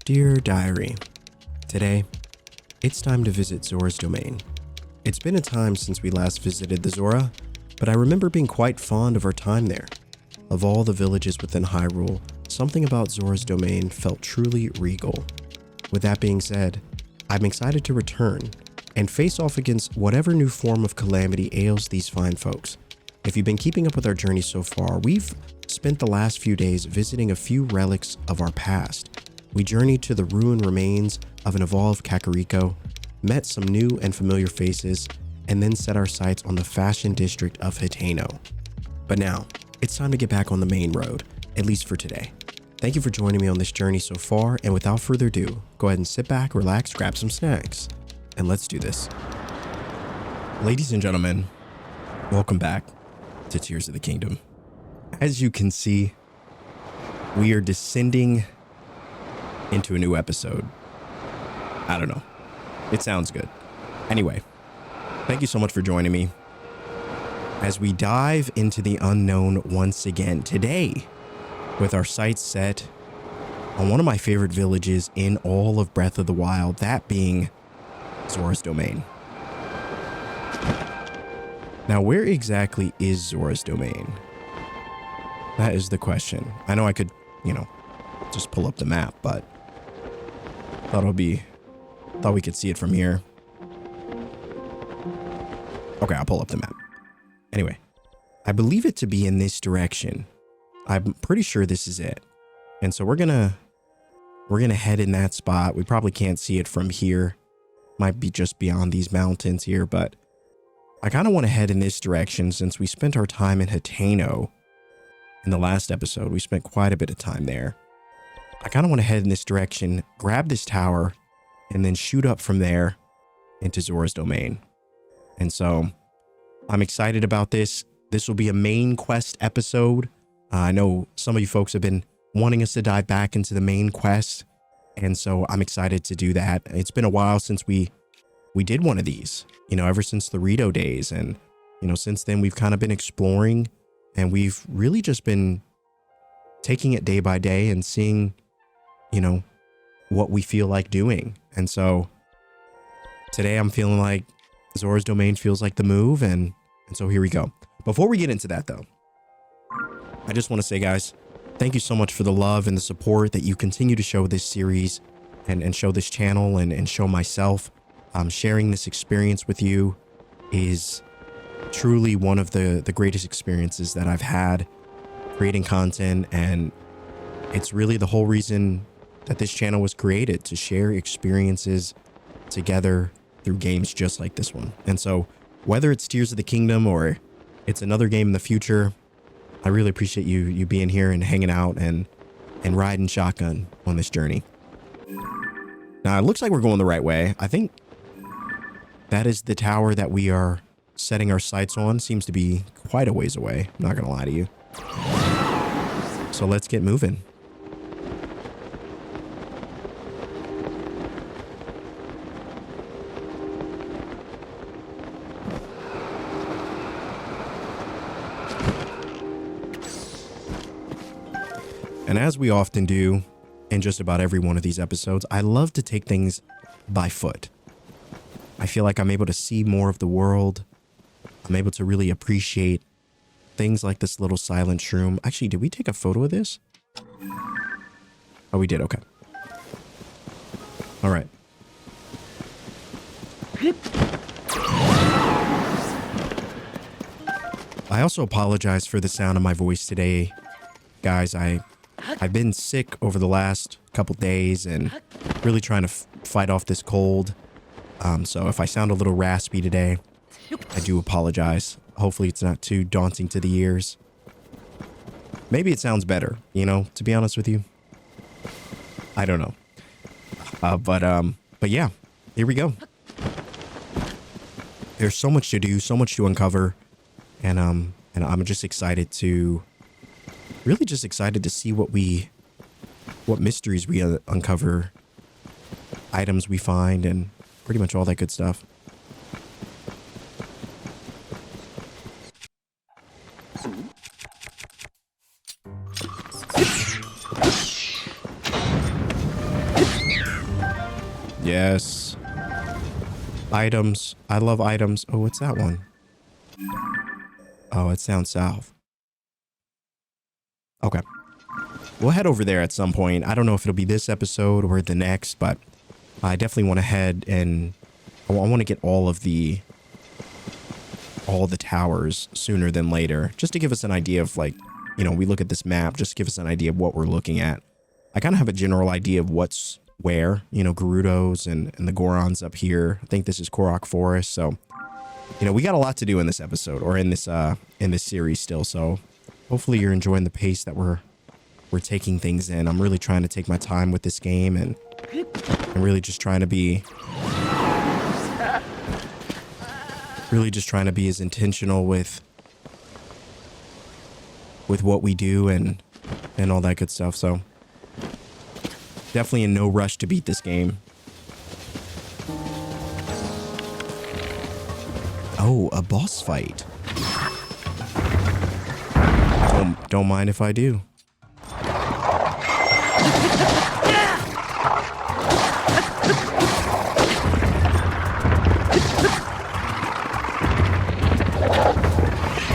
Dear Diary, today, it's time to visit Zora's domain. It's been a time since we last visited the Zora, but I remember being quite fond of our time there. Of all the villages within Hyrule, something about Zora's domain felt truly regal. With that being said, I'm excited to return and face off against whatever new form of calamity ails these fine folks. If you've been keeping up with our journey so far, we've spent the last few days visiting a few relics of our past. We journeyed to the ruined remains of an evolved Kakariko, met some new and familiar faces, and then set our sights on the fashion district of Hateno. But now, it's time to get back on the main road, at least for today. Thank you for joining me on this journey so far, and without further ado, go ahead and sit back, relax, grab some snacks, and let's do this. Ladies and gentlemen, welcome back to Tears of the Kingdom. As you can see, we are descending into a new episode. I don't know. It sounds good. Anyway, thank you so much for joining me as we dive into the unknown once again today with our sights set on one of my favorite villages in all of Breath of the Wild, that being Zora's domain. Now, where exactly is Zora's domain? That is the question. I know I could, just pull up the map, but thought we could see it from here. Okay, I'll pull up the map. Anyway, I believe it to be in this direction. I'm pretty sure this is it. And so we're gonna head in that spot. We probably can't see it from here. Might be just beyond these mountains here, but I kind of want to head in this direction since we spent our time in Hateno in the last episode. We spent quite a bit of time there. I kind of want to head in this direction, grab this tower, and then shoot up from there into Zora's domain. And so I'm excited about this. This will be a main quest episode. I know some of you folks have been wanting us to dive back into the main quest, and so I'm excited to do that. It's been a while since we did one of these, ever since the Rito days. And, since then we've kind of been exploring, and we've really just been taking it day by day and seeing, what we feel like doing. And so today I'm feeling like Zora's domain feels like the move. And so here we go. Before we get into that though, I just want to say, guys, thank you so much for the love and the support that you continue to show this series and show this channel and show myself. Sharing this experience with you is truly one of the greatest experiences that I've had creating content. And it's really the whole reason that this channel was created, to share experiences together through games just like this one. And so whether it's Tears of the Kingdom or it's another game in the future, I really appreciate you being here and hanging out and riding shotgun on this journey. Now, it looks like we're going the right way. I think that is the tower that we are setting our sights on. Seems to be quite a ways away, I'm not gonna lie to you. So let's get moving. And as we often do in just about every one of these episodes, I love to take things by foot. I feel like I'm able to see more of the world. I'm able to really appreciate things like this little silent shroom. Actually, did we take a photo of this? Oh, we did. Okay. All right. I also apologize for the sound of my voice today, guys. I've been sick over the last couple days and really trying to fight off this cold. So if I sound a little raspy today, I do apologize. Hopefully it's not too daunting to the ears. Maybe it sounds better, to be honest with you. I don't know. But yeah, here we go. There's so much to do, so much to uncover. And I'm just excited to see what mysteries we uncover, items we find, and pretty much all that good stuff. Yes. Items. I love items. Oh, what's that one? Oh, it's down south. Okay. We'll head over there at some point. I don't know if it'll be this episode or the next, but I definitely want to head and I want to get all the towers sooner than later, just to give us an idea of, like, you know, we look at this map, just give us an idea of what we're looking at. I kind of have a general idea of what's where, you know, Gerudos and the Gorons up here. I think this is Korok Forest. So, you know, we got a lot to do in this episode, or in this series still. So hopefully you're enjoying the pace that we're taking things in. I'm really trying to take my time with this game, and I'm really just trying to be as intentional with what we do and all that good stuff. So definitely in no rush to beat this game. Oh, a boss fight. Don't mind if I do.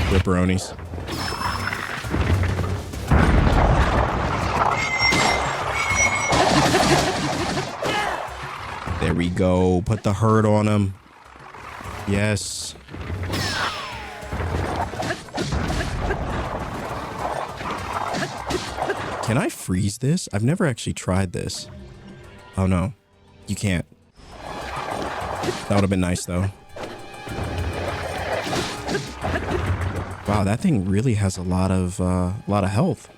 Ripperonis. There we go. Put the hurt on him. Yes. Can I freeze this? I've never actually tried this. Oh no, you can't. That would have been nice though. Wow, that thing really has a lot of health.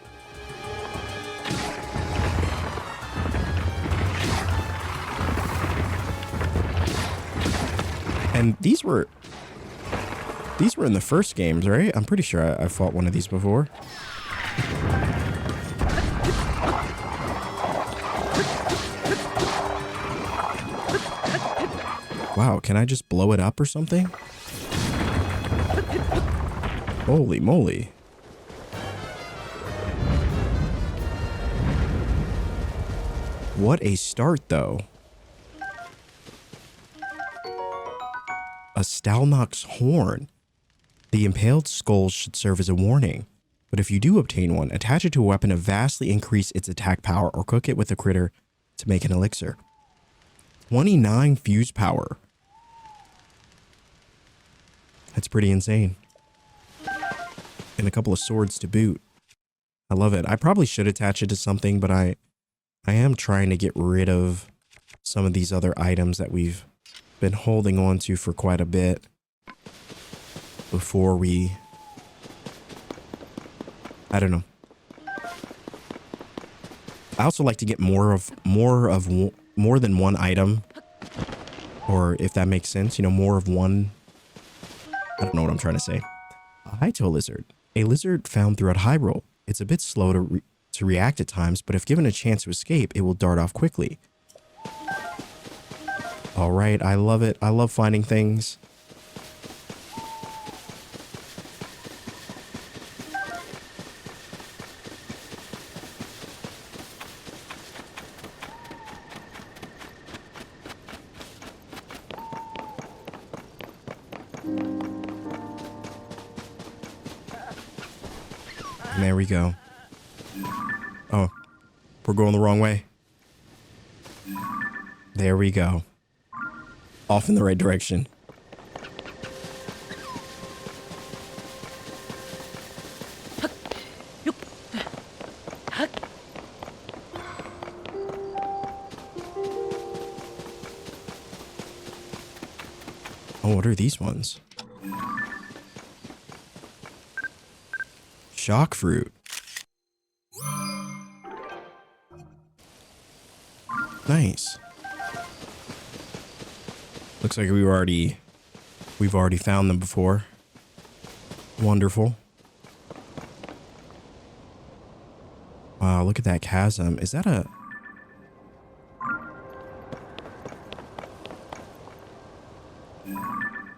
And these were in the first games, right? I'm pretty sure I fought one of these before. Wow, can I just blow it up or something? Holy moly. What a start, though. A Stalnox horn. The impaled skull should serve as a warning, but if you do obtain one, attach it to a weapon to vastly increase its attack power or cook it with a critter to make an elixir. 29 fuse power. That's pretty insane. And a couple of swords to boot. I love it. I probably should attach it to something, but I am trying to get rid of some of these other items that we've been holding on to for quite a bit before we, I don't know. I also like to get more than one item, or if that makes sense, you know, more of one. I don't know what I'm trying to say. A Hyto lizard, a lizard found throughout Hyrule. It's a bit slow to react at times, but if given a chance to escape, it will dart off quickly. All right, I love it. I love finding things. And there we go. Oh, we're going the wrong way. There we go. Off in the right direction. Oh, what are these ones? Shock fruit. Nice. Looks like we've already found them before. Wonderful. Wow, look at that chasm. Is that a...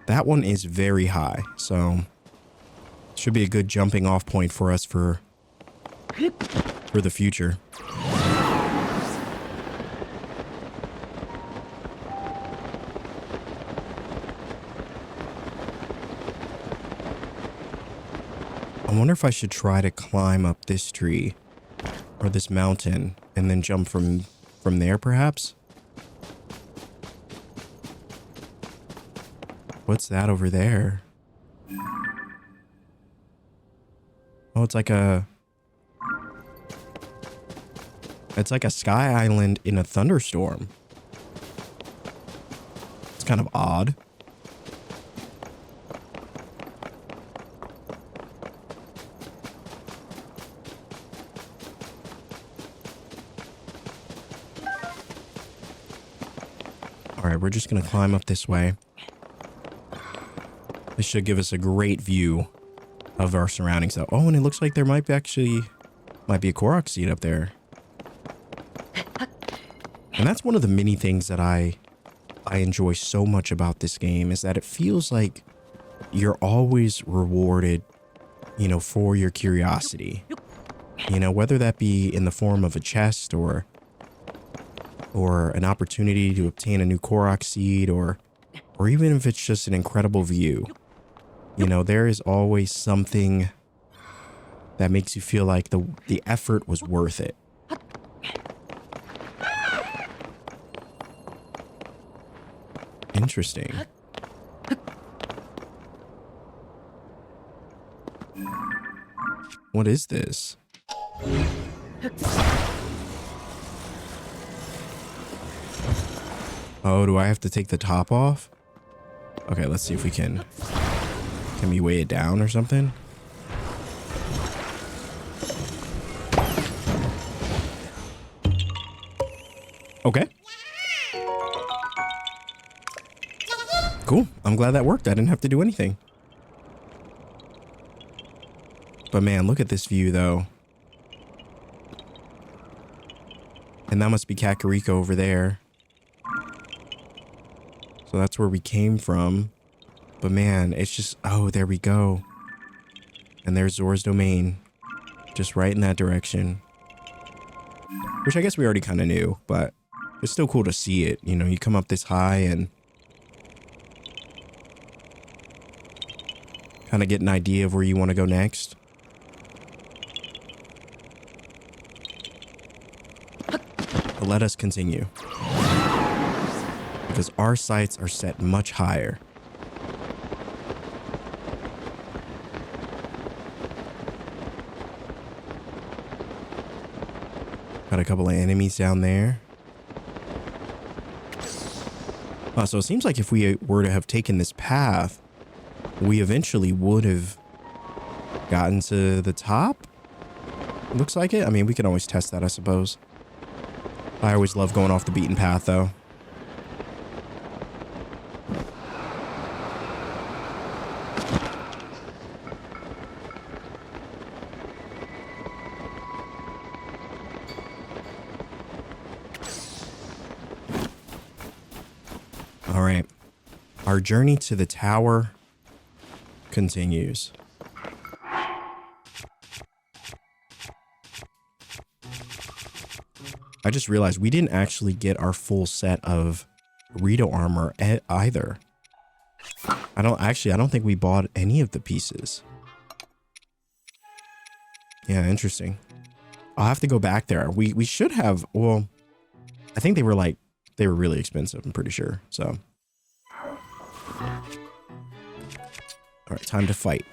That one is very high, so should be a good jumping off point for us for the future. I wonder if I should try to climb up this tree or this mountain and then jump from there, perhaps? What's that over there? Oh, it's like a sky island in a thunderstorm. It's kind of odd. All right, we're just going to climb up this way. This should give us a great view of our surroundings, though. Oh, and it looks like there might be a Korok seed up there. And that's one of the many things that I enjoy so much about this game, is that it feels like you're always rewarded, you know, for your curiosity. You know, whether that be in the form of a chest or an opportunity to obtain a new Korok seed, or even if it's just an incredible view. You know, there is always something that makes you feel like the effort was worth it. Interesting. What is this? Oh, do I have to take the top off? Okay, let's see if we can we weigh it down or something? Okay. Cool. I'm glad that worked. I didn't have to do anything. But man, look at this view though. And that must be Kakariko over there. So that's where we came from. But man, it's just, oh, there we go. And there's Zora's domain. Just right in that direction. Which I guess we already kind of knew, but it's still cool to see it. You know, you come up this high and kind of get an idea of where you want to go next. But let us continue. Because our sights are set much higher. Got a couple of enemies down there. So it seems like if we were to have taken this path, we eventually would have gotten to the top. Looks like it. I mean, we can always test that, I suppose. I always love going off the beaten path, though. All right. Our journey to the tower continues. I just realized we didn't actually get our full set of Rito armor either. I don't think we bought any of the pieces. Yeah, interesting. I'll have to go back there. We should have, well, I think they were really expensive, I'm pretty sure. So. All right, time to fight.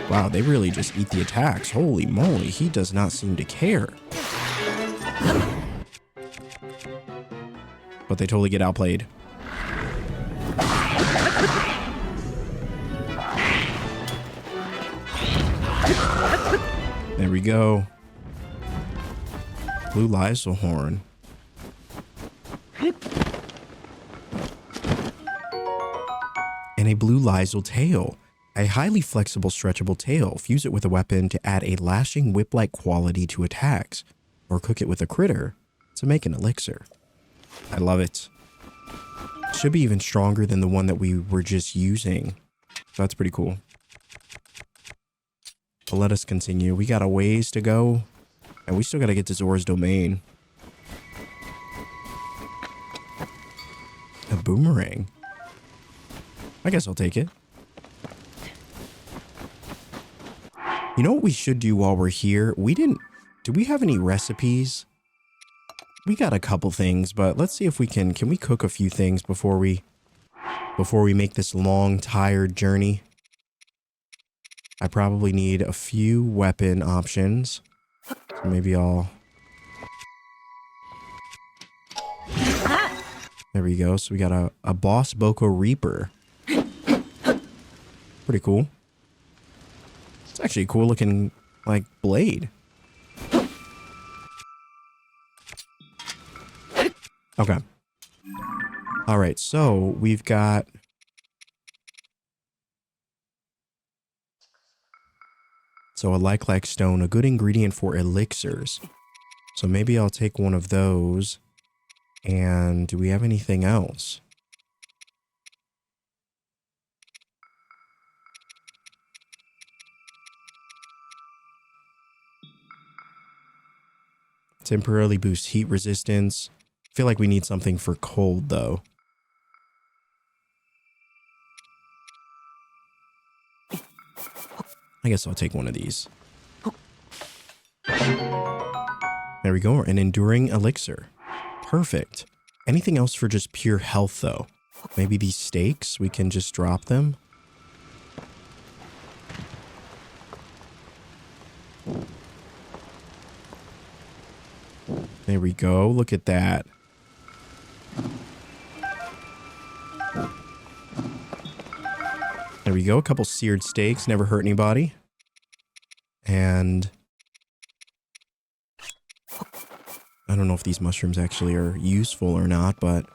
Wow, they really just eat the attacks. Holy moly, he does not seem to care. But they totally get outplayed. There we go. Blue Lysol horn. And a blue Lysol tail. A highly flexible, stretchable tail. Fuse it with a weapon to add a lashing whip-like quality to attacks. Or cook it with a critter to make an elixir. I love it. Should be even stronger than the one that we were just using. So that's pretty cool. But let us continue. We got a ways to go. And we still got to get to Zora's domain. A boomerang. I guess I'll take it. You know what we should do while we're here? Do we have any recipes? We got a couple things, but let's see if we can we cook a few things before we make this long, tired journey? I probably need a few weapon options. So maybe I'll... There we go. So we got a Boss Boko Reaper. Pretty cool. It's actually a cool looking, like, blade. Okay. All right, so we've got... So a like stone, a good ingredient for elixirs. So maybe I'll take one of those. And do we have anything else? Temporarily boost heat resistance. I feel like we need something for cold, though. I guess I'll take one of these. There we go. An enduring elixir. Perfect. Anything else for just pure health, though? Maybe these steaks? We can just drop them? There we go. Look at that. There we go. A couple seared steaks. Never hurt anybody. And... I don't know if these mushrooms actually are useful or not, but...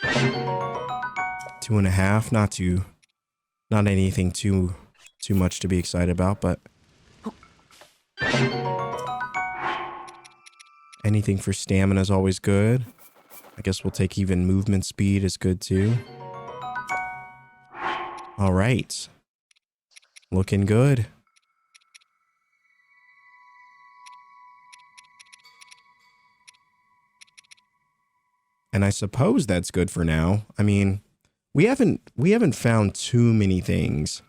2.5. Not anything too much to be excited about, but... Anything for stamina is always good. I guess we'll take even movement speed is good too. All right. Looking good. And I suppose that's good for now. I mean, we haven't found too many things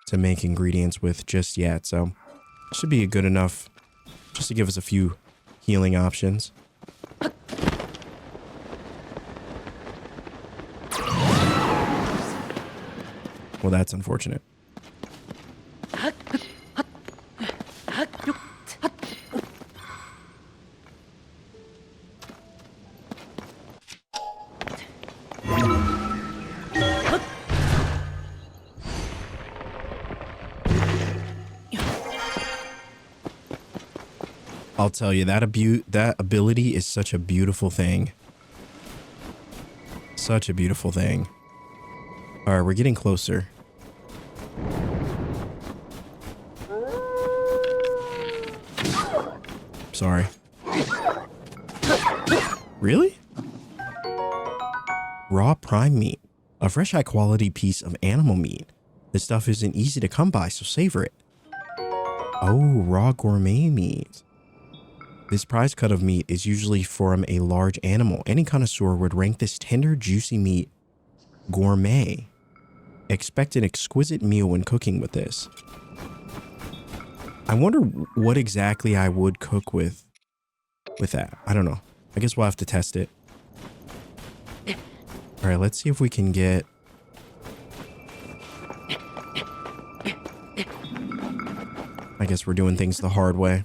to make ingredients with just yet, so it should be good enough just to give us a few healing options. Well, that's unfortunate. I'll tell you, that ability is such a beautiful thing. Such a beautiful thing. All right, we're getting closer. Sorry. Really? Raw prime meat. A fresh, high-quality piece of animal meat. This stuff isn't easy to come by, so savor it. Oh, raw gourmet meat. This prize cut of meat is usually from a large animal. Any connoisseur would rank this tender, juicy meat gourmet. Expect an exquisite meal when cooking with this. I wonder what exactly I would cook with that. I don't know. I guess we'll have to test it. All right, let's see if we can get... I guess we're doing things the hard way.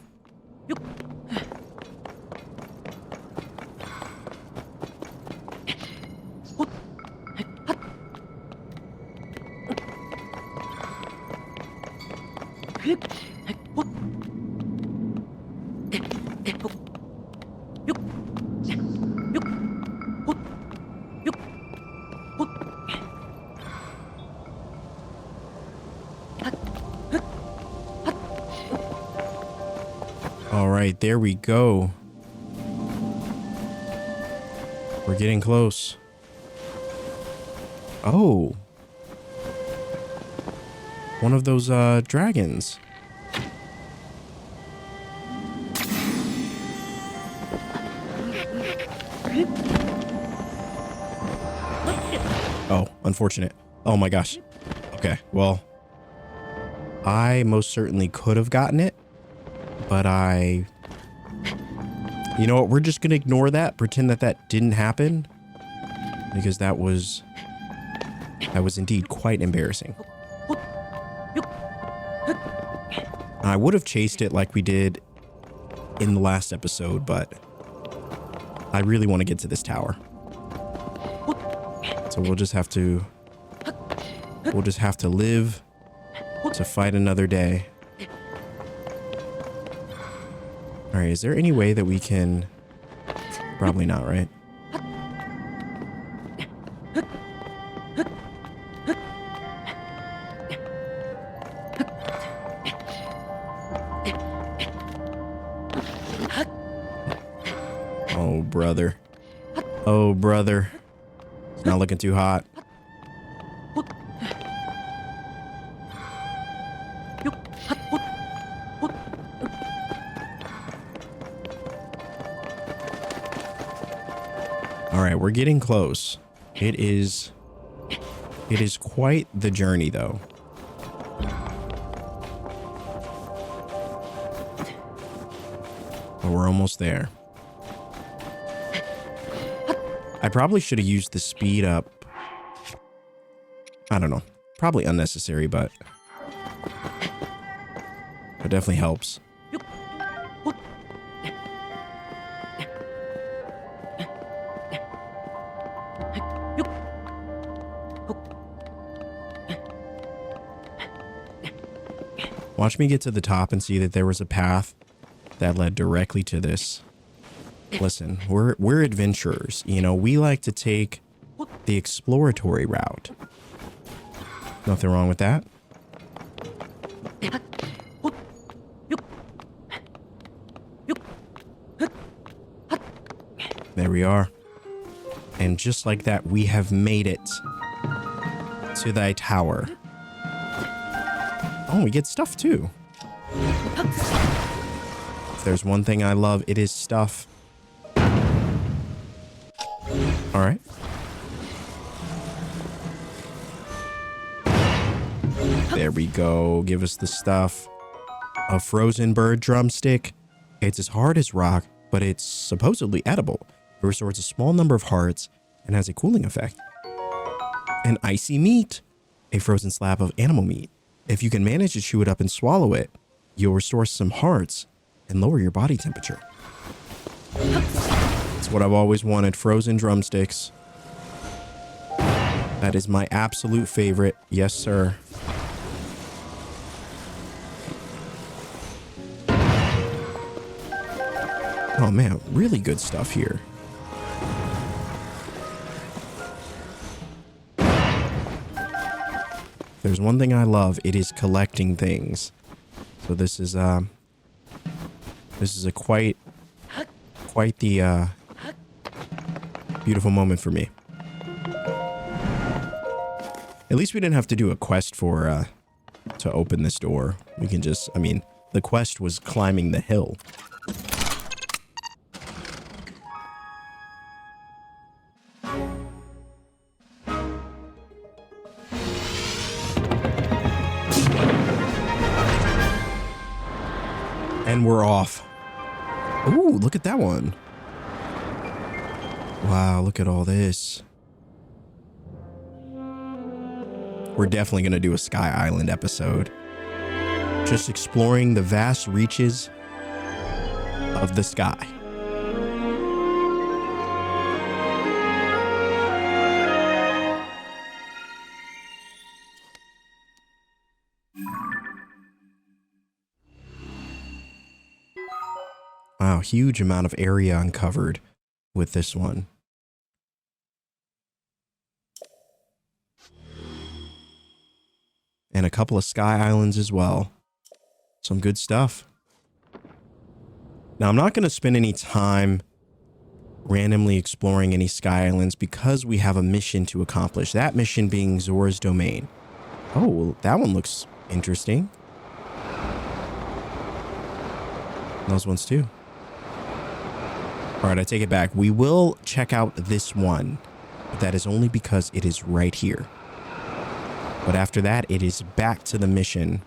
All right, there we go. We're getting close. Oh. One of those dragons. Oh, unfortunate. Oh my gosh. Okay, well, I most certainly could have gotten it, but you know what? We're just going to ignore that, pretend that that didn't happen, because that was indeed quite embarrassing. I would have chased it like we did in the last episode, but I really want to get to this tower. So we'll just have to live to fight another day. All right, is there any way that we can... Probably not, right? Oh, brother. Oh, brother. It's not looking too hot. All right, we're getting close. It is quite the journey, though. But we're almost there. I probably should have used the speed up. I don't know. Probably unnecessary, but it definitely helps. Watch me get to the top and see that there was a path that led directly to this. Listen, we're adventurers, you know, we like to take the exploratory route. Nothing wrong with that. There we are. And just like that, we have made it to thy tower. Oh, we get stuff too. If there's one thing I love, it is stuff. All right. There we go. Give us the stuff. A frozen bird drumstick. It's as hard as rock, but it's supposedly edible. It restores a small number of hearts and has a cooling effect. An icy meat. A frozen slab of animal meat. If you can manage to chew it up and swallow it, you'll restore some hearts and lower your body temperature. It's what I've always wanted, frozen drumsticks. That is my absolute favorite. Yes, sir. Oh man, really good stuff here. There's one thing I love, it is collecting things. So this is a quite the beautiful moment for me. At least we didn't have to do a quest for to open this door. We can just, I mean, the quest was climbing the hill. And we're off. Ooh, look at that one. Wow, look at all this. We're definitely going to do a Sky Island episode. Just exploring the vast reaches of the sky. Wow, huge amount of area uncovered with this one. And a couple of Sky Islands as well. Some good stuff. Now, I'm not going to spend any time randomly exploring any Sky Islands because we have a mission to accomplish. That mission being Zora's domain. Oh, well, that one looks interesting. Those ones too. All right, I take it back. We will check out this one But that is only because it is right here. But after that, it is back to the mission.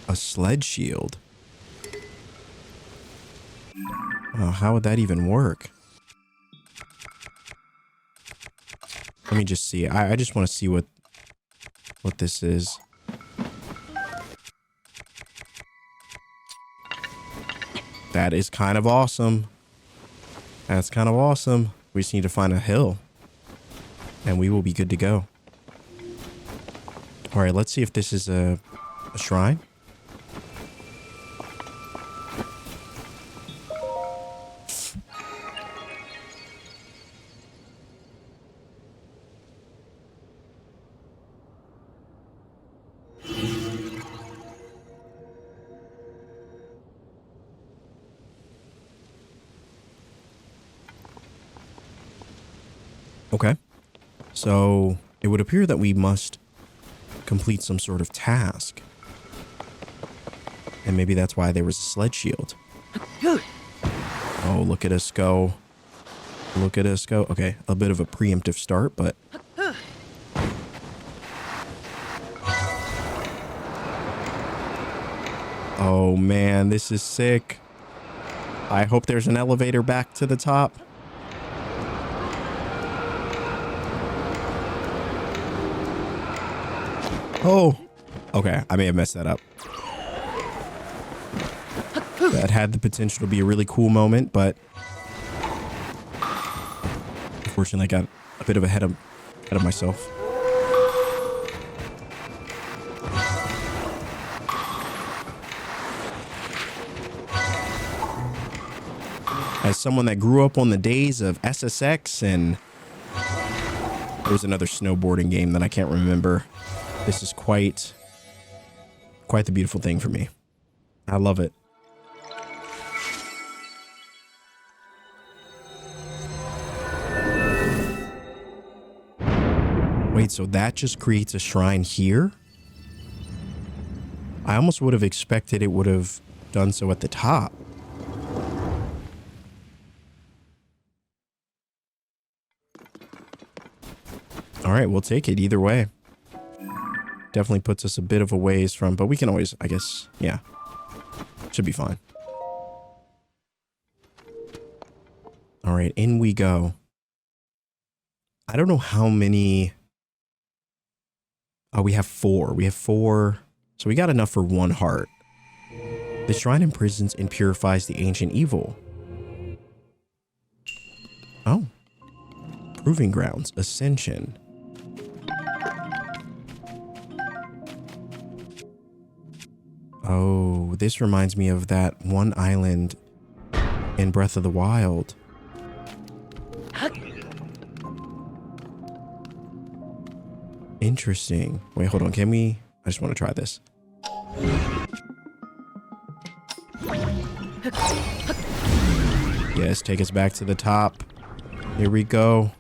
A sled shield. Oh, how would that even work? Let me just see. I just want to see what this is. That is kind of awesome. That's kind of awesome. We just need to find a hill. And we will be good to go. All right, let's see if this is a shrine. Okay, so it would appear that we must complete some sort of task. And maybe that's why there was a sled shield. Oh, look at us go. Look at us go. Okay, a bit of a preemptive start, but... Oh man, this is sick. I hope there's an elevator back to the top. Oh, okay. I may have messed that up. That had the potential to be a really cool moment, but unfortunately I got a bit of ahead of myself. As someone that grew up on the days of SSX, and there was another snowboarding game that I can't remember. This is quite the beautiful thing for me. I love it. Wait, so that just creates a shrine here? I almost would have expected it would have done so at the top. All right, we'll take it either way. Definitely puts us a bit of a ways from, but we can always, I guess, yeah. Should be fine. All right, in we go. I don't know how many... Oh, we have 4. We have 4. So we got enough for 1 heart. The shrine imprisons and purifies the ancient evil. Oh. Proving grounds. Ascension. Oh, this reminds me of that one island in Breath of the Wild. Interesting. Wait, hold on. Can we... I just want to try this. Yes, take us back to the top. Here we go.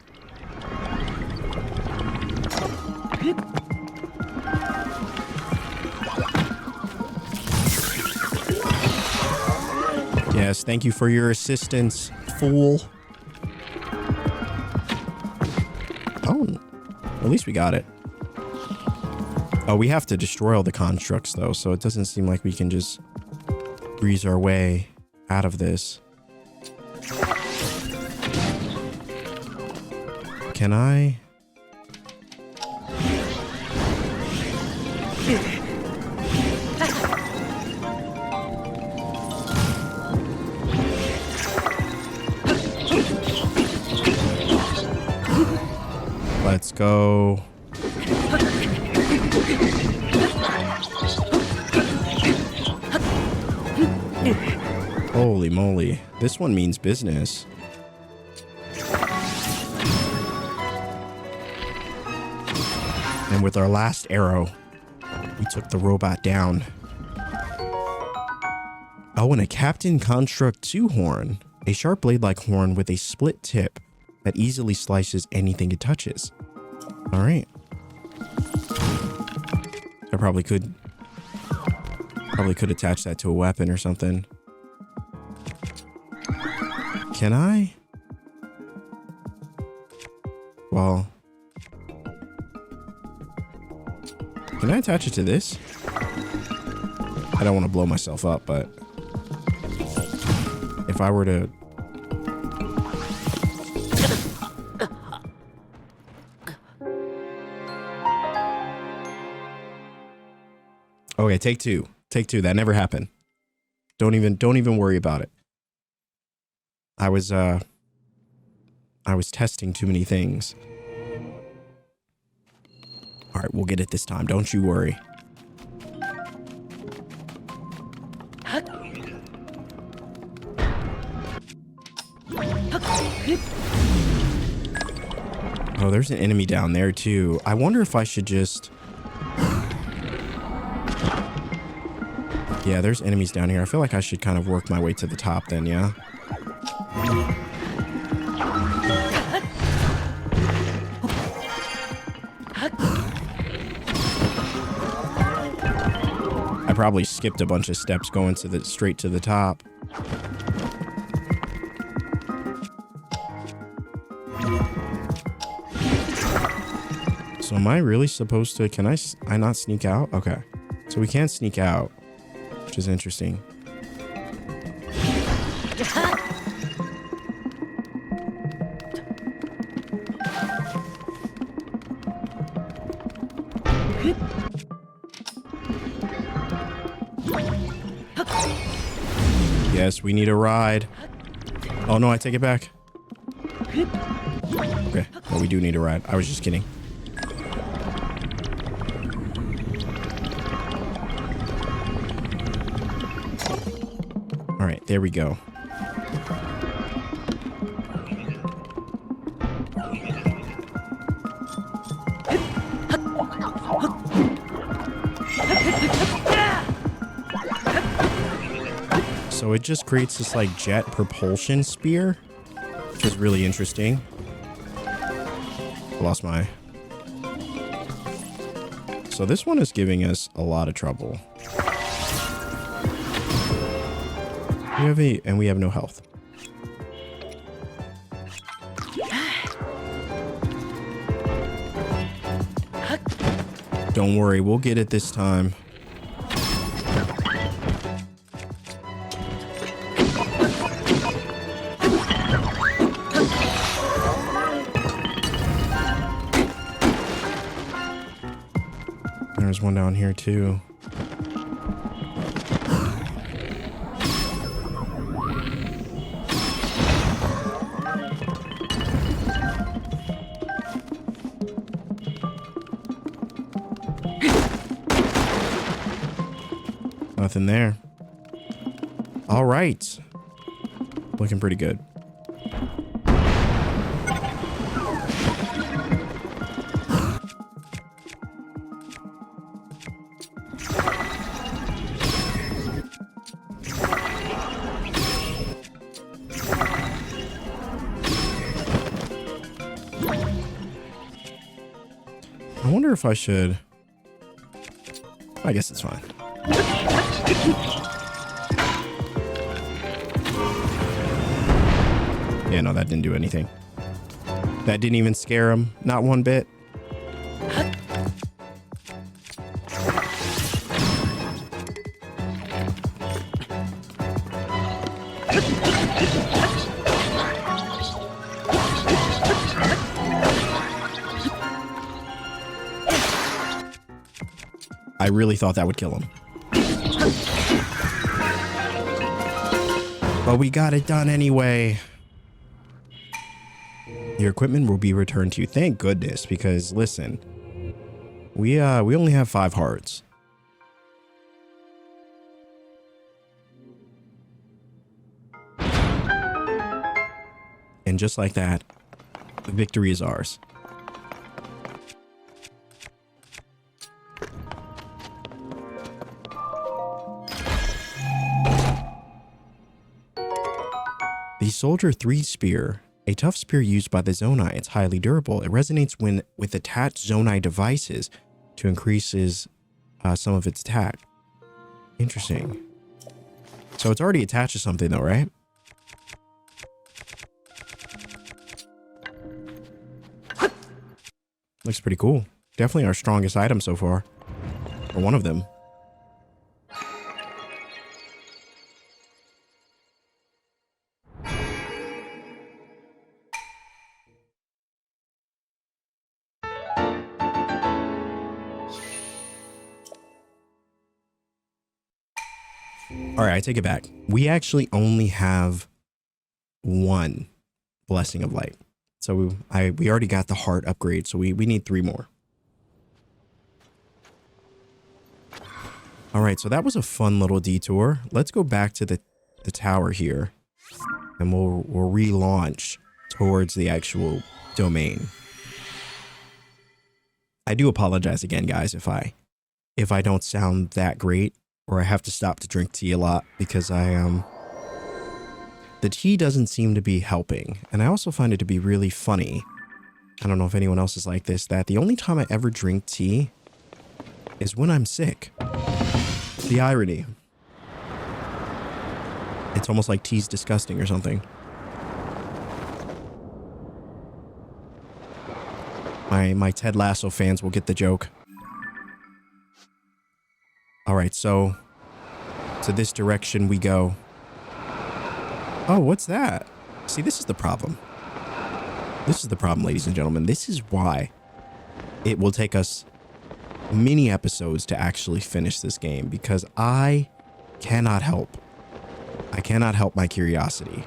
Yes, thank you for your assistance, fool. Oh, at least we got it. Oh, we have to destroy all the constructs, though, so it doesn't seem like we can just breeze our way out of this. Can I? Let's go. Holy moly. This one means business. And with our last arrow, we took the robot down. Oh, and a Captain Construct 2 horn. A sharp blade-like horn with a split tip that easily slices anything it touches. All right. I probably could attach that to a weapon or something. Can I? Well, can I attach it to this? I don't want to blow myself up, but if I were to... Okay, take two. Take two. That never happened. Don't even worry about it. I was testing too many things. All right, we'll get it this time. Don't you worry. Oh, there's an enemy down there too. I wonder if I should just... Yeah, there's enemies down here. I feel like I should kind of work my way to the top then, yeah? I probably skipped a bunch of steps going to straight to the top. So am I really supposed to... Can I not sneak out? Okay. So we can't sneak out, which is interesting. Yes, we need a ride. Oh no, I take it back. Okay, well, we do need a ride. I was just kidding. All right, there we go. So it just creates this like jet propulsion spear, which is really interesting. I lost my... So this one is giving us a lot of trouble. We have no health. Don't worry, we'll get it this time. There's one down here too. Nothing there. All right. Looking pretty good. I wonder if I should... I guess it's fine. Yeah, no, that didn't do anything. That didn't even scare him. Not one bit. I really thought that would kill him. But we got it done anyway. Your equipment will be returned to you. Thank goodness, because listen, we only have 5 hearts. And just like that, the victory is ours. The Soldier 3 Spear, a tough spear used by the Zonai. It's highly durable. It resonates when with attached Zonai devices to increases some of its attack. Interesting. So it's already attached to something though, right? Looks pretty cool. Definitely our strongest item so far. Or one of them. All right, I take it back. We actually only have one Blessing of Light. So we already got the heart upgrade, so we need 3 more. All right, so that was a fun little detour. Let's go back to the tower here, and we'll relaunch towards the actual domain. I do apologize again, guys, if I don't sound that great, or I have to stop to drink tea a lot because the tea doesn't seem to be helping. And I also find it to be really funny. I don't know if anyone else is like this, that the only time I ever drink tea is when I'm sick. The irony. It's almost like tea's disgusting or something. My Ted Lasso fans will get the joke. All right, so to this direction we go. Oh, what's that? See, this is the problem. This is the problem, ladies and gentlemen. This is why it will take us many episodes to actually finish this game, because I cannot help. I cannot help my curiosity.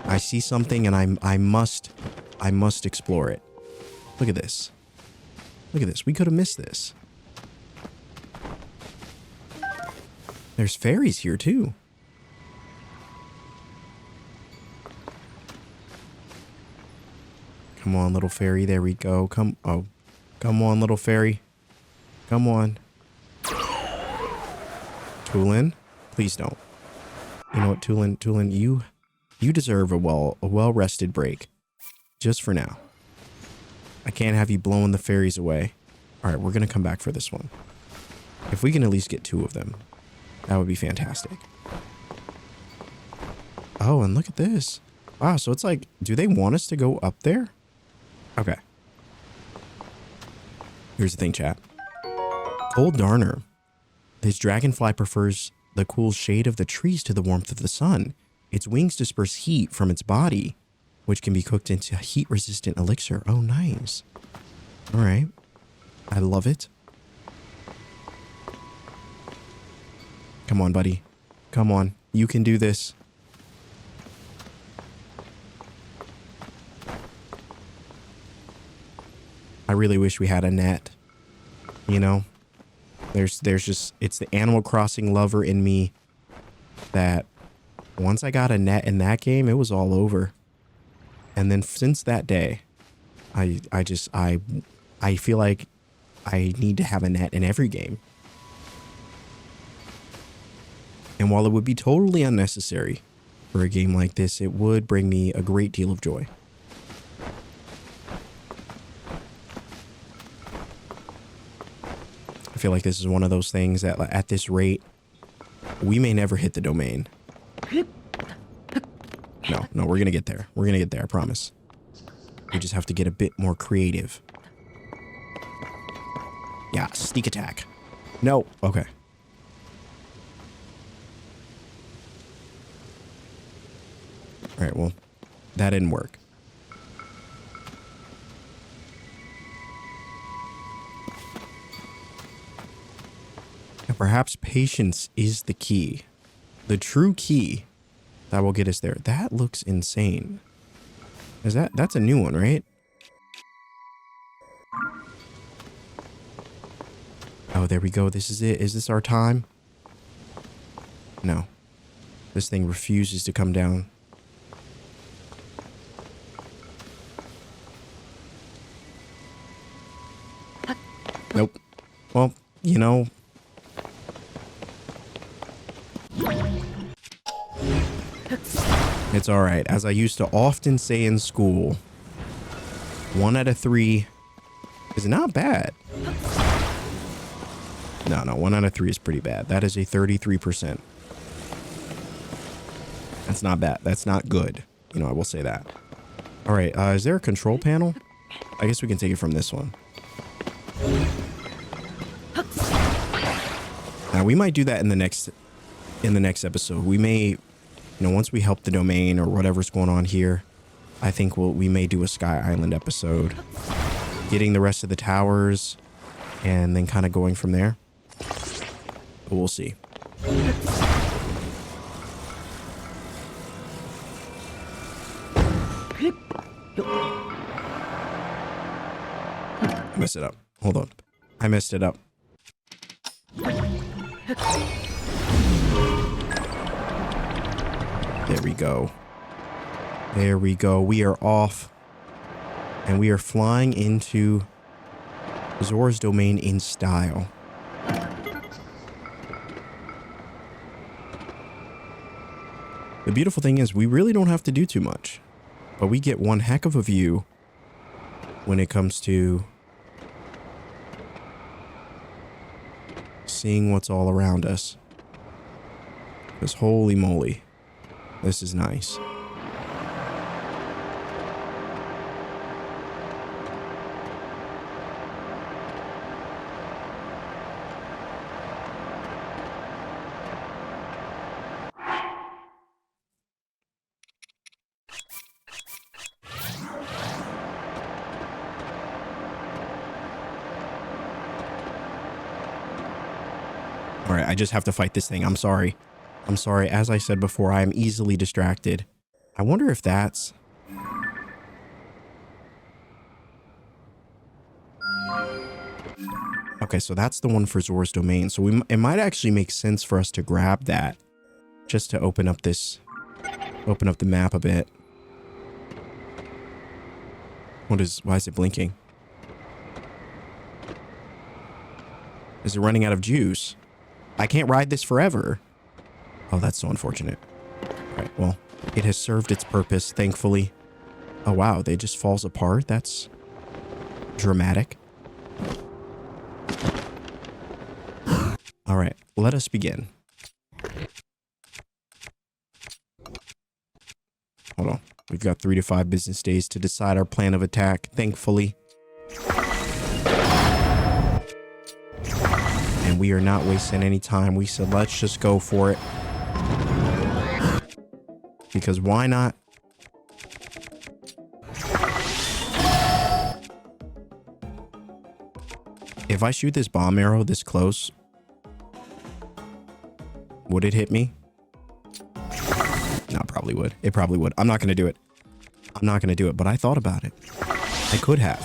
I see something and I must explore it. Look at this. Look at this. We could have missed this. There's fairies here too. Come on, little fairy. There we go. Come on, little fairy. Come on. Tulin, please don't. You know what, Tulin, you deserve a well-rested break. Just for now. I can't have you blowing the fairies away. All right, we're going to come back for this one. If we can at least get 2 of them, that would be fantastic. Oh, and look at this. Wow, so it's like, do they want us to go up there? Okay. Here's the thing, chat. Cole Darner. This dragonfly prefers the cool shade of the trees to the warmth of the sun. Its wings disperse heat from its body, which can be cooked into heat-resistant elixir. Oh, nice. All right. I love it. Come on, buddy. Come on. You can do this. I really wish we had a net. You know? There's just, it's the Animal Crossing lover in me that once I got a net in that game, it was all over. And then since that day, I feel like I need to have a net in every game. And while it would be totally unnecessary for a game like this, it would bring me a great deal of joy. I feel like this is one of those things that at this rate, we may never hit the domain. No, we're going to get there. We're going to get there, I promise. We just have to get a bit more creative. Yeah, sneak attack. No, okay. All right, well, that didn't work. And perhaps patience is the key. The true key that will get us there. That looks insane. That's a new one, right? Oh, there we go. This is it. Is this our time? No. This thing refuses to come down. Nope. Well, you know. It's all right. As I used to often say in school, 1 out of 3 is not bad. No, 1 out of 3 is pretty bad. That is a 33%. That's not bad. That's not good. You know, I will say that. All right, is there a control panel? I guess we can take it from this one. Now, we might do that in the next episode. We may, you know, once we help the domain or whatever's going on here, I think we may do a Sky Island episode. Getting the rest of the towers and then kind of going from there. But we'll see. I messed it up. Hold on. I messed it up. There we go. There we go. We are off. And we are flying into Zora's domain in style. The beautiful thing is we really don't have to do too much. But we get one heck of a view when it comes to seeing what's all around us. Because holy moly, this is nice. All right, I just have to fight this thing. I'm sorry. I'm sorry. As I said before, I am easily distracted. I wonder if that's... Okay, so that's the one for Zora's domain. So it might actually make sense for us to grab that just to open up the map a bit. Why is it blinking? Is it running out of juice? I can't ride this forever. Oh, that's so unfortunate. All right, well, it has served its purpose, thankfully. Oh, wow, they just falls apart. That's dramatic. All right, let us begin. Hold on. We've got 3 to 5 business days to decide our plan of attack, thankfully. And we are not wasting any time. We said, let's just go for it. Because why not? If I shoot this bomb arrow this close, would it hit me? No, probably would. It probably would. I'm not going to do it. I'm not going to do it, but I thought about it. I could have.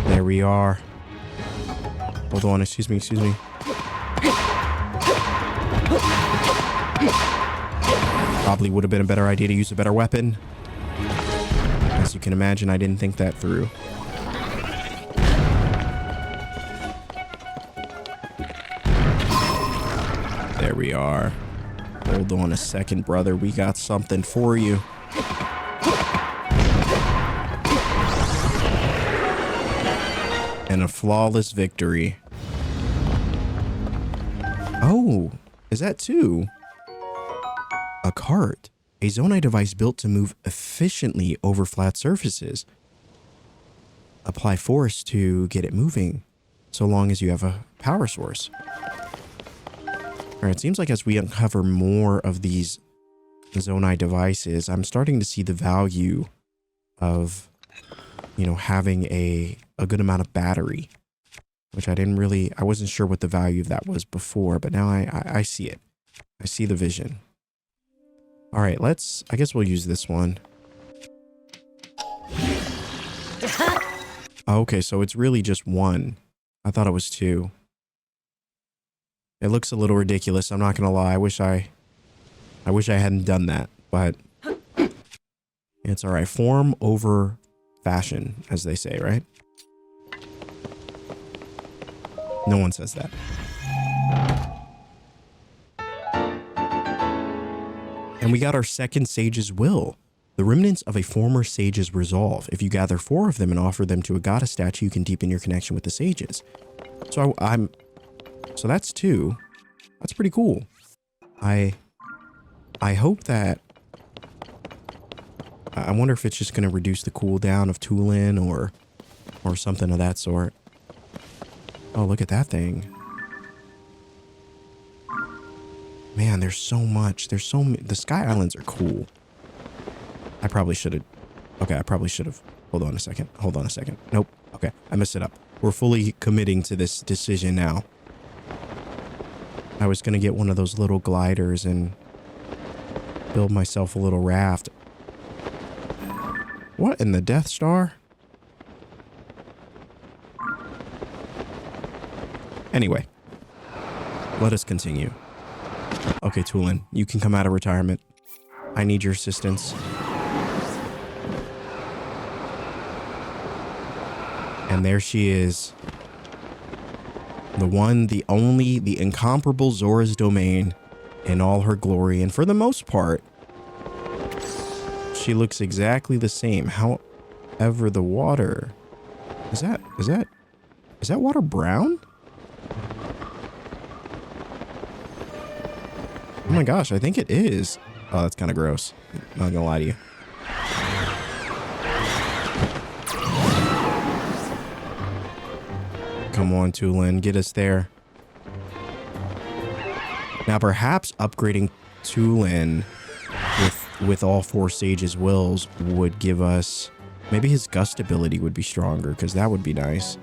There we are. Hold on, excuse me. Probably would have been a better idea to use a better weapon. As you can imagine, I didn't think that through. There we are. Hold on a second, brother. We got something for you. And a flawless victory. Oh, is that 2? A cart. A Zonai device built to move efficiently over flat surfaces. Apply force to get it moving, so long as you have a power source. All right, it seems like as we uncover more of these Zonai devices, I'm starting to see the value of, you know, having a good amount of battery, which I wasn't sure what the value of that was before, but now I see it. I see the vision. All right, I guess we'll use this one. Okay, so it's really just 1. I thought it was 2. It looks a little ridiculous. I'm not going to lie. I wish I hadn't done that, but it's all right. Form over fashion, as they say, right? No one says that. And we got our second Sage's Will. The remnants of a former sage's resolve. If you gather 4 of them and offer them to a goddess statue, you can deepen your connection with the sages. So so that's 2. That's pretty cool. I hope that... I wonder if it's just going to reduce the cooldown of Tulin or something of that sort. Oh, look at that thing. Man, there's so much. There's so many. The Sky Islands are cool. I probably should have. Okay, I probably should have. Hold on a second. Hold on a second. Nope. Okay, I messed it up. We're fully committing to this decision now. I was going to get one of those little gliders and build myself a little raft. What in the Death Star? Anyway, let us continue. Okay, Tulin, you can come out of retirement. I need your assistance. And there she is. The one, the only, the incomparable Zora's Domain in all her glory. And for the most part, she looks exactly the same. However, the water... Is that water brown? Oh my gosh, I think it is. Oh, that's kind of gross. Not gonna lie to you. Come on, Tulin, get us there. Now, perhaps upgrading Tulin with all 4 sages' wills would give us... Maybe his gust ability would be stronger, because that would be nice.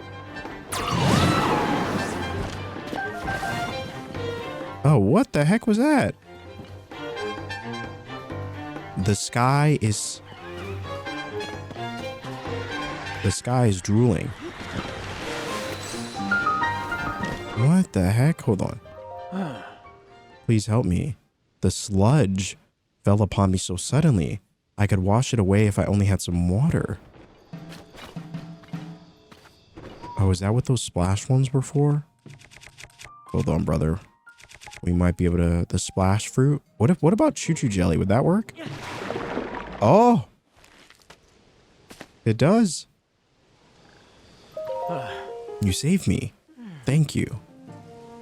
Oh, what the heck was that? The sky is drooling. What the heck? Hold on. Please help me. The sludge fell upon me so suddenly. I could wash it away if I only had some water. Oh, is that what those splash ones were for? Hold on, brother. We might be able to... The splash fruit? What about choo-choo jelly? Would that work? Oh! It does. You saved me. Thank you.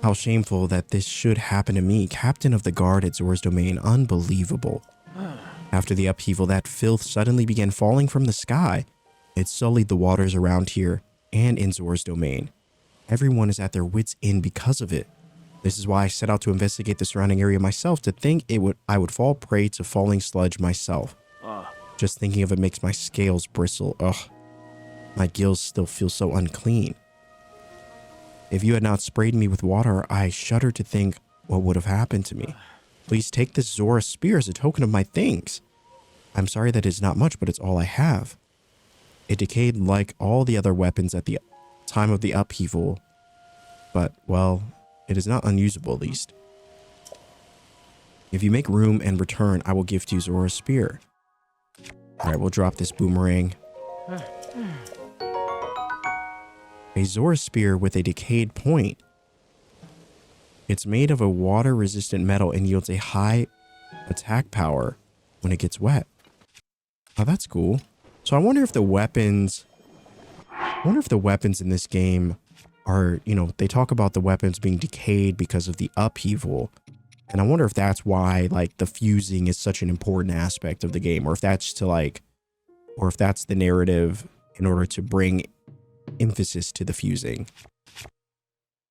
How shameful that this should happen to me, captain of the guard at Zora's Domain. Unbelievable. After the upheaval, that filth suddenly began falling from the sky. It sullied the waters around here and in Zora's Domain. Everyone is at their wits' end because of it. This is why I set out to investigate the surrounding area myself, to think I would fall prey to falling sludge myself. Just thinking of it makes my scales bristle. Ugh. My gills still feel so unclean. If you had not sprayed me with water, I shudder to think what would have happened to me. Please take this Zora spear as a token of my thanks. I'm sorry that it's not much, but it's all I have. It decayed like all the other weapons at the time of the upheaval. But, well, it is not unusable at least. If you make room and return, I will gift you Zora's spear. Alright, we'll drop this boomerang. A Zora spear with a decayed point. It's made of a water-resistant metal and yields a high attack power when it gets wet. Oh, that's cool. So I wonder if the weapons... in this game are, you know, they talk about the weapons being decayed because of the upheaval. And I wonder if that's why, like, the fusing is such an important aspect of the game. Or if that's or if that's the narrative in order to bring emphasis to the fusing.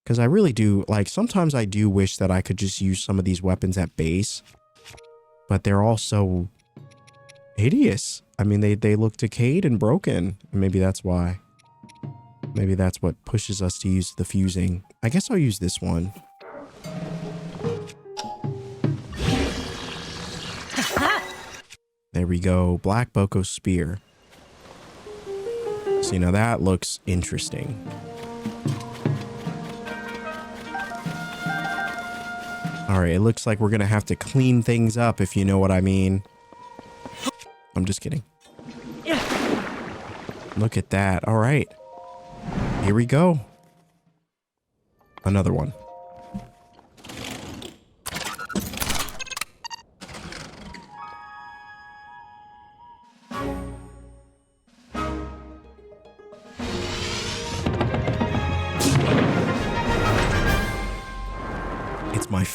Because I really do, like, sometimes I do wish that I could just use some of these weapons at base. But they're all so hideous. I mean, they look decayed and broken. And maybe that's why. Maybe that's what pushes us to use the fusing. I guess I'll use this one. There we go. Black Boko Spear. See, now that looks interesting. Alright, it looks like we're gonna have to clean things up, if you know what I mean. I'm just kidding. Look at that. Alright. Here we go. Another one.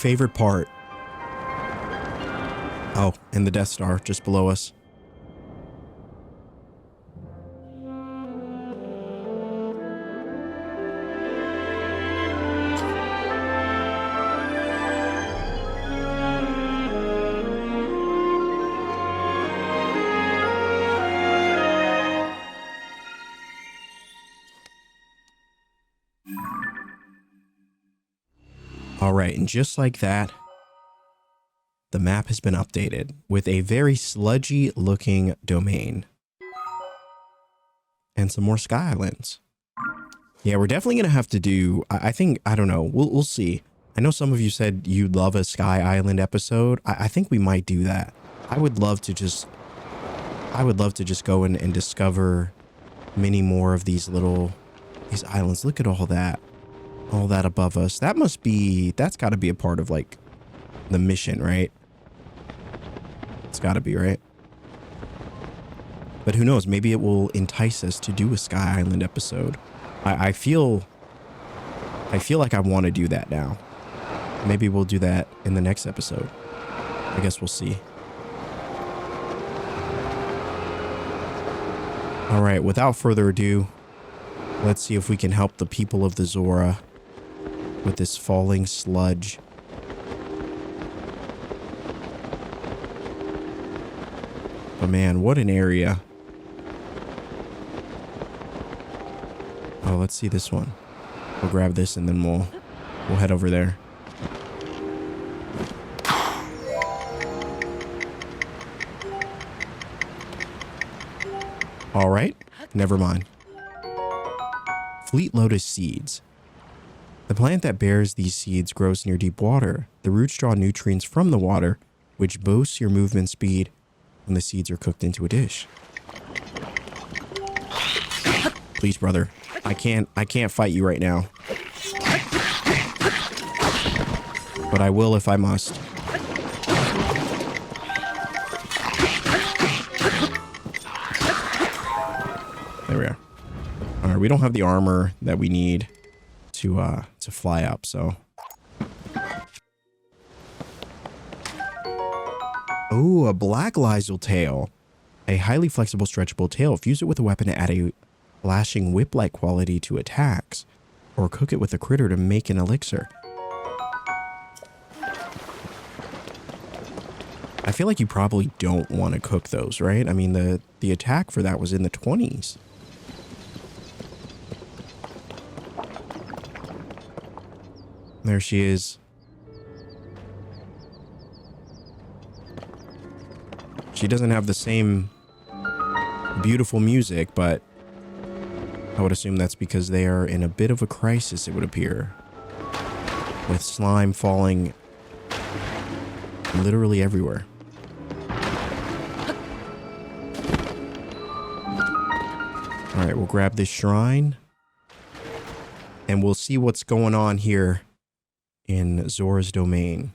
favorite part. Oh, and the Death Star just below us. All right, and just like that, the map has been updated with a very sludgy looking domain and some more sky islands. Yeah, we're definitely going to have to do, I think, I don't know, we'll see. I know some of you said you'd love a sky island episode. I think we might do that. I would love to just go in and discover many more of these islands. Look at all that above us. That's got to be a part of like the mission, right? It's got to be, right? But who knows? Maybe it will entice us to do a Sky Island episode. I feel like I want to do that now. Maybe we'll do that in the next episode. I guess we'll see. All right, without further ado, let's see if we can help the people of the Zora with this falling sludge. But man, what an area. Oh, let's see this one. We'll grab this and then we'll head over there. All right, never mind. Fleet lotus seeds. The plant that bears these seeds grows near deep water. The roots draw nutrients from the water, which boosts your movement speed when the seeds are cooked into a dish. Please, brother. I can't fight you right now. But I will if I must. There we are. All right, we don't have the armor that we need to fly up, so. Oh, a black Lysel tail. A highly flexible, stretchable tail. Fuse it with a weapon to add a lashing whip-like quality to attacks, or cook it with a critter to make an elixir. I feel like you probably don't want to cook those, right? I mean, the attack for that was in the 20s. There she is. She doesn't have the same beautiful music, but I would assume that's because they are in a bit of a crisis, it would appear. With slime falling literally everywhere. Alright, we'll grab this shrine. And we'll see what's going on here in Zora's domain.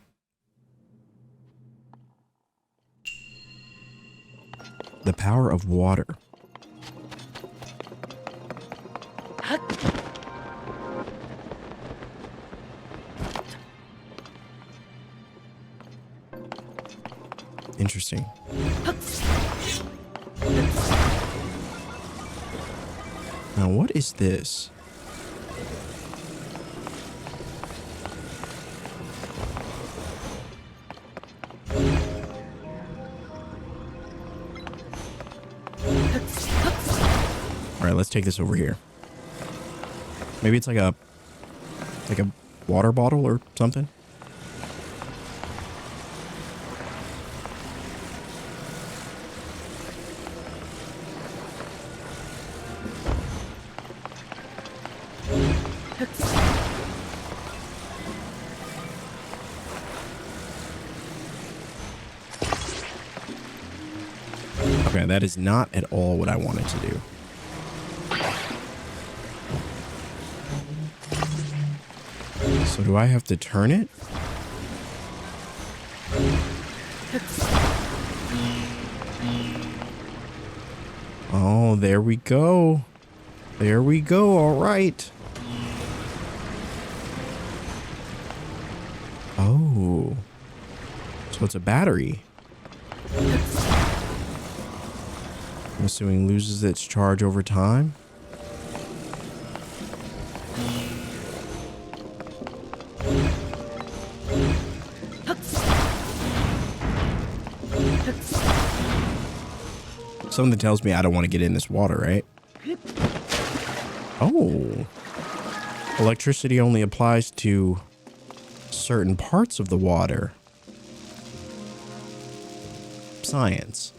The power of water. Interesting. Now, what is this? All right, let's take this over here. Maybe it's like a water bottle or something. Okay, that is not at all what I wanted to do. So do I have to turn it? Oh, there we go. There we go. All right. Oh. So it's a battery. I'm assuming loses its charge over time. Something tells me I don't want to get in this water, right? Oh. Electricity only applies to certain parts of the water. Science.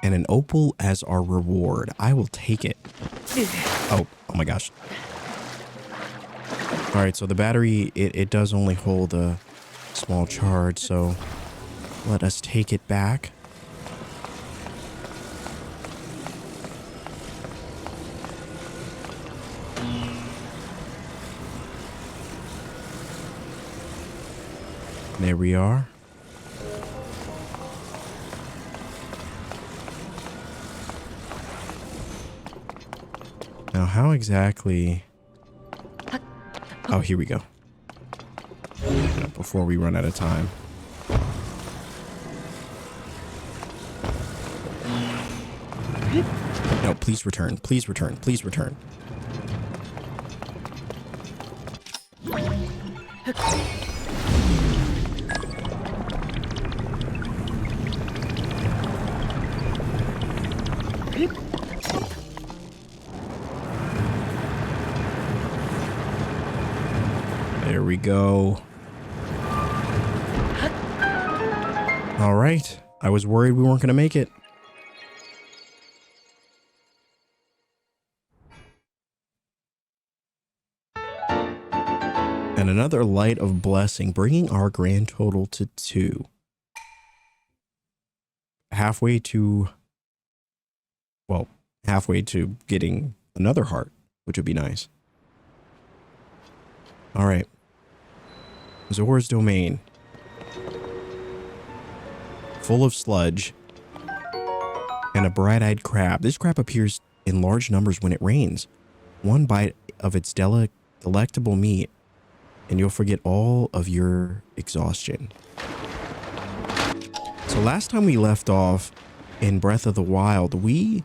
And an opal as our reward. I will take it. Oh my gosh. All right, so the battery, it does only hold a small charge, so let us take it back. There we are. Now, how exactly... Oh, here we go. Before we run out of time. No, please return. Please return. Please return. There we go. All right. I was worried we weren't going to make it. And another light of blessing, bringing our grand total to 2. Halfway to getting another heart, which would be nice. All right. Zora's domain. Full of sludge and a bright-eyed crab. This crab appears in large numbers when it rains. One bite of its delectable meat and you'll forget all of your exhaustion. So last time we left off in Breath of the Wild, we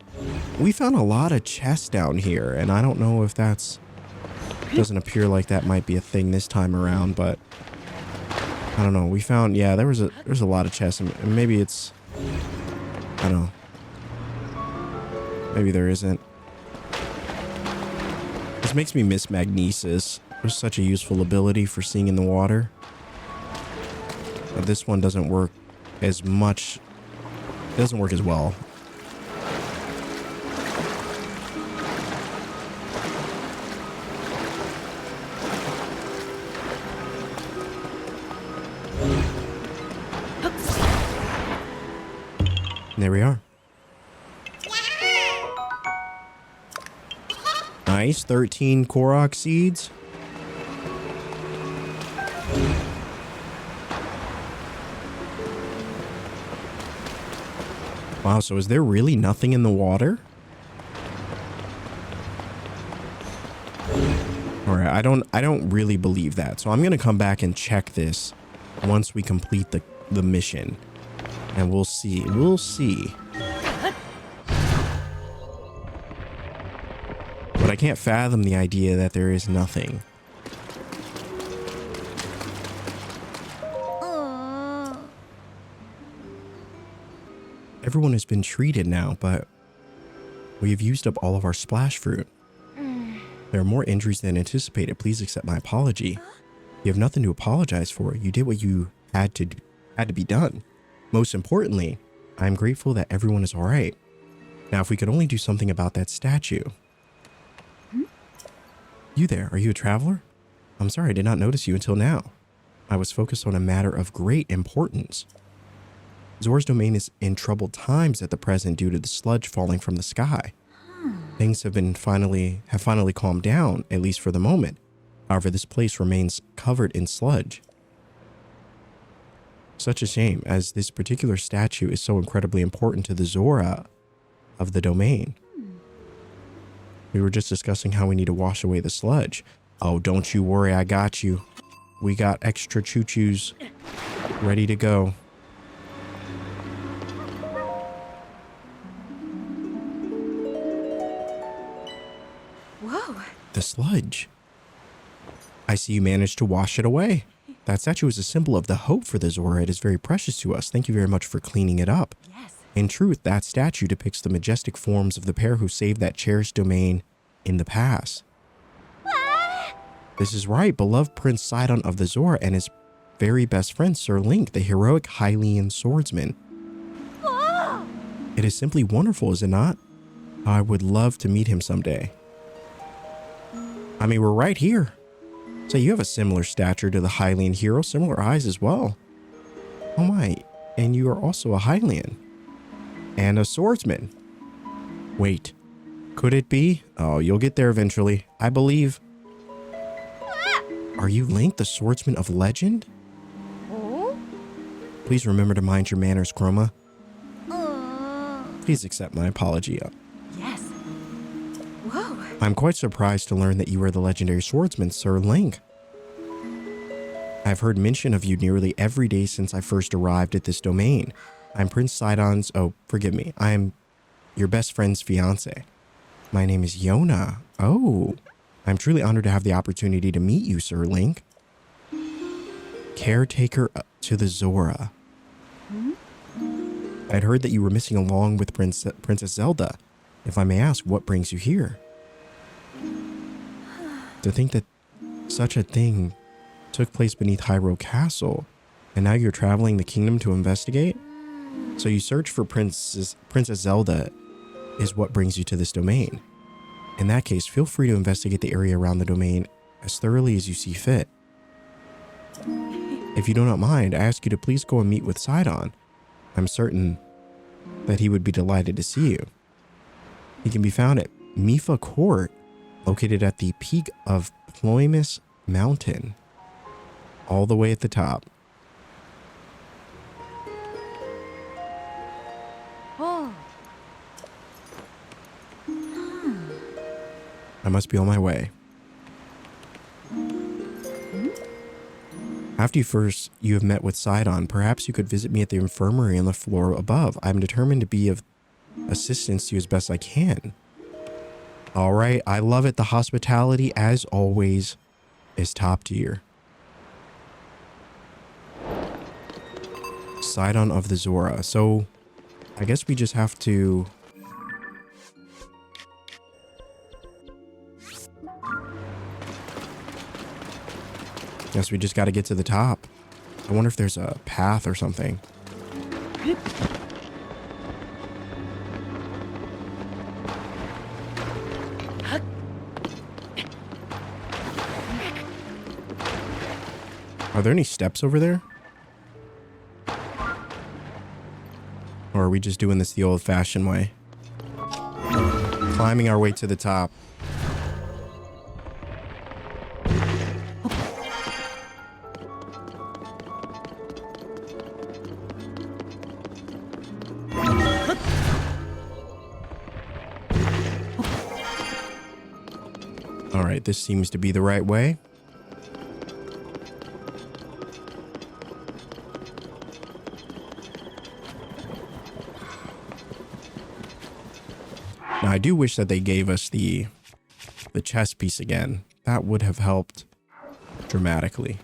found a lot of chests down here, and I don't know if that's... Doesn't appear like that might be a thing this time around, but I don't know. We found, yeah, there's a lot of chests, and maybe it's, I don't know. Maybe there isn't. This makes me miss Magnesis. There's such a useful ability for seeing in the water. But this one doesn't work as much. It doesn't work as well. There we are. Nice, 13 Korok seeds. Wow, so is there really nothing in the water? All right, I don't really believe that. So I'm going to come back and check this once we complete the mission. And we'll see. We'll see. But I can't fathom the idea that there is nothing. Everyone has been treated now, but we have used up all of our splash fruit. There are more injuries than anticipated. Please accept my apology. You have nothing to apologize for. You did what you had to be done. Most importantly, I am grateful that everyone is all right. Now, if we could only do something about that statue. You there, are you a traveler? I'm sorry, I did not notice you until now. I was focused on a matter of great importance. Zora's domain is in troubled times at the present due to the sludge falling from the sky. Things have finally calmed down, at least for the moment. However, this place remains covered in sludge. Such a shame, as this particular statue is so incredibly important to the Zora of the domain. We were just discussing how we need to wash away the sludge. Oh, don't you worry. I got you. We got extra choo-choos ready to go. Whoa. The sludge. I see you managed to wash it away. That statue is a symbol of the hope for the Zora. It is very precious to us. Thank you very much for cleaning it up. Yes. In truth, that statue depicts the majestic forms of the pair who saved that cherished domain in the past. This is right, beloved Prince Sidon of the Zora and his very best friend Sir Link, the heroic Hylian swordsman. Whoa. It is simply wonderful, is it not? I would love to meet him someday. I mean, we're right here. So you have a similar stature to the Hylian hero, similar eyes as well. Oh my, and you are also a Hylian. And a swordsman. Wait, could it be? Oh, you'll get there eventually, I believe. Are you Link, the swordsman of legend? Oh? Please remember to mind your manners, Chroma. Please accept my apology. Yes. Whoa. I'm quite surprised to learn that you are the legendary swordsman, Sir Link. I've heard mention of you nearly every day since I first arrived at this domain. I'm Prince Sidon's, oh, forgive me, I'm your best friend's fiance. My name is Yona. Oh, I'm truly honored to have the opportunity to meet you, Sir Link. Caretaker to the Zora. I'd heard that you were missing along with Princess Zelda. If I may ask, what brings you here? To think that such a thing took place beneath Hyrule Castle, and now you're traveling the kingdom to investigate? So you search for Princess Zelda is what brings you to this domain. In that case, feel free to investigate the area around the domain as thoroughly as you see fit. If you do not mind, I ask you to please go and meet with Sidon. I'm certain that he would be delighted to see you. He can be found at Mifa Court, located at the peak of Ploymus Mountain, all the way at the top. Oh. I must be on my way. After you have met with Sidon, perhaps you could visit me at the infirmary on the floor above. I'm determined to be of assistance to you as best I can. All right, I love it. The hospitality, as always, is top tier. Sidon of the Zora. So, I guess we just have to... Guess we just got to get to the top. I wonder if there's a path or something. Are there any steps over there? Or are we just doing this the old-fashioned way? Climbing our way to the top. All right, this seems to be the right way. Now, I do wish that they gave us the chess piece again. That would have helped dramatically.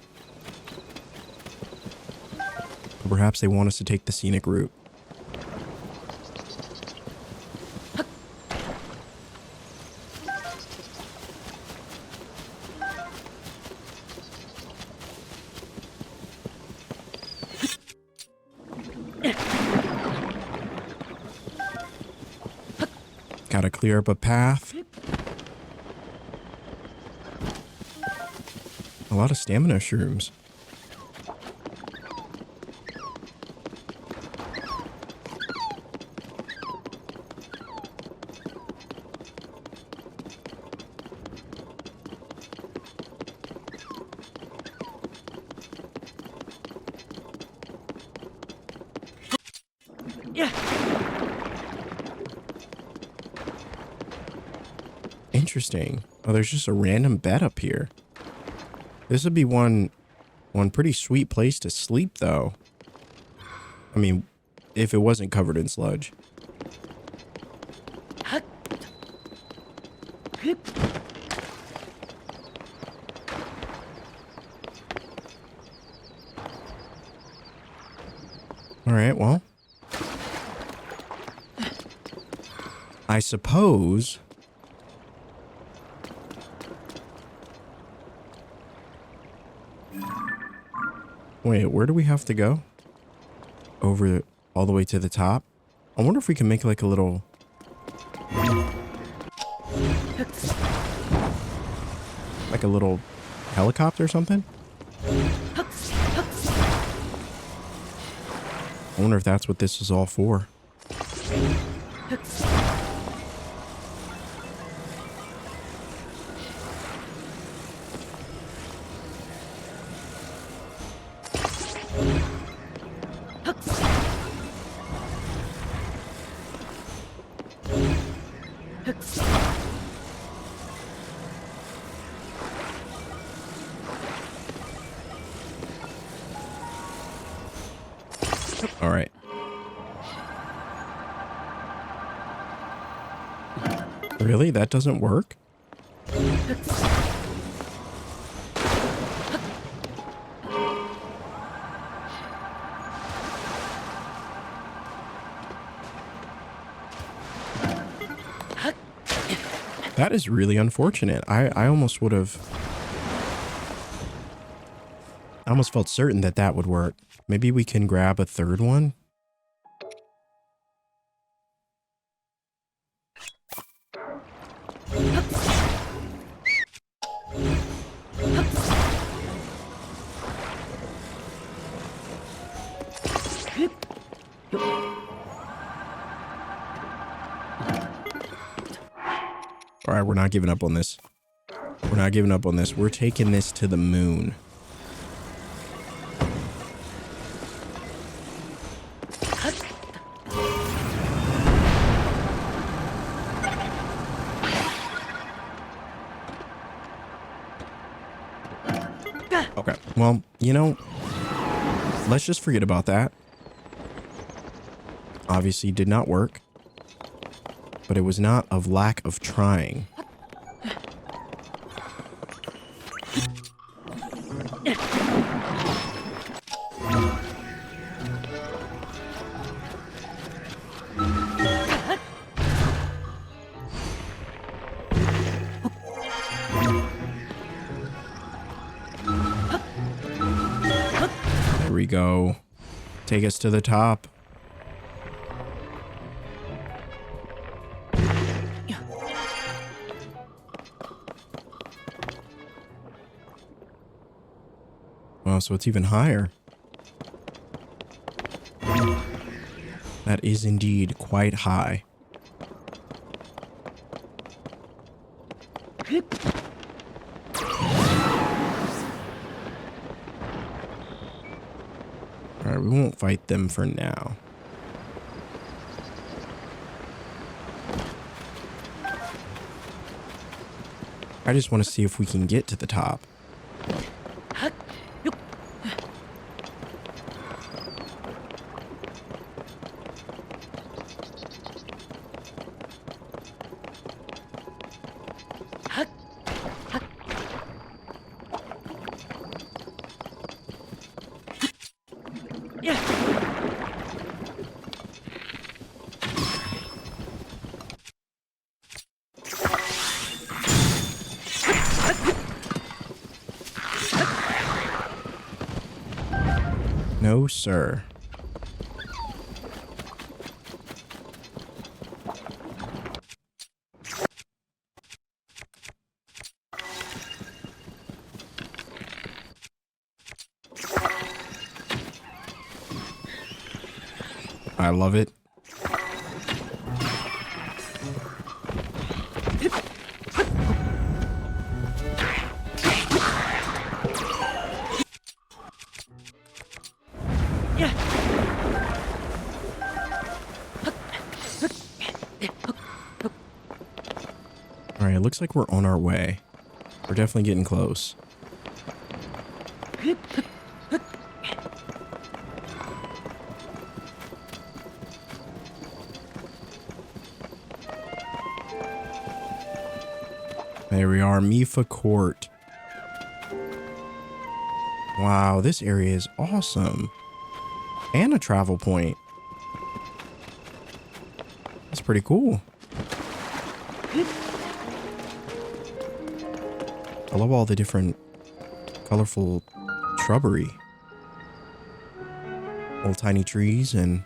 Or perhaps they want us to take the scenic route. Gotta clear up a path. A lot of stamina shrooms. Interesting. Oh, there's just a random bed up here. This would be one pretty sweet place to sleep, though. I mean, if it wasn't covered in sludge. All right, well, I suppose wait, where do we have to go? Over all the way to the top? I wonder if we can make like a little helicopter or something? I wonder if that's what this is all for. All right. Really? That doesn't work? That is really unfortunate. I almost would have... I almost felt certain that that would work. Maybe we can grab a third one? All right, we're not giving up on this. We're not giving up on this. We're taking this to the moon. Okay, well, you know, let's just forget about that. Obviously did not work, but it was not of lack of trying. There we go. Take us to the top. Wow, so it's even higher. That is indeed quite high. Alright, we won't fight them for now. I just want to see if we can get to the top. No, sir. I love it. All right, it looks like we're on our way. We're definitely getting close. There we are, Mifa Court. Wow, this area is awesome. And a travel point. That's pretty cool. I love all the different colorful shrubbery. Little tiny trees and...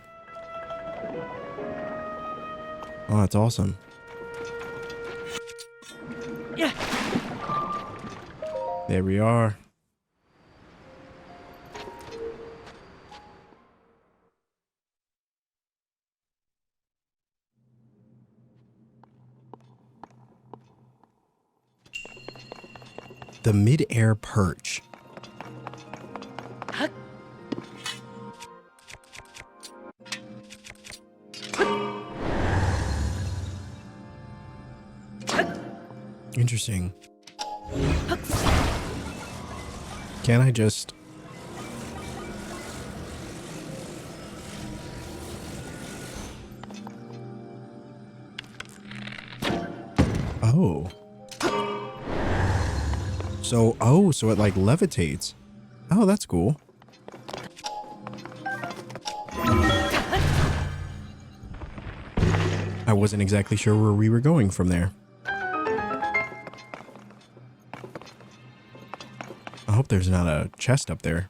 Oh, that's awesome. Yeah. There we are. The mid-air perch. Interesting. Can I just... Oh. So it like levitates. Oh, that's cool. I wasn't exactly sure where we were going from there. I hope there's not a chest up there.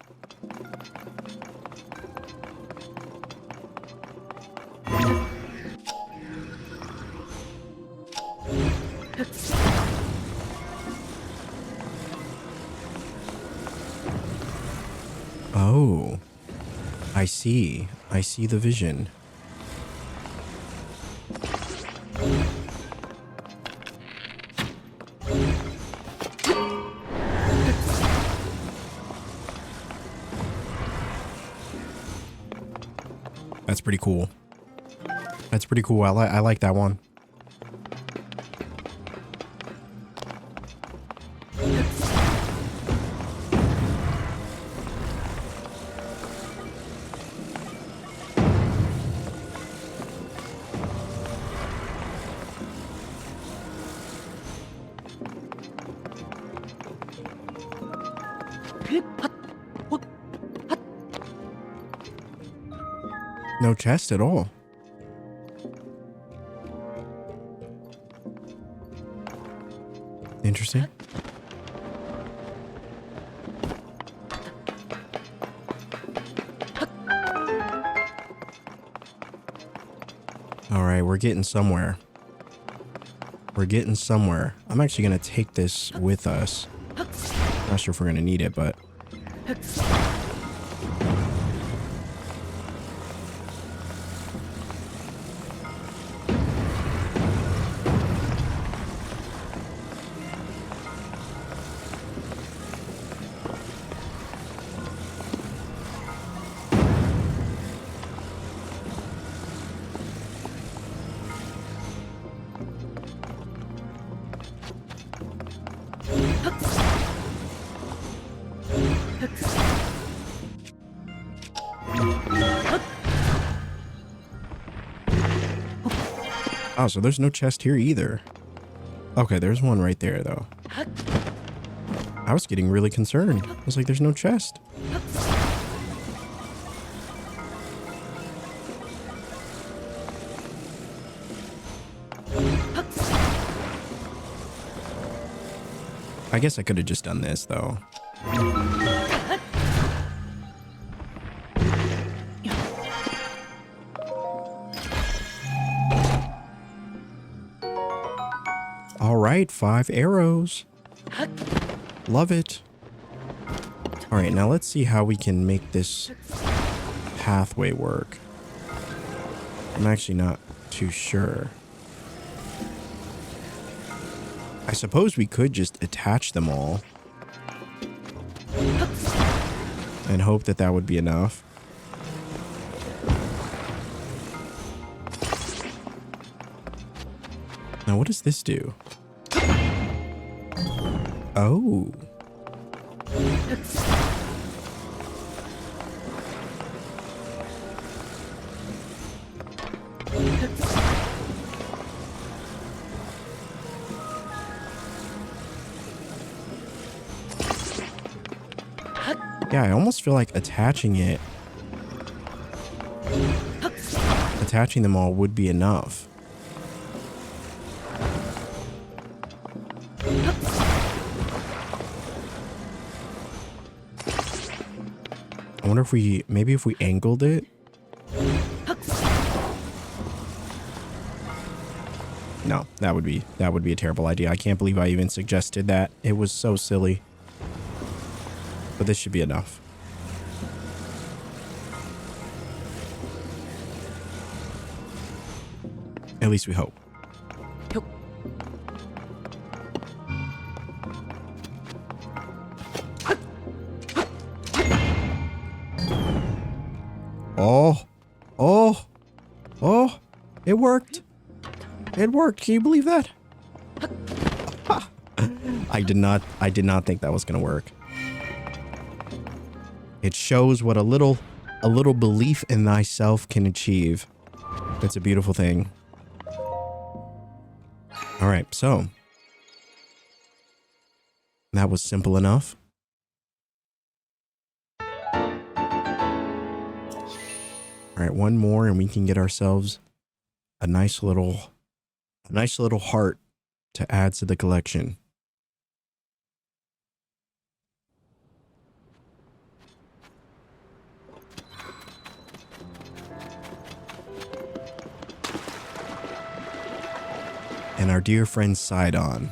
Oh, I see. I see the vision. That's pretty cool. That's pretty cool. I like that one. No chest at all. Interesting. All right, we're getting somewhere. We're getting somewhere. I'm actually going to take this with us. Not sure if we're going to need it, but... Oh, so there's no chest here either. Okay, there's one right there, though. I was getting really concerned. I was like, there's no chest. I guess I could have just done this, though. All right, 5 arrows. Love it. All right, now let's see how we can make this pathway work. I'm actually not too sure. I suppose we could just attach them all and hope that that would be enough. Now, what does this do? Oh. Yeah, I almost feel like attaching them all would be enough. I wonder if maybe if we angled it. No, that would be a terrible idea. I can't believe I even suggested that. It was so silly. But this should be enough. At least we hope. Oh, it worked. It worked. Can you believe that? I did not think that was going to work. It shows what a little belief in thyself can achieve. It's a beautiful thing. All right, so that was simple enough. All right, one more and we can get ourselves a nice little heart to add to the collection. And our dear friend Sidon.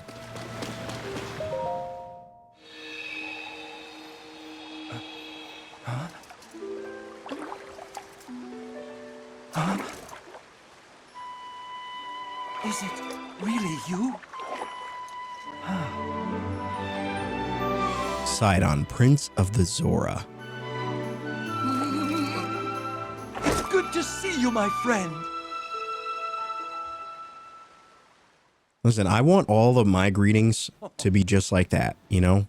Is it really you? Sidon, Prince of the Zora. It's good to see you, my friend. Listen, I want all of my greetings to be just like that, you know?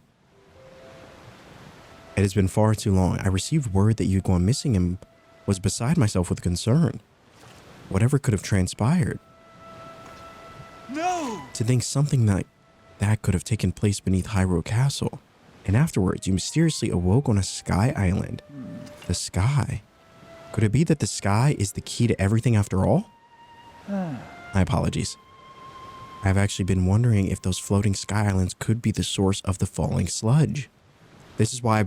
It has been far too long. I received word that you'd gone missing and was beside myself with concern. Whatever could have transpired. No! To think something like that could have taken place beneath Hyrule Castle. And afterwards, you mysteriously awoke on a sky island. The sky? Could it be that the sky is the key to everything after all? My apologies. I've actually been wondering if those floating sky islands could be the source of the falling sludge. This is why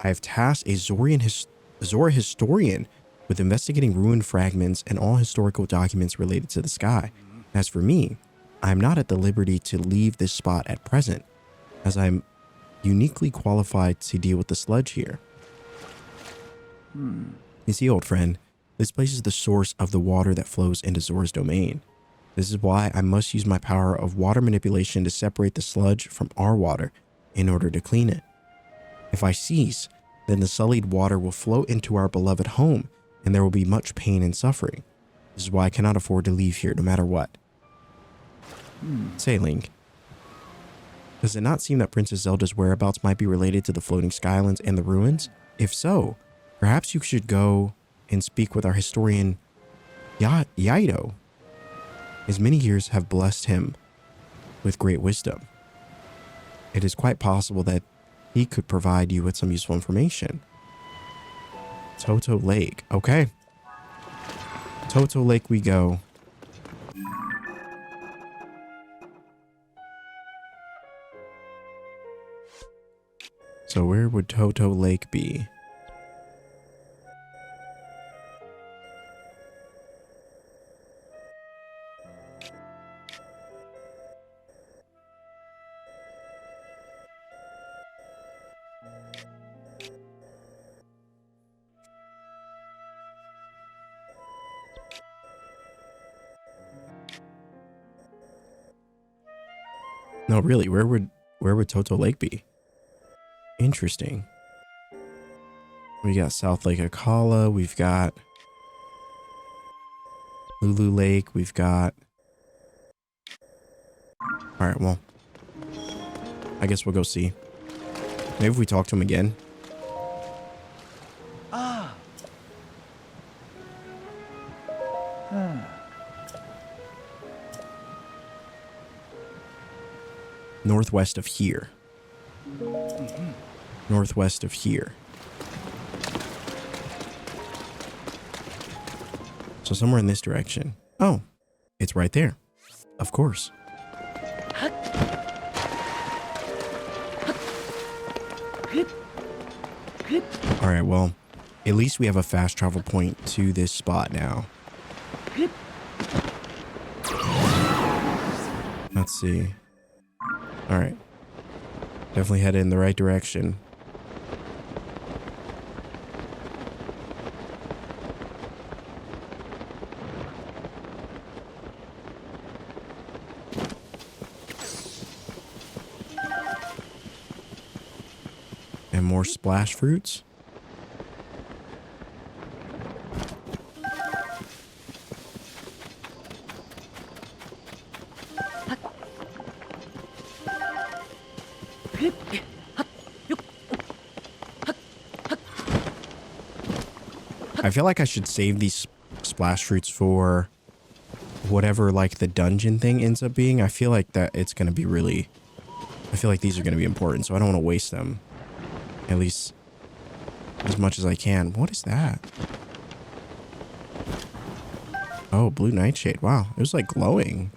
I've tasked a Zora historian with investigating ruined fragments and all historical documents related to the sky. As for me, I'm not at the liberty to leave this spot at present, as I'm uniquely qualified to deal with the sludge here. You see, old friend, this place is the source of the water that flows into Zora's domain. This is why I must use my power of water manipulation to separate the sludge from our water in order to clean it. If I cease, then the sullied water will flow into our beloved home, and there will be much pain and suffering. This is why I cannot afford to leave here no matter what. Say, Link, does it not seem that Princess Zelda's whereabouts might be related to the floating skylands and the ruins? If so, perhaps you should go and speak with our historian Yaido. His many years have blessed him with great wisdom. It is quite possible that he could provide you with some useful information. Toto Lake. Okay. Toto Lake we go. So where would Toto Lake be? No, really, where would Toto Lake be? Interesting. We got South Lake Akala, we've got Lulu Lake, we've got... Alright, well, I guess we'll go see. Maybe if we talk to him again. Northwest of here. Northwest of here. So somewhere in this direction. Oh, it's right there. Of course. All right, well, at least we have a fast travel point to this spot now. Let's see. All right. Definitely headed in the right direction. And more splash fruits. I feel like I should save these splash fruits for whatever like the dungeon thing ends up being. I feel like that it's going to be really... I feel like these are going to be important, so I don't want to waste them. At least as much as I can. What is that? Oh, blue nightshade. Wow, it was like glowing.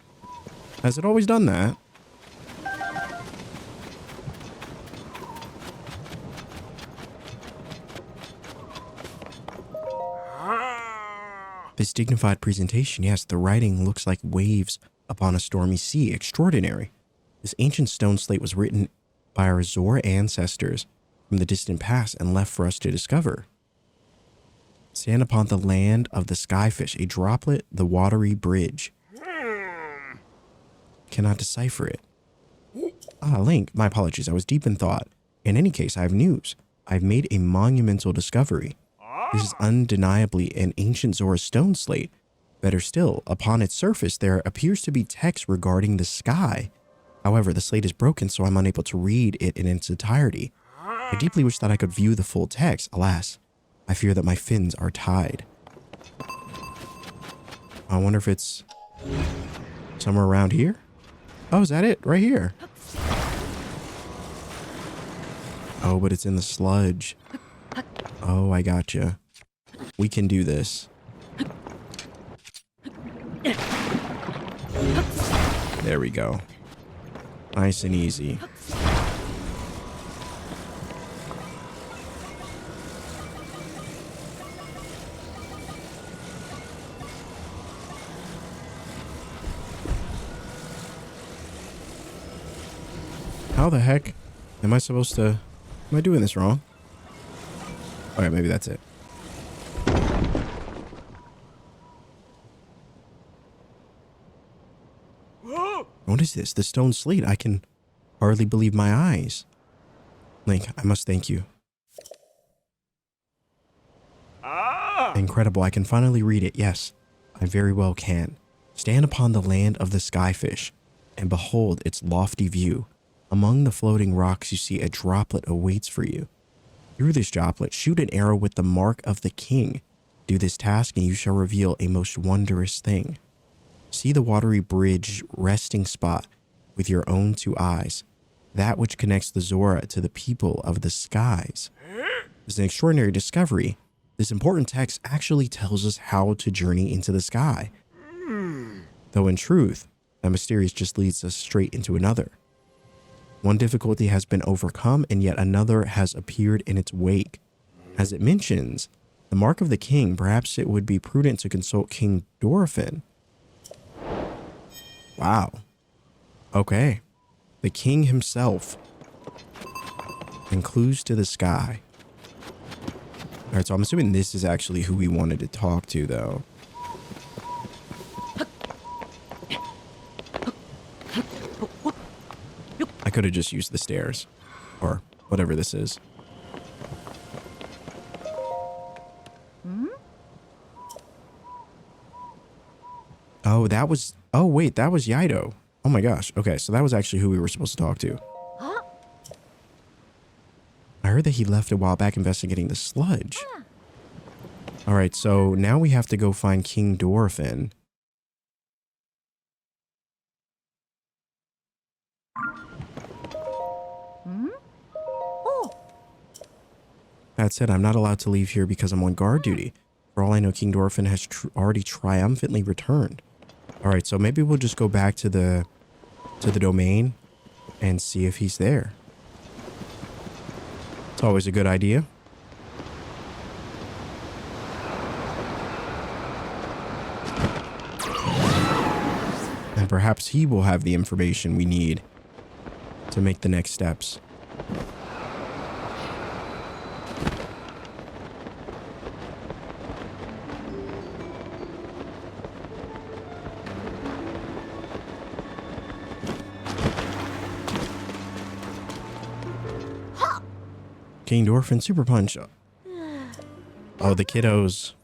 Has it always done that? This dignified presentation, yes, the writing looks like waves upon a stormy sea. Extraordinary. This ancient stone slate was written by our Zora ancestors from the distant past and left for us to discover. Stand upon the land of the skyfish, a droplet, the watery bridge. Cannot decipher it. Ah, Link, my apologies, I was deep in thought. In any case, I have news. I've made a monumental discovery. This is undeniably an ancient Zora stone slate. Better still, upon its surface, there appears to be text regarding the sky. However, the slate is broken, so I'm unable to read it in its entirety. I deeply wish that I could view the full text. Alas, I fear that my fins are tied. I wonder if it's somewhere around here? Oh, is that it? Right here. Oh, but it's in the sludge. Oh, I gotcha. We can do this. There we go. Nice and easy. How the heck am I supposed to... Am I doing this wrong? Alright, maybe that's it. What is this? The stone slate. I can hardly believe my eyes. Link, I must thank you. Incredible. I can finally read it. Yes, I very well can. Stand upon the land of the skyfish and behold its lofty view. Among the floating rocks, you see a droplet awaits for you. Through this droplet, shoot an arrow with the mark of the king. Do this task and you shall reveal a most wondrous thing. See the watery bridge resting spot with your own two eyes, that which connects the Zora to the people of the skies. This is an extraordinary discovery. This important text actually tells us how to journey into the sky. Though in truth, that mysterious just leads us straight into another. One difficulty has been overcome and yet another has appeared in its wake. As it mentions, the mark of the king, perhaps it would be prudent to consult King Dorfin. Wow. Okay. The king himself. And clues to the sky. Alright, so I'm assuming this is actually who we wanted to talk to, though. I could have just used the stairs. Or whatever this is. Oh, that was... Oh, wait, that was Yaido. Oh my gosh. Okay, so that was actually who we were supposed to talk to. Huh? I heard that he left a while back investigating the sludge. Alright, so now we have to go find King Dorfin. Oh, That said, I'm not allowed to leave here because I'm on guard duty. For all I know, King Dorphin has already triumphantly returned. All right, so maybe we'll just go back to the domain and see if he's there. It's always a good idea. And perhaps he will have the information we need to make the next steps. King Dorphin Super Punch. Oh, the kiddos.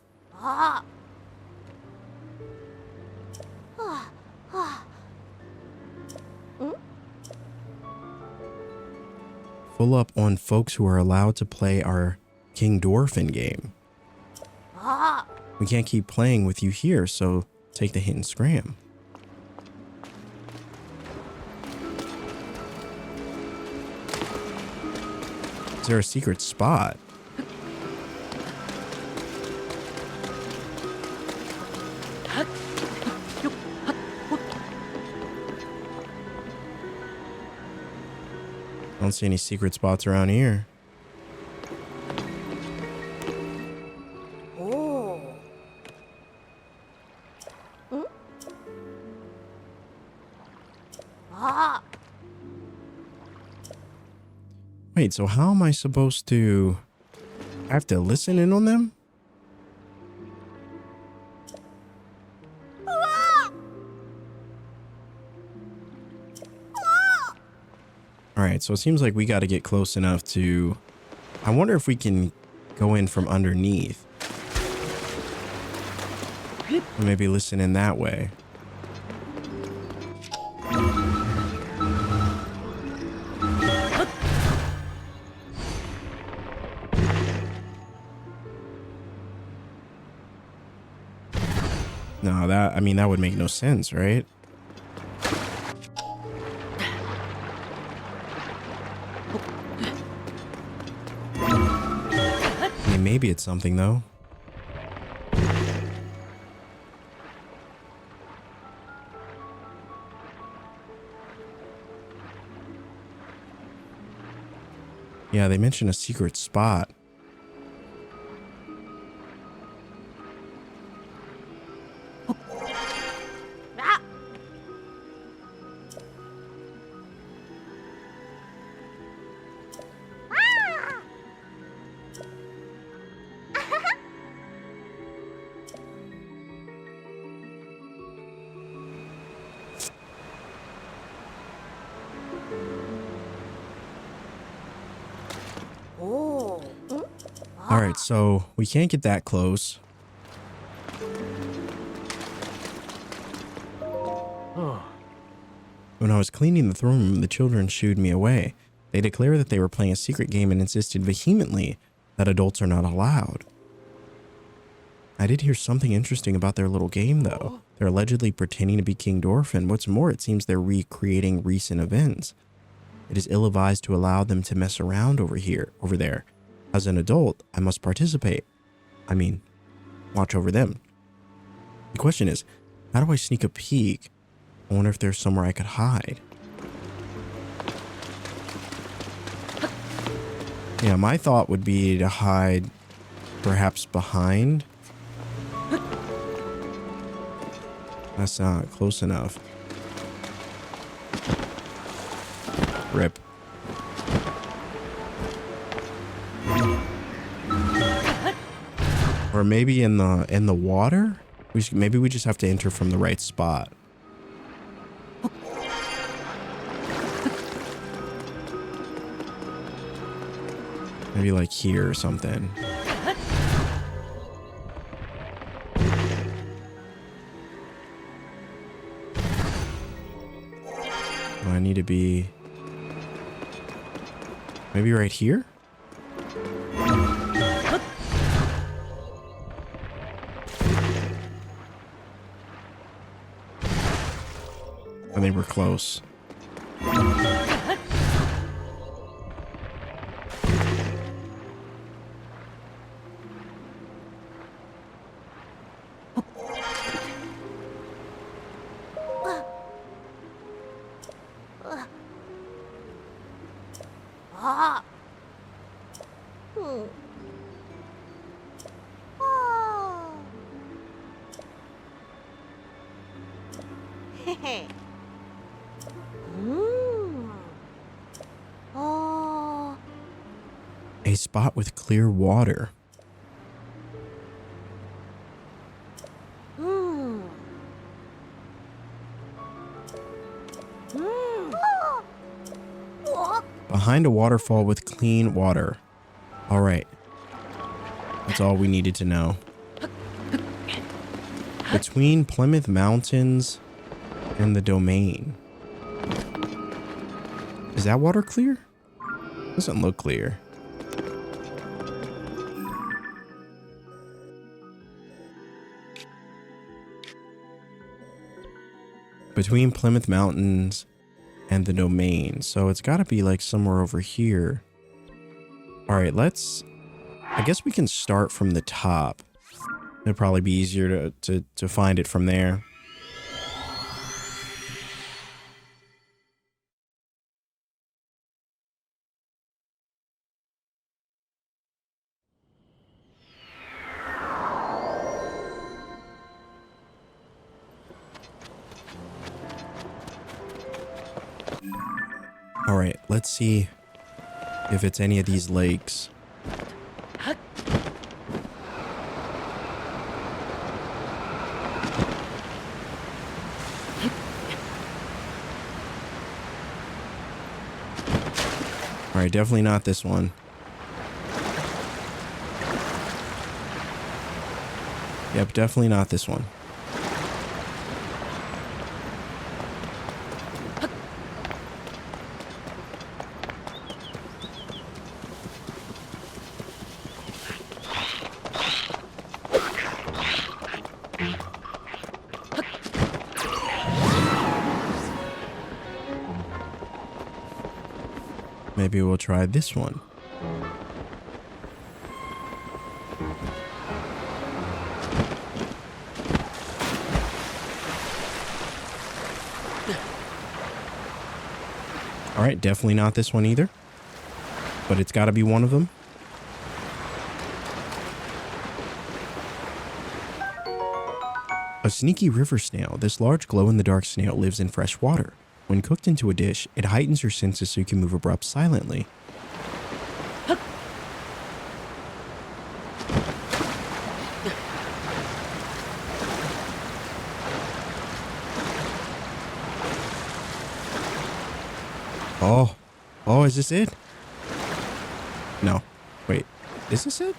Full up on folks who are allowed to play our King Dorphin game. We can't keep playing with you here, so take the hit and scram. Is there a secret spot? I don't see any secret spots around here. Wait, so how am I supposed to... I have to listen in on them? Alright, so it seems like we got to get close enough to... I wonder if we can go in from underneath. Or maybe listen in that way. No, I mean, that would make no sense, right? I mean, maybe it's something, though. Yeah, they mentioned a secret spot. All right, so we can't get that close. When I was cleaning the throne room, the children shooed me away. They declared that they were playing a secret game and insisted vehemently that adults are not allowed. I did hear something interesting about their little game, though. They're allegedly pretending to be King Dorphin. What's more, it seems they're recreating recent events. It is ill-advised to allow them to mess around over there. As an adult, I must participate. I mean, watch over them. The question is, how do I sneak a peek? I wonder if there's somewhere I could hide. Yeah, my thought would be to hide perhaps behind. That's not close enough. Rip. Or maybe in the water? Maybe we just have to enter from the right spot. Maybe like here or something. Oh, I need to be maybe right here? I think we're close. Oh. A spot with clear water. Behind a waterfall with clean water. All right. That's all we needed to know. Between Plymouth Mountains and the domain. Is that water clear? Doesn't look clear. Between Plymouth Mountains and the domain. So it's got to be like somewhere over here. All right, I guess we can start from the top. It'd probably be easier to find it from there. All right, let's see if it's any of these lakes. All right, definitely not this one. Yep, definitely not this one. Maybe we'll try this one. All right, definitely not this one either. But it's got to be one of them. A sneaky river snail. This large glow-in-the-dark snail lives in fresh water. When cooked into a dish, it heightens your senses so you can move abrupt silently. Oh, is this it? No. Wait, is this it?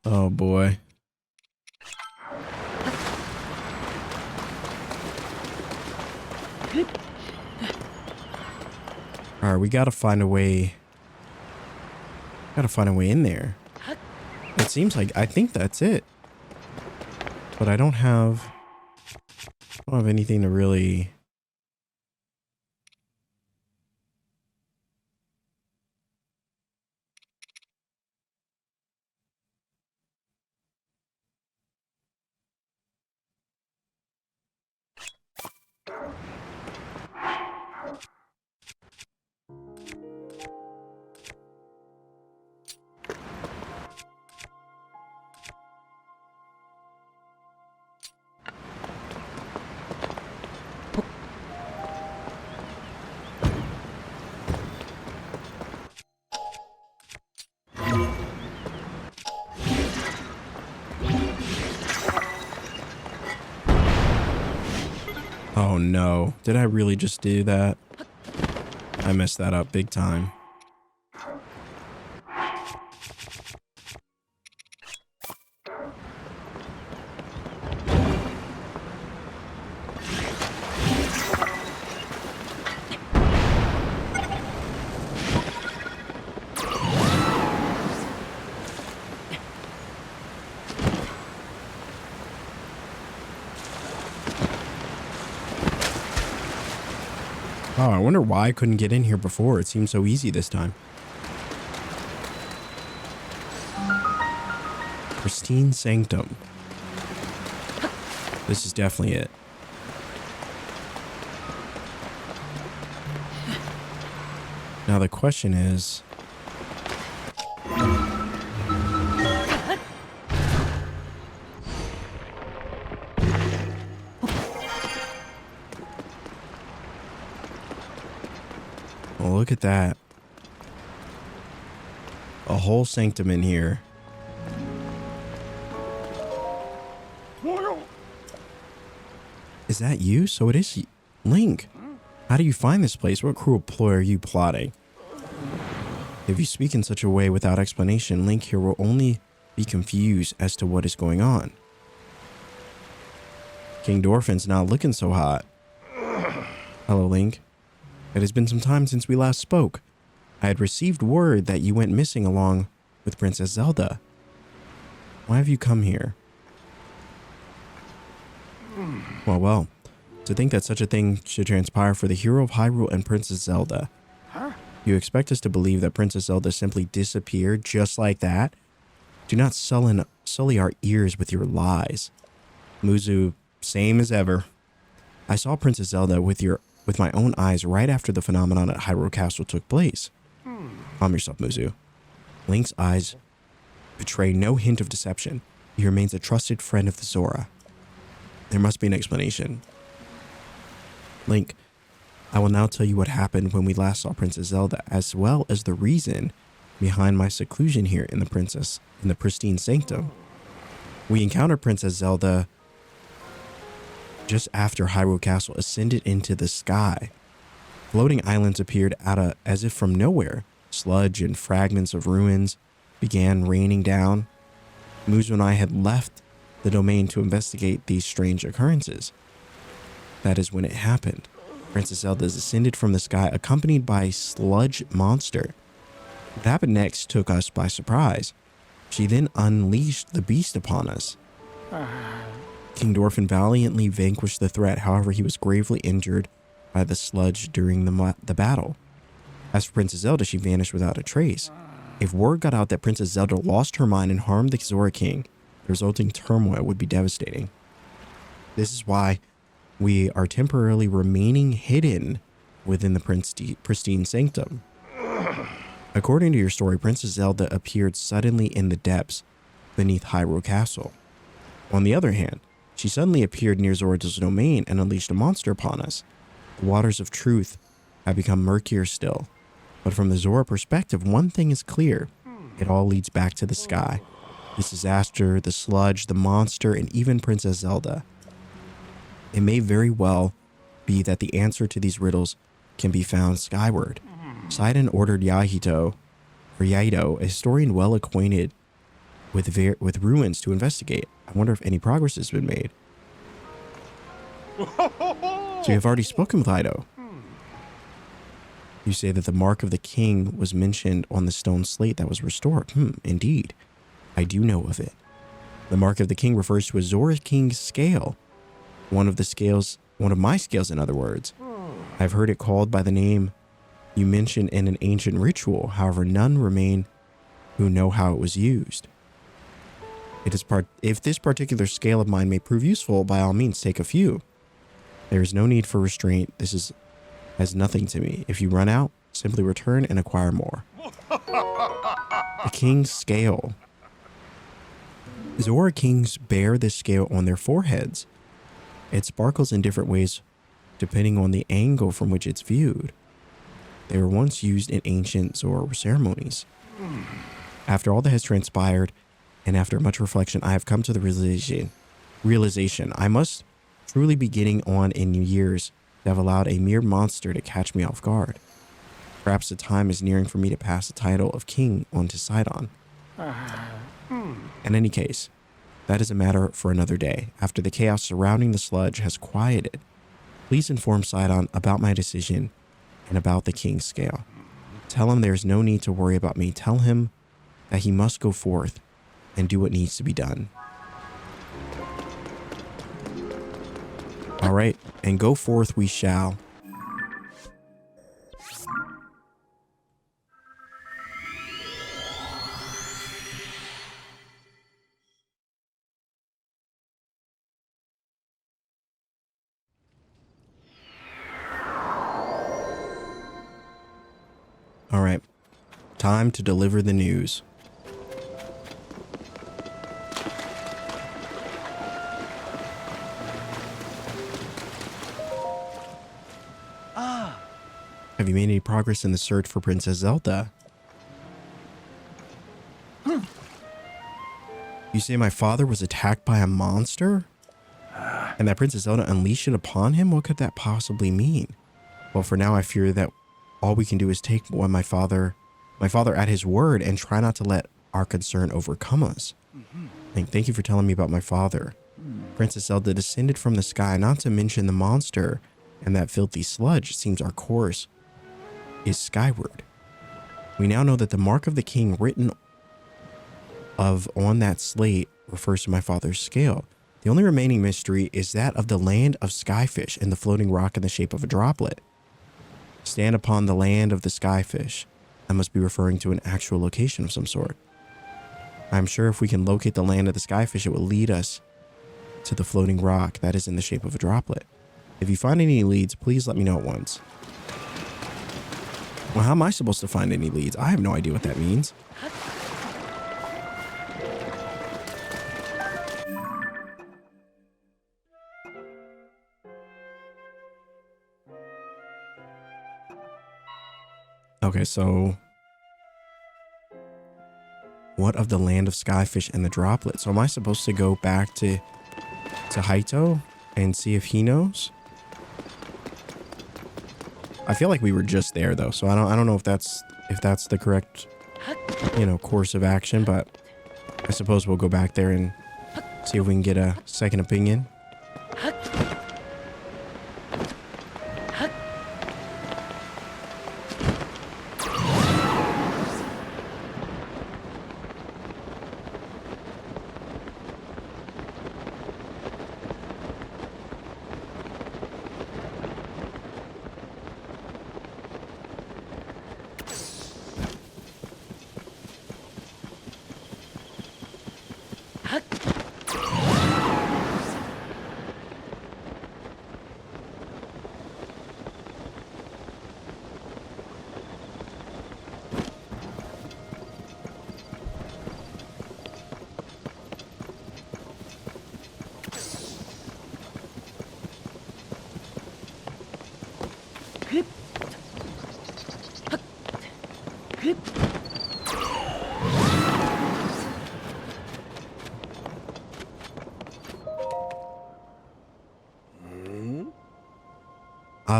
Oh boy. All right, we gotta find a way. Gotta find a way in there. It seems like I think that's it, but I don't have anything to really. Oh no, did I really just do that? I messed that up big time. Oh, I wonder why I couldn't get in here before. It seemed so easy this time. Pristine Sanctum. This is definitely it. Now the question is, well, look at that. A whole sanctum in here. Is that you? So it is Link. How do you find this place? What cruel ploy are you plotting? If you speak in such a way without explanation, Link here will only be confused as to what is going on. King Dorfin's not looking so hot. Hello, Link. It has been some time since we last spoke. I had received word that you went missing along with Princess Zelda. Why have you come here? Well, to think that such a thing should transpire for the hero of Hyrule and Princess Zelda. You expect us to believe that Princess Zelda simply disappeared just like that? Do not sully our ears with your lies. Muzu, same as ever. I saw Princess Zelda with my own eyes right after the phenomenon at Hyrule Castle took place. Calm yourself, Muzu. Link's eyes betray no hint of deception. He remains a trusted friend of the Zora. There must be an explanation. Link, I will now tell you what happened when we last saw Princess Zelda, as well as the reason behind my seclusion here in the pristine sanctum. We encountered Princess Zelda just after Hyrule Castle ascended into the sky. Floating islands appeared as if from nowhere. Sludge and fragments of ruins began raining down. Muzu and I had left the domain to investigate these strange occurrences. That is when it happened. Princess Zelda ascended from the sky accompanied by a sludge monster. What happened next took us by surprise. She then unleashed the beast upon us. King Dorfin valiantly vanquished the threat. However, he was gravely injured by the sludge during the battle. As for Princess Zelda, she vanished without a trace. If word got out that Princess Zelda lost her mind and harmed the Zora King, the resulting turmoil would be devastating. This is why we are temporarily remaining hidden within the pristine sanctum. According to your story, Princess Zelda appeared suddenly in the depths beneath Hyrule Castle. On the other hand, she suddenly appeared near Zora's domain and unleashed a monster upon us. The waters of truth have become murkier still. But from the Zora perspective, one thing is clear. It all leads back to the sky. This disaster, the sludge, the monster, and even Princess Zelda. It may very well be that the answer to these riddles can be found skyward. Sidon ordered Yaido, a historian well acquainted with ruins, to investigate. I wonder if any progress has been made. So you have already spoken with Ido. You say that the mark of the king was mentioned on the stone slate that was restored. Indeed. I do know of it. The mark of the king refers to a Zora King's scale. One of my scales, in other words. I've heard it called by the name you mentioned in an ancient ritual. However, none remain who know how it was used. If this particular scale of mine may prove useful, by all means, take a few. There is no need for restraint. This has nothing to me. If you run out, simply return and acquire more. The king's scale. Zora kings bear this scale on their foreheads. It sparkles in different ways depending on the angle from which it's viewed. They were once used in ancient Zora ceremonies. After all that has transpired, and after much reflection, I have come to the realization I must truly be getting on in years to have allowed a mere monster to catch me off guard. Perhaps the time is nearing for me to pass the title of king on to Sidon. In any case, that is a matter for another day. After the chaos surrounding the sludge has quieted, please inform Sidon about my decision and about the king's scale. Tell him there is no need to worry about me. Tell him that he must go forth and do what needs to be done. All right, and go forth we shall. All right. Time to deliver the news. Ah, Have you made any progress in the search for Princess Zelda? You say my father was attacked by a monster? And that Princess Zelda unleashed it upon him? What could that possibly mean? Well, for now, I fear that all we can do is take what my father at his word and try not to let our concern overcome us. Thank you for telling me about my father. Princess Zelda descended from the sky, not to mention the monster and that filthy sludge. It seems our course is skyward. We now know that the mark of the king written on that slate refers to my father's scale. The only remaining mystery is that of the land of skyfish and the floating rock in the shape of a droplet. Stand upon the land of the skyfish. That must be referring to an actual location of some sort. I'm sure if we can locate the land of the skyfish, it will lead us to the floating rock that is in the shape of a droplet. If you find any leads, please let me know at once. Well, how am I supposed to find any leads? I have no idea what that means. Okay, so what of the land of skyfish and the droplet? So am I supposed to go back to Haito and see if he knows? I feel like we were just there though, so I don't know if that's the correct, course of action, but I suppose we'll go back there and see if we can get a second opinion.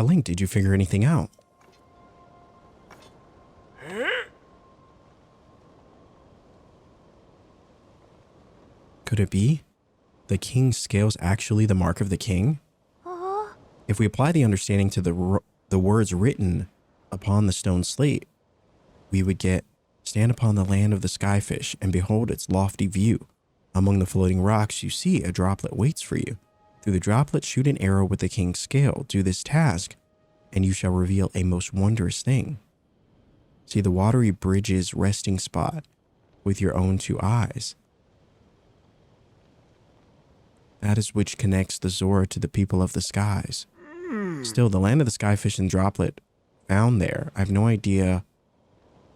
Link, did you figure anything out? Could it be? The king's scales actually the mark of the king? If we apply the understanding to the words written upon the stone slate, we would get, stand upon the land of the skyfish and behold its lofty view. Among the floating rocks you see a droplet waits for you. Through the droplet shoot an arrow with the king's scale. Do this task, and you shall reveal a most wondrous thing. See the watery bridge's resting spot with your own two eyes. That is which connects the Zora to the people of the skies. Still, the land of the skyfish and droplet found there, I have no idea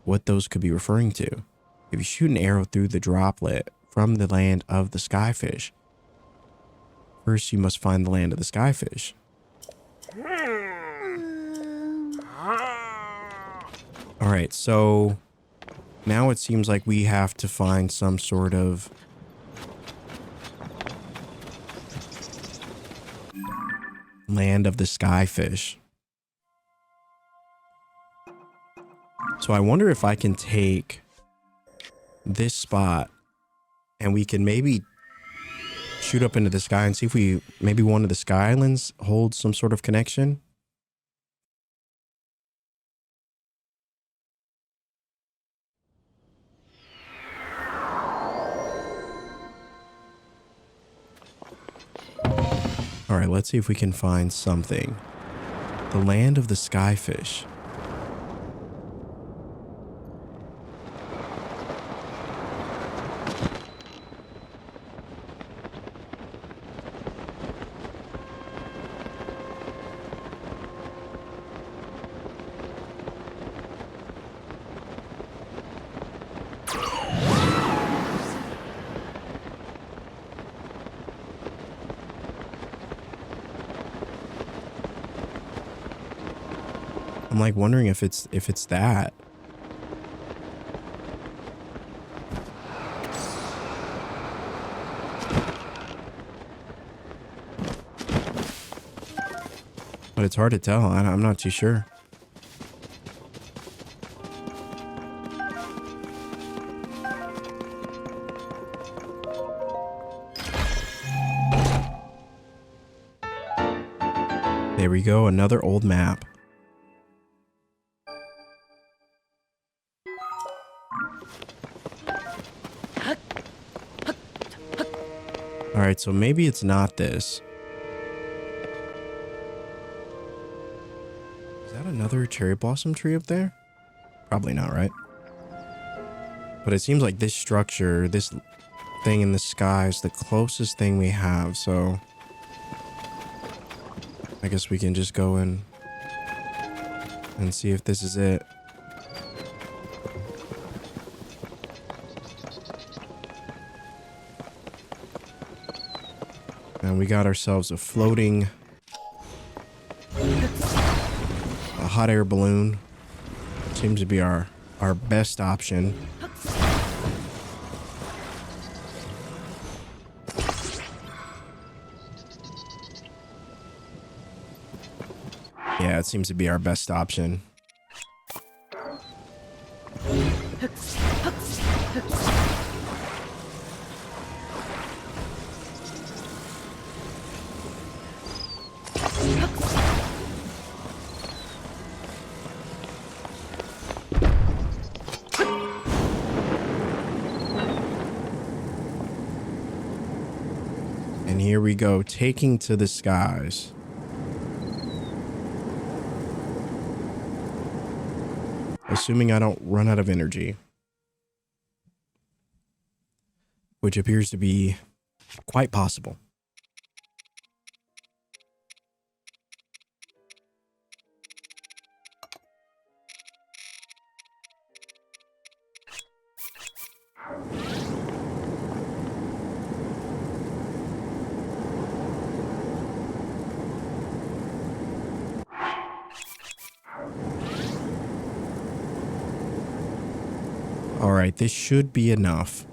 what those could be referring to. If you shoot an arrow through the droplet from the land of the skyfish, first you must find the land of the skyfish. All right, so now it seems like we have to find some sort of land of the skyfish. So I wonder if I can take this spot and we can maybe shoot up into the sky and see if maybe one of the sky islands holds some sort of connection. All right, let's see if we can find something. The land of the skyfish. I'm like wondering if it's that. But it's hard to tell. I'm not too sure. There we go, another old map. All right, so maybe it's not this. Is that another cherry blossom tree up there? Probably not, right? But it seems like this structure, this thing in the sky is the closest thing we have, so I guess we can just go in and see if this is it. And we got ourselves a floating hot air balloon. Seems to be our best option. Yeah, it seems to be our best option. And here we go, taking to the skies. Assuming I don't run out of energy. Which appears to be quite possible. All right, this should be enough.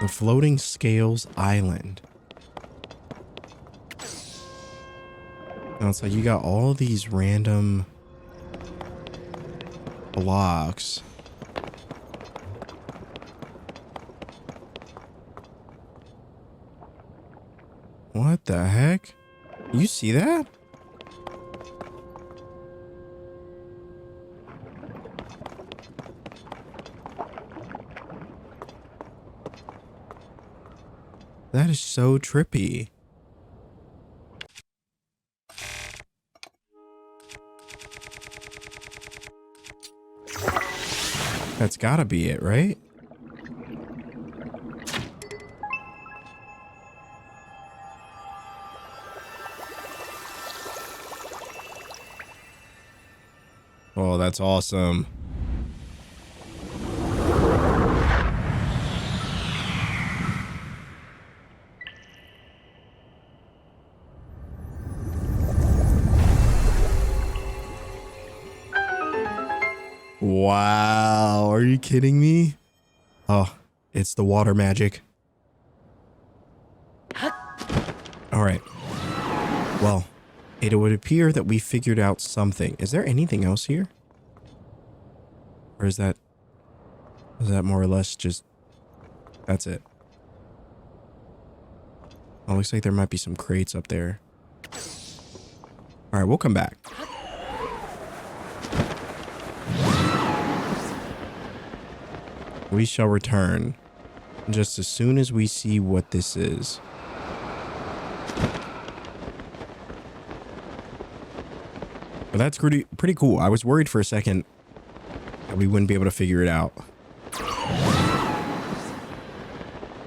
The Floating Scales Island. Now it's like you got all these random blocks. What the heck? You see that? That is so trippy. That's gotta be it, right? Oh, that's awesome. Wow, are you kidding me? Oh, it's the water magic. All right. Well, it would appear that we figured out something. Is there anything else here? Or is that more or less just, that's it? Oh, looks like there might be some crates up there. All right, we'll come back. We shall return just as soon as we see what this is. But that's pretty cool. I was worried for a second that we wouldn't be able to figure it out.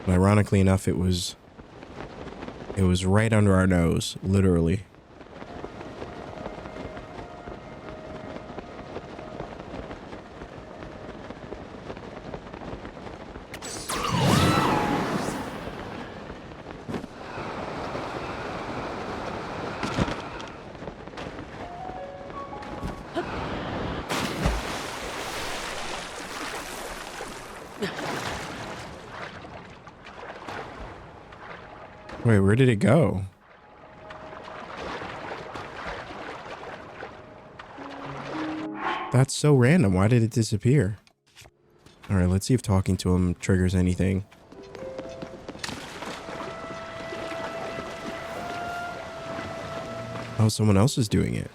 But ironically enough, it was right under our nose, literally. Wait, where did it go? That's so random. Why did it disappear? All right, let's see if talking to him triggers anything. Oh, someone else is doing it.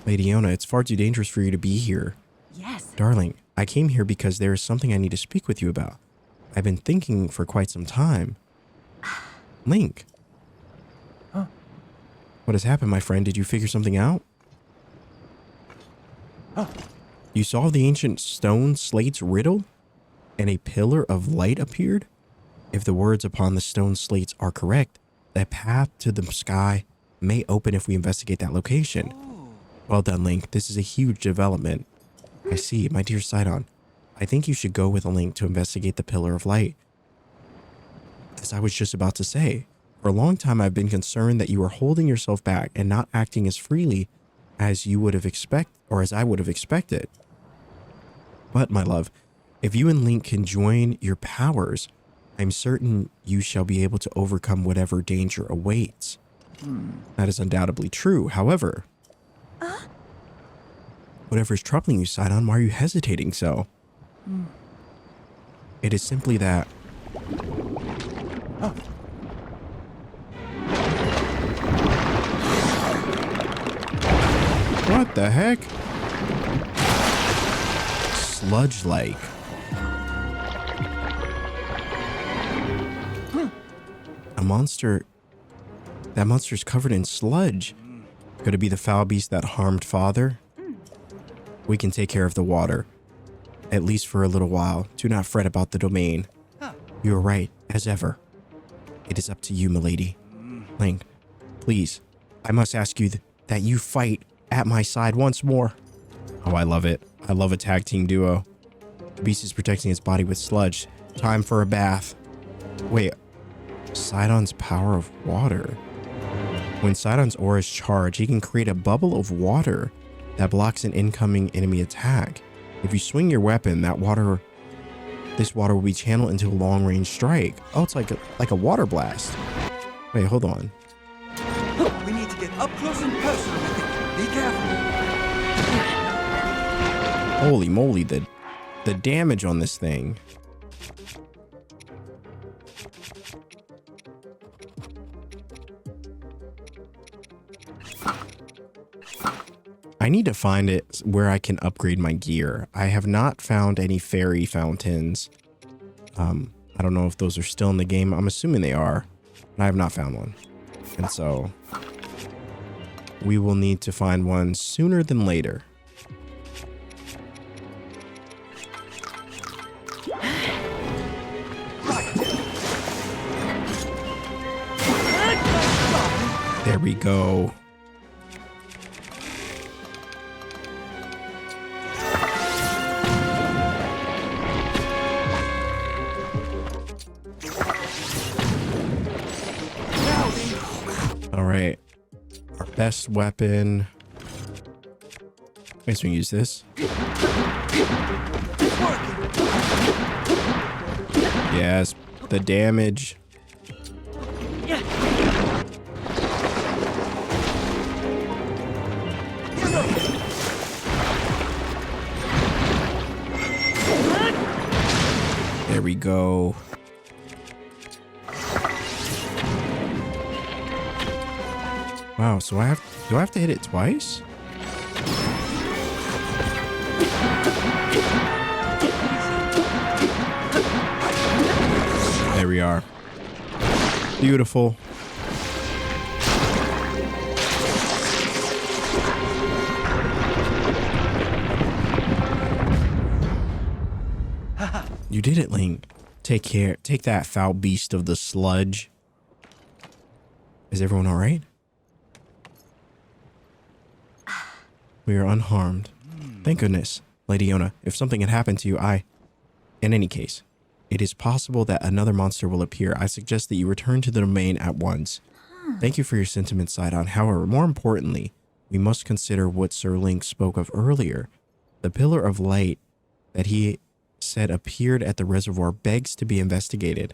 Lady Yona, it's far too dangerous for you to be here. Yes. Darling, I came here because there is something I need to speak with you about. I've been thinking for quite some time. Link. Huh? What has happened, my friend? Did you figure something out? Huh? You solved the ancient stone slate's riddle? And a pillar of light appeared? If the words upon the stone slates are correct, that path to the sky may open if we investigate that location. Well done, Link. This is a huge development. I see, my dear Sidon. I think you should go with Link to investigate the Pillar of Light. As I was just about to say, for a long time I've been concerned that you are holding yourself back and not acting as freely as you would have expected, or as I would have expected. But, my love, if you and Link can join your powers, I'm certain you shall be able to overcome whatever danger awaits. That is undoubtedly true. However, whatever is troubling you, Sidon, why are you hesitating so? It is simply that... What the heck? Sludge-like. A monster... That monster's covered in sludge. Could it be the foul beast that harmed Father? We can take care of the water. At least for a little while. Do not fret about the domain. You are right, as ever. It is up to you, milady. Link, please, I must ask you that you fight at my side once more. Oh, I love it. I love a tag team duo. The beast is protecting its body with sludge. Time for a bath. Wait, Sidon's power of water. When Sidon's aura is charged, he can create a bubble of water that blocks an incoming enemy attack. If you swing your weapon, this water will be channeled into a long-range strike. Oh, it's like a water blast. Wait, hold on. We need to get up close and personal with it. Be careful. Holy moly, the damage on this thing. I need to find it where I can upgrade my gear. I have not found any fairy fountains. I don't know if those are still in the game. I'm assuming they are, but I have not found one. And so we will need to find one sooner than later. There we go. All right, our best weapon. I guess we can use this. Yes, the damage. There we go. Wow, so do I have to hit it twice? There we are. Beautiful. You did it, Link. Take care. Take that, foul beast of the sludge. Is everyone all right? We are unharmed. Thank goodness. Lady Yona, if something had happened to you, in any case, it is possible that another monster will appear. I suggest that you return to the domain at once. Thank you for your sentiments, Sidon. However, more importantly, we must consider what Sir Link spoke of earlier. The Pillar of Light that he said appeared at the reservoir begs to be investigated.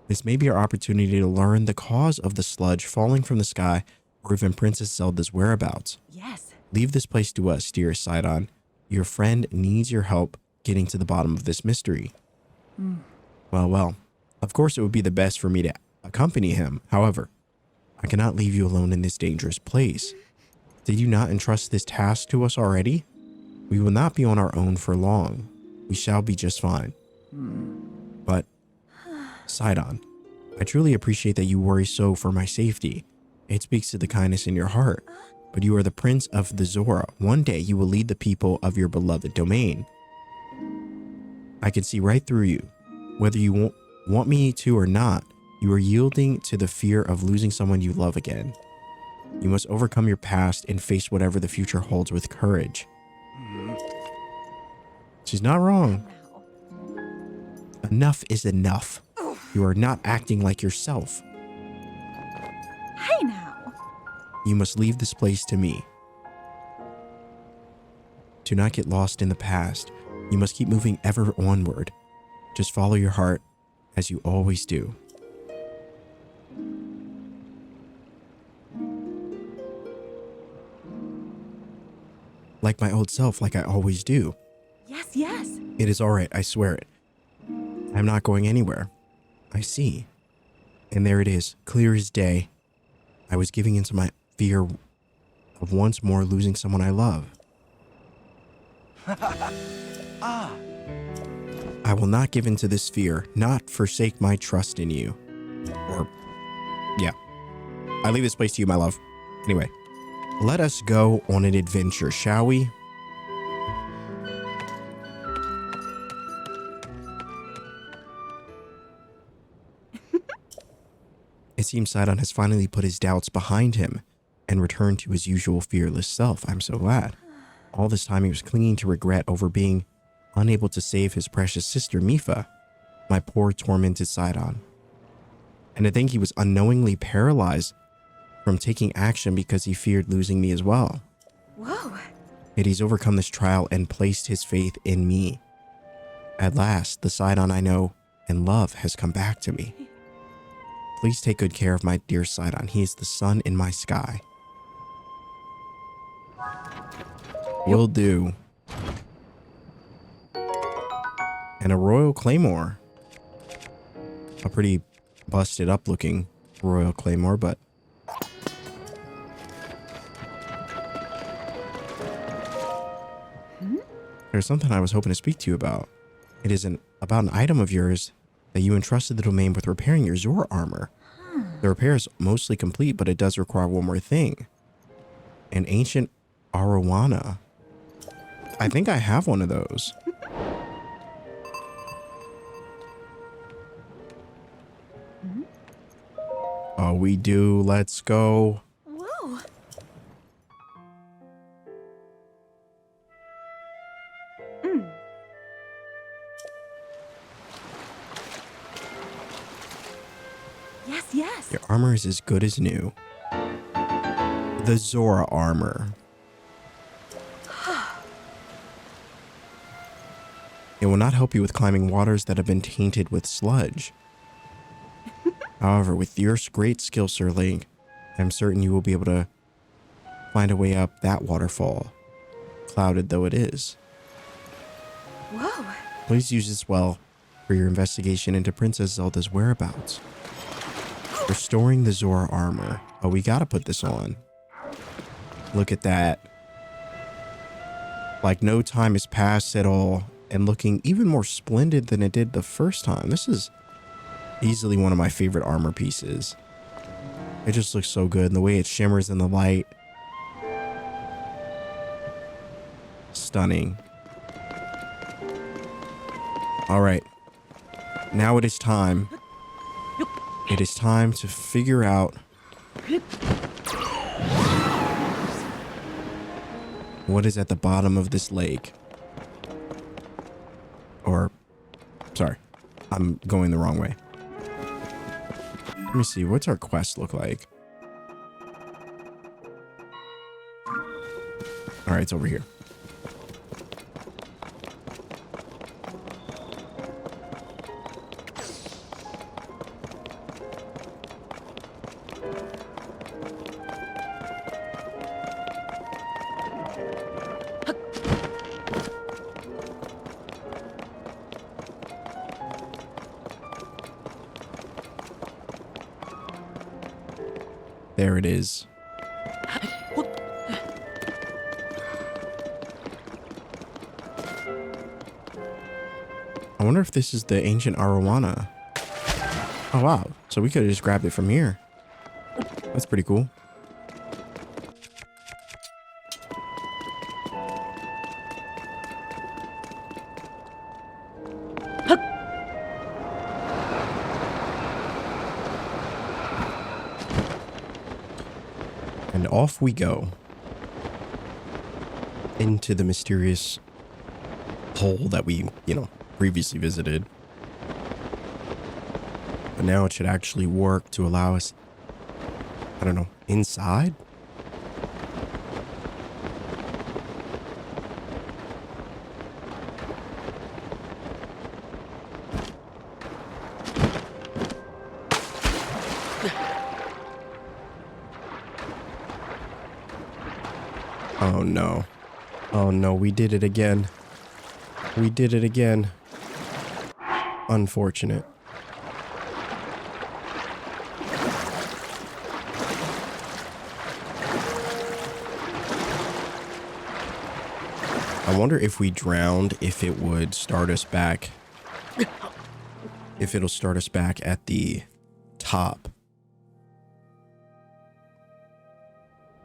This may be our opportunity to learn the cause of the sludge falling from the sky or even Princess Zelda's whereabouts. Yes. Leave this place to us, dearest Sidon. Your friend needs your help getting to the bottom of this mystery. Well. Of course it would be the best for me to accompany him. However, I cannot leave you alone in this dangerous place. Did you not entrust this task to us already? We will not be on our own for long. We shall be just fine. But, Sidon, I truly appreciate that you worry so for my safety. It speaks to the kindness in your heart. But you are the prince of the Zora. One day you will lead the people of your beloved domain. I can see right through you. Whether you want me to or not, you are yielding to the fear of losing someone you love again. You must overcome your past and face whatever the future holds with courage. She's not wrong. Enough is enough. You are not acting like yourself. Hey now. You must leave this place to me. Do not get lost in the past. You must keep moving ever onward. Just follow your heart, as you always do. Like my old self, like I always do. Yes. It is all right, I swear it. I'm not going anywhere. I see. And there it is, clear as day. I was giving into my fear of once more losing someone I love. I will not give in to this fear, not forsake my trust in you. Yeah. I leave this place to you, my love. Anyway, let us go on an adventure, shall we? It seems Sidon has finally put his doubts behind him and returned to his usual fearless self. I'm so glad. All this time he was clinging to regret over being unable to save his precious sister Mipha, my poor tormented Sidon. And I think he was unknowingly paralyzed from taking action because he feared losing me as well. Whoa. Yet he's overcome this trial and placed his faith in me. At last, the Sidon I know and love has come back to me. Please take good care of my dear Sidon. He is the sun in my sky. Will do. And a Royal Claymore. A pretty busted up looking Royal Claymore, but there's something I was hoping to speak to you about. It is about an item of yours that you entrusted the domain with repairing your Zora armor. The repair is mostly complete, but it does require one more thing. An ancient arowana. I think I have one of those. Oh, we do. Let's go. Whoa. Yes. Your armor is as good as new. The Zora armor. It will not help you with climbing waters that have been tainted with sludge. However, with your great skill, Sir Link, I'm certain you will be able to find a way up that waterfall, clouded though it is. Whoa. Please use this well for your investigation into Princess Zelda's whereabouts. Restoring the Zora armor. Oh, we gotta put this on. Look at that. Like no time has passed at all, and looking even more splendid than it did the first time. This is easily one of my favorite armor pieces. It just looks so good, and the way it shimmers in the light. Stunning. All right. Now it is time. It is time to figure out what is at the bottom of this lake. Or, sorry, I'm going the wrong way. Let me see, what's our quest look like? All right, it's over here. There it is. I wonder if this is the ancient arowana. Oh, wow. So we could have just grabbed it from here. That's pretty cool. And off we go. Into the mysterious hole that we, previously visited. But now it should actually work to allow us, I don't know, inside? Oh no. Oh no, we did it again. We did it again. Unfortunate. I wonder if we drowned, if it would start us back. If it'll start us back at the top.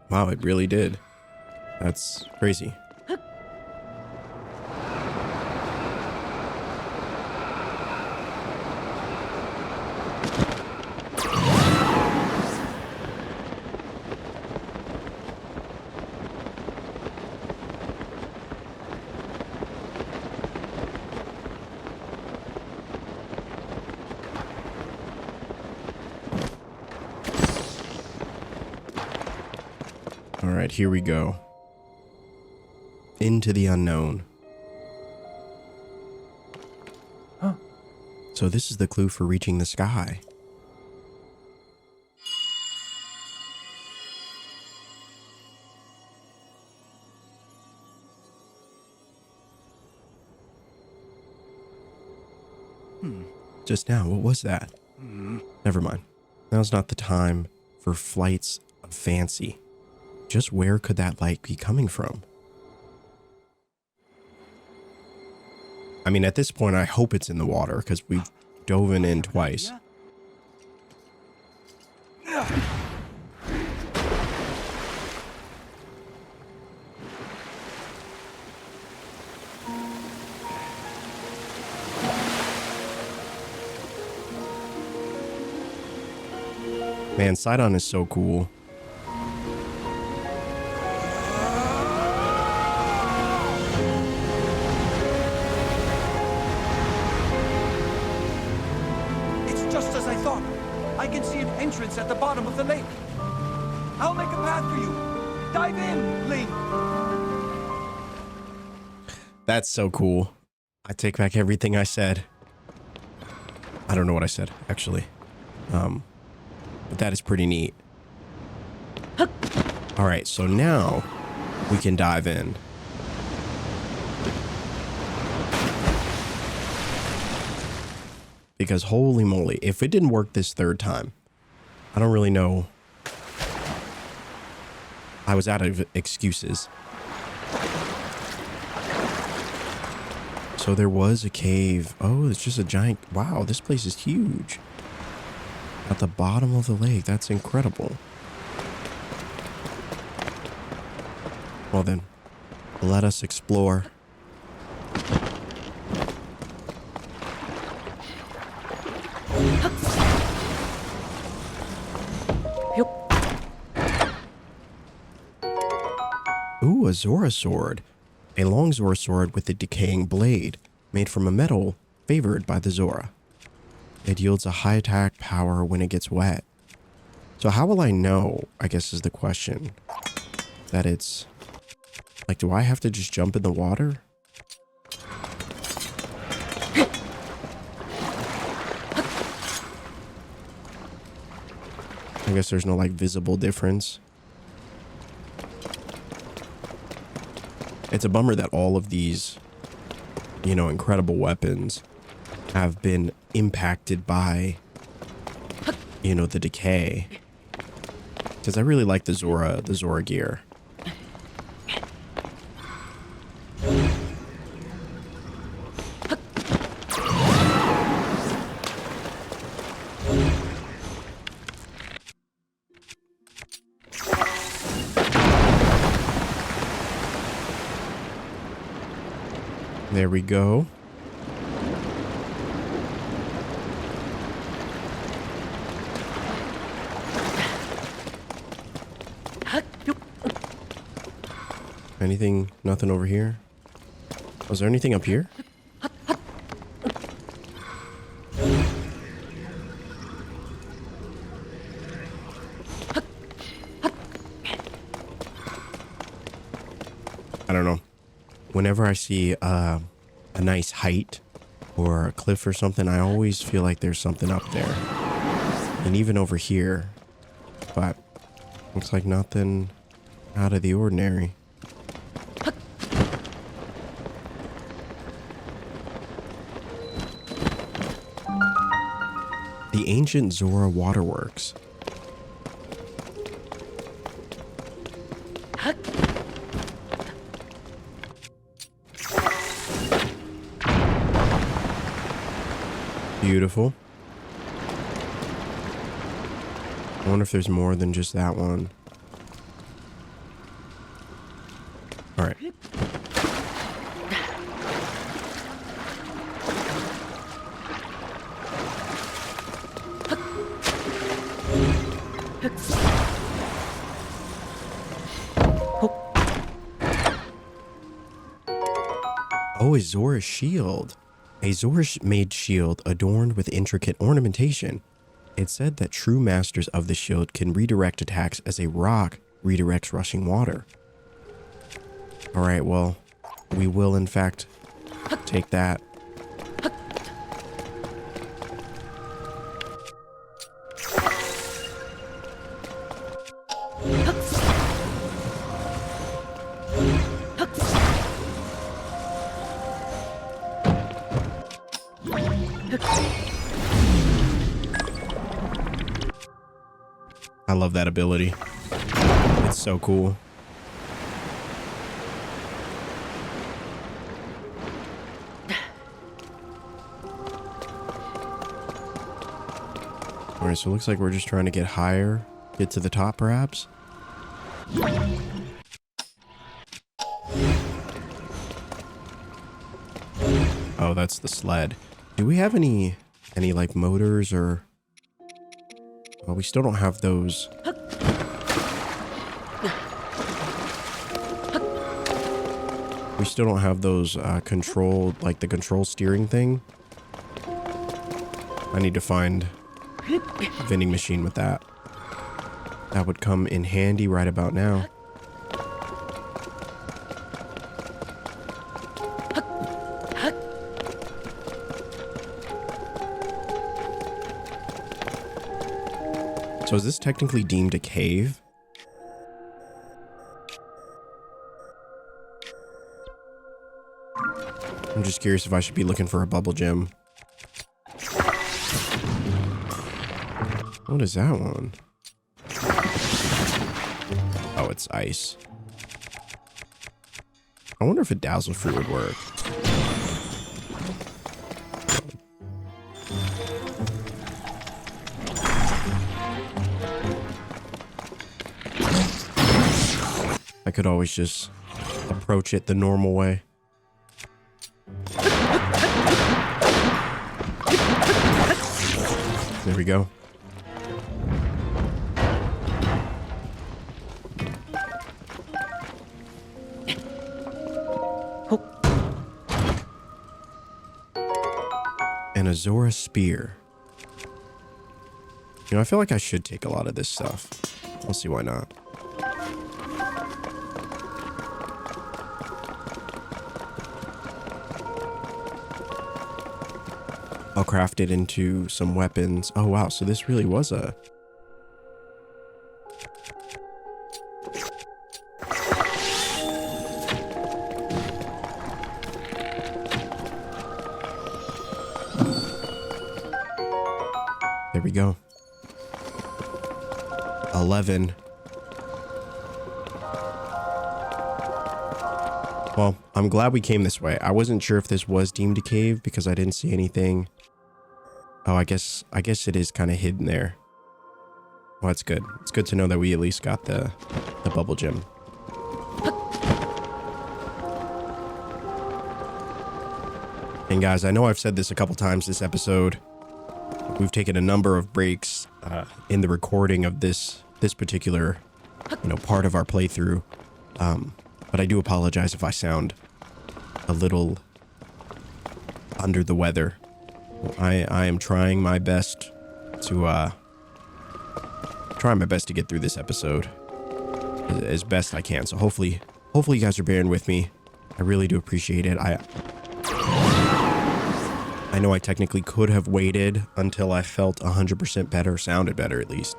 Wow, it really did. That's crazy. All right, here we go. Into the unknown. Huh. So this is the clue for reaching the sky. Just now, what was that? Never mind. Now's not the time for flights of fancy. Just where could that light be coming from? I mean, at this point, I hope it's in the water because we've dove in twice. Man, Sidon is so cool. At the bottom of the lake. I'll make a path for you. Dive in, Link. That's so cool. I take back everything I said. I don't know what I said, actually. But that is pretty neat. All right, so now we can dive in. Because holy moly, if it didn't work this third time, I don't really know. I was out of excuses. So there was a cave. Oh, it's just a giant. Wow, this place is huge. At the bottom of the lake. That's incredible. Well then, let us explore. Ooh, a Zora sword. A long Zora sword with a decaying blade, made from a metal favored by the Zora. It yields a high attack power when it gets wet. So how will I know, I guess is the question, that it's... Like, do I have to just jump in the water? I guess there's no, like, visible difference. It's a bummer that all of these, you know, incredible weapons have been impacted by, you know, the decay. Because I really like the Zora gear. There we go. Anything? Nothing over here? Was there anything up here? I don't know. Whenever I see a nice height or a cliff or something, I always feel like there's something up there. And even over here. But looks like nothing out of the ordinary. The ancient Zora waterworks. Beautiful. I wonder if there's more than just that one. All right. Oh, a Zora shield. A Zora-made shield adorned with intricate ornamentation. It's said that true masters of the shield can redirect attacks as a rock redirects rushing water. All right, well, we will in fact take that. I love that ability. It's so cool. All right, so it looks like we're just trying to get higher, get to the top perhaps. Oh, that's the sled. Do we have any like motors or... Well, we still don't have those. We still don't have those controlled, like the control steering thing. I need to find a vending machine with that. That would come in handy right about now. So is this technically deemed a cave? I'm just curious if I should be looking for a bubble gem. What is that one? Oh, it's ice. I wonder if a dazzle fruit would work. I could always just approach it the normal way. There we go. And a Zora spear. You know, I feel like I should take a lot of this stuff. We'll see why not. I'll craft it into some weapons. Oh, wow. So this really was a... There we go. 11. Well, I'm glad we came this way. I wasn't sure if this was deemed a cave because I didn't see anything. Oh, I guess it is kind of hidden there. Well, that's good. It's good to know that we at least got the bubble gem. And guys, I know I've said this a couple times this episode. We've taken a number of breaks in the recording of this particular, part of our playthrough. But I do apologize if I sound a little under the weather. I am trying my best to get through this episode as best I can. So hopefully you guys are bearing with me. I really do appreciate it. I know I technically could have waited until I felt 100% better, sounded better at least,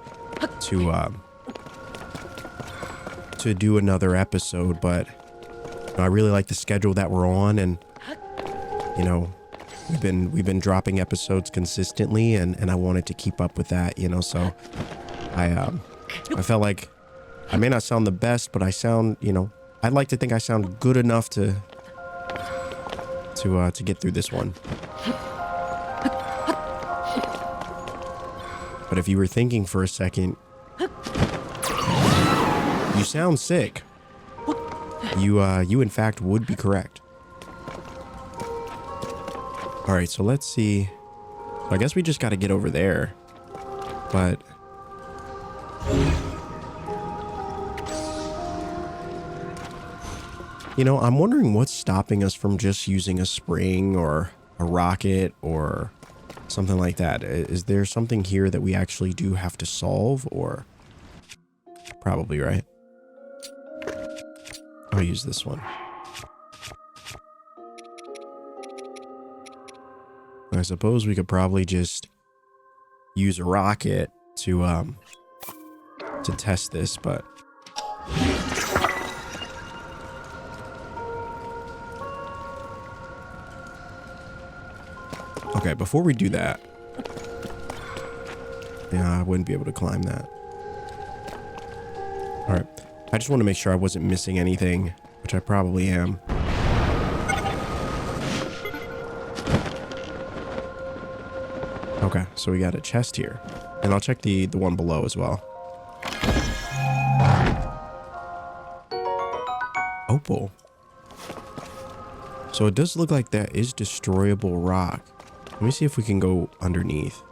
to do another episode, but I really like the schedule that we're on, and we've been dropping episodes consistently, and I wanted to keep up with that, so I felt like I may not sound the best, but I sound, I'd like to think I sound good enough to get through this one. But if you were thinking for a second, you sound sick. You in fact would be correct. All right, so let's see. I guess we just got to get over there. But I'm wondering what's stopping us from just using a spring or a rocket or something like that. Is there something here that we actually do have to solve, or probably, right? I'll use this one. I suppose we could probably just use a rocket to test this, but okay, before we do that, yeah, I wouldn't be able to climb that. All right, I just want to make sure I wasn't missing anything, which I probably am. Okay, so we got a chest here, and I'll check the one below as well. Opal. So it does look like that is destroyable rock. Let me see if we can go underneath.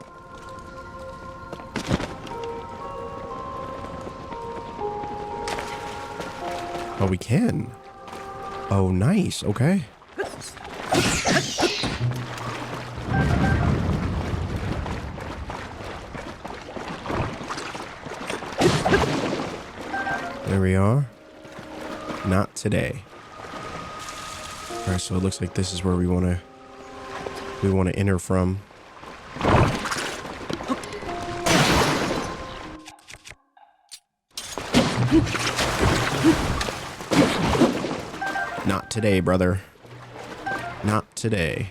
Oh, we can. Oh, nice. Okay. There we are. Not today. All right, so it looks like this is where we want to enter from. Not today, brother. Not today.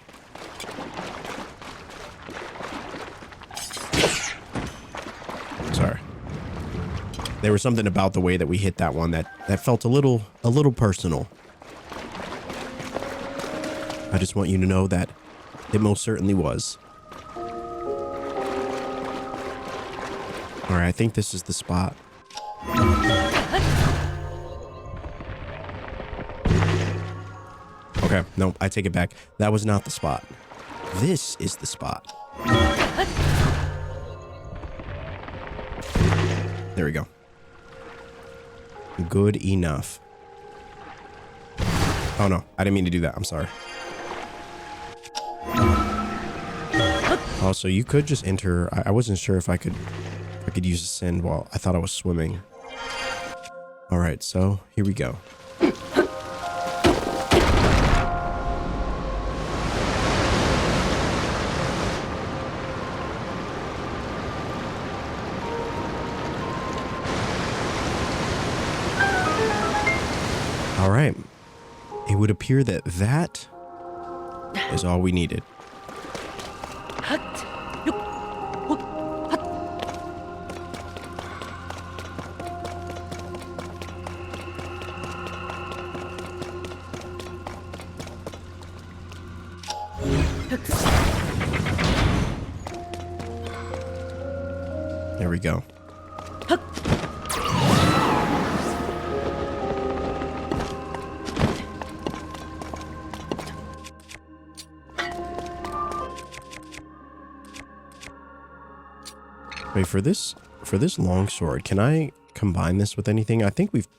Sorry. There was something about the way that we hit that one that felt a little personal. I just want you to know that it most certainly was. All right, I think this is the spot. Okay, no, I take it back. That was not the spot. This is the spot. There we go. Good enough. Oh no, I didn't mean to do that. I'm sorry. Also, you could just enter. I wasn't sure if I could use the send while I thought I was swimming. All right, so here we go. All right. It would appear that that is all we needed. There we go. Wait, for this longsword, can I combine this with anything? I think we've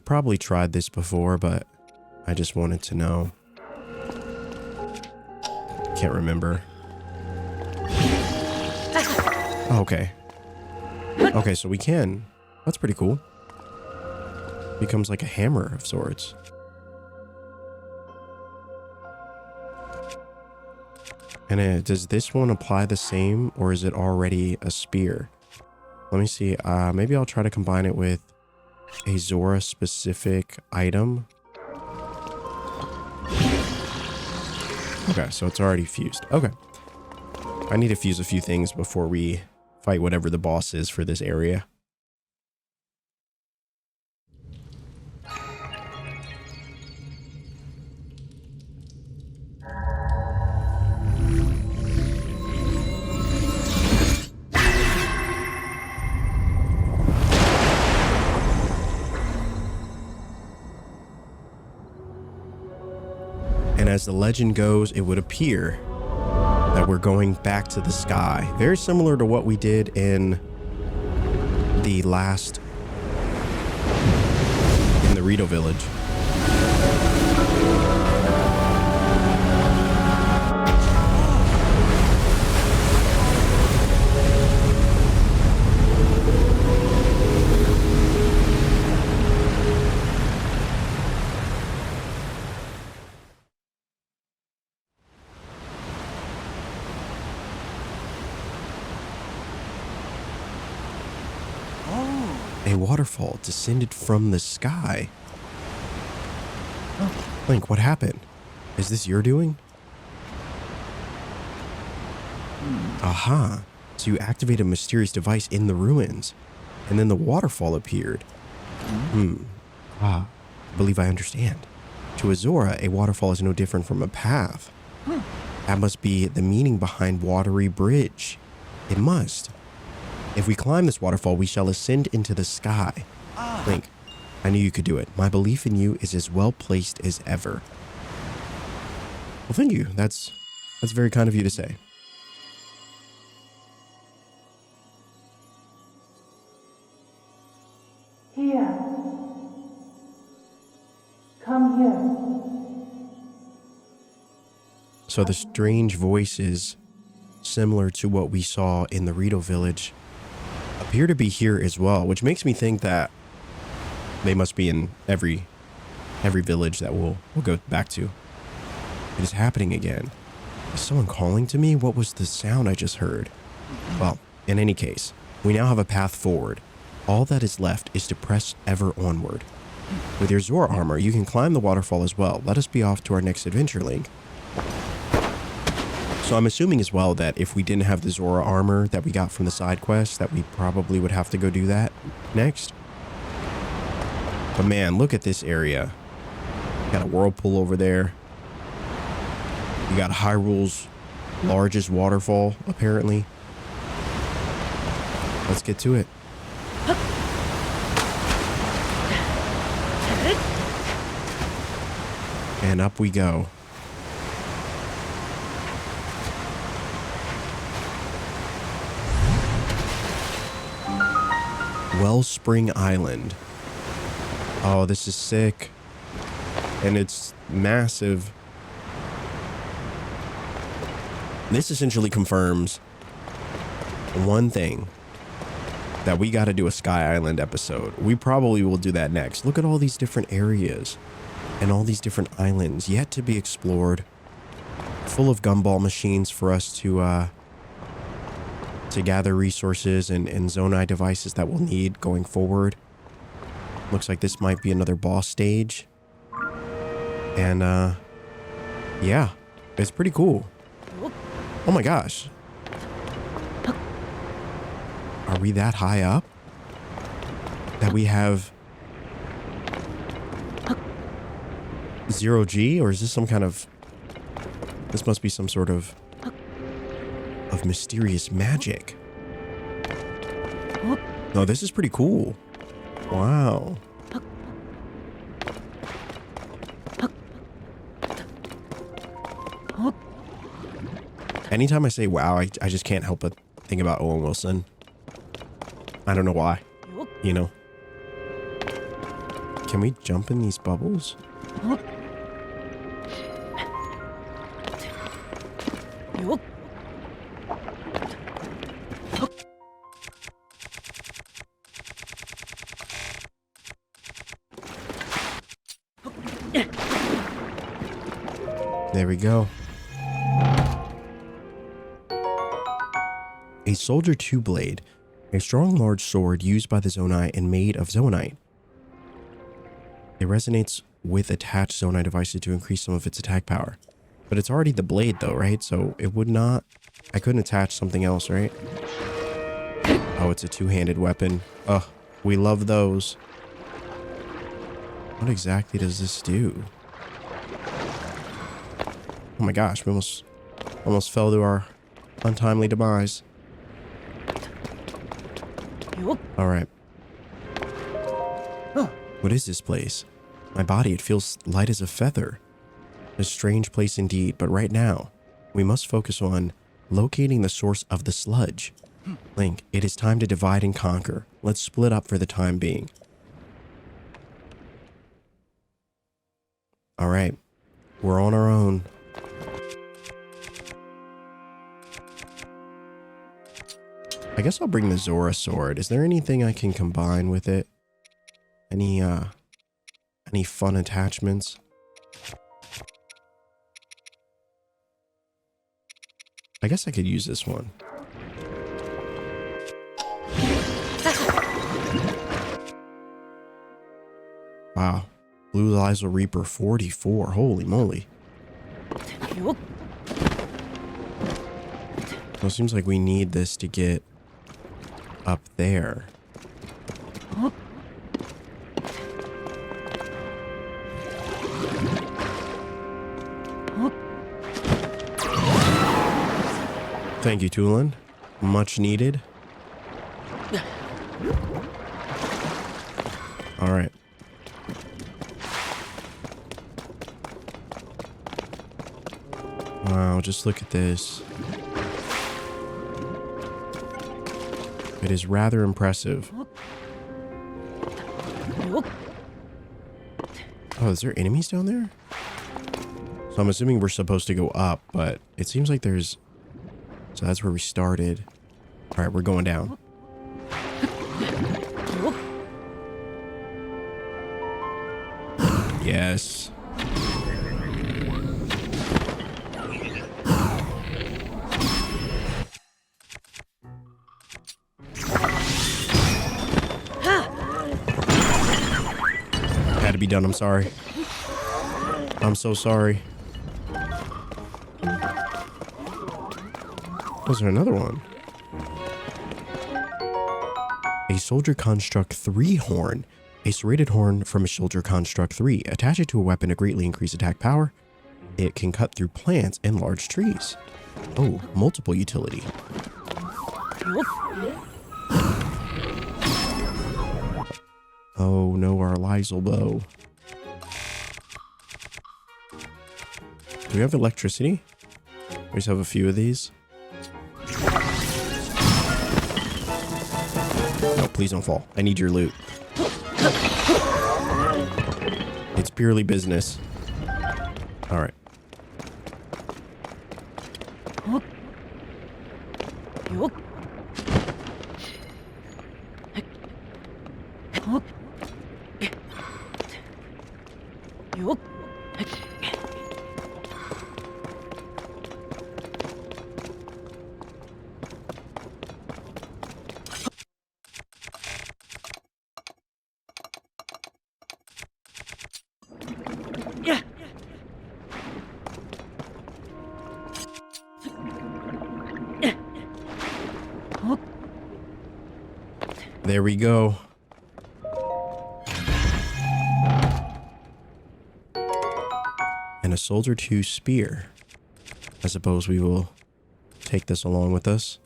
probably tried this before, but I just wanted to know. Can't remember. Oh, okay. Okay, so we can. That's pretty cool. Becomes like a hammer of sorts. And does this one apply the same, or is it already a spear? Let me see. Maybe I'll try to combine it with a Zora specific item. Okay, so it's already fused. Okay. I need to fuse a few things before we fight whatever the boss is for this area. And as the legend goes, it would appear that we're going back to the sky. Very similar to what we did in the last... in the Rito village. A waterfall descended from the sky. Oh, Link, what happened? Is this your doing? Aha. So you activate a mysterious device in the ruins, and then the waterfall appeared. I believe I understand. To a Zora, a waterfall is no different from a path. That must be the meaning behind Watery Bridge. It must. If we climb this waterfall, we shall ascend into the sky. Link, I knew you could do it. My belief in you is as well placed as ever. Well, thank you. That's very kind of you to say. Here. Come here. So the strange voices, similar to what we saw in the Rito village, appear to be here as well, which makes me think that they must be in every village that we'll go back to. It is happening again. Is someone calling to me? What was the sound I just heard? Well, in any case, we now have a path forward. All that is left is to press ever onward. With your Zora armor, you can climb the waterfall as well. Let us be off to our next adventure, Link. So I'm assuming as well that if we didn't have the Zora armor that we got from the side quest, that we probably would have to go do that next. But man, look at this area. Got a whirlpool over there. You got Hyrule's largest waterfall, apparently. Let's get to it. And up we go. Wellspring Island. Oh, this is sick. And it's massive. This essentially confirms one thing. That we got to do a Sky Island episode. We probably will do that next. Look at all these different areas. And all these different islands yet to be explored. Full of gumball machines for us to gather resources and Zonai devices that we'll need going forward. Looks like this might be another boss stage. And, yeah, it's pretty cool. Oh my gosh. Are we that high up? That we have 0G? Or is this some kind of This must be some sort of mysterious magic. Oh, this is pretty cool. Wow. Anytime I say wow, I just can't help but think about Owen Wilson. I don't know why. You know? Can we jump in these bubbles? There we go. A Soldier 2 blade, a strong large sword used by the Zonai and made of Zonite. It resonates with attached Zonai devices to increase some of its attack power. But it's already the blade though, right? So it would not... I couldn't attach something else, right? Oh, it's a two-handed weapon. Ugh, we love those. What exactly does this do? Oh my gosh, we almost fell to our untimely demise. All right. What is this place? My body, it feels light as a feather. A strange place indeed, but right now, we must focus on locating the source of the sludge. Link, it is time to divide and conquer. Let's split up for the time being. All right. We're on our own. I guess I'll bring the Zora sword. Is there anything I can combine with it? Any fun attachments? I guess I could use this one. Wow. Blue Liza Reaper 44. Holy moly. So it seems like we need this to get up there. Thank you, Tulin. Much needed. All right. Wow, just look at this. It is rather impressive. Oh, is there enemies down there? So I'm assuming we're supposed to go up, but it seems like there's... So that's where we started. All right, we're going down. Yes. Had to be done, I'm sorry. I'm so sorry. Was there another one? A Soldier Construct 3 horn. A serrated horn from a Soldier Construct 3. Attach it to a weapon to greatly increase attack power. It can cut through plants and large trees. Oh, multiple utility. Oh no, our Lysel bow. Do we have electricity? We just have a few of these. No, please don't fall. I need your loot. It's purely business. All right. There we go. And a Soldier 2 spear. I suppose we will take this along with us.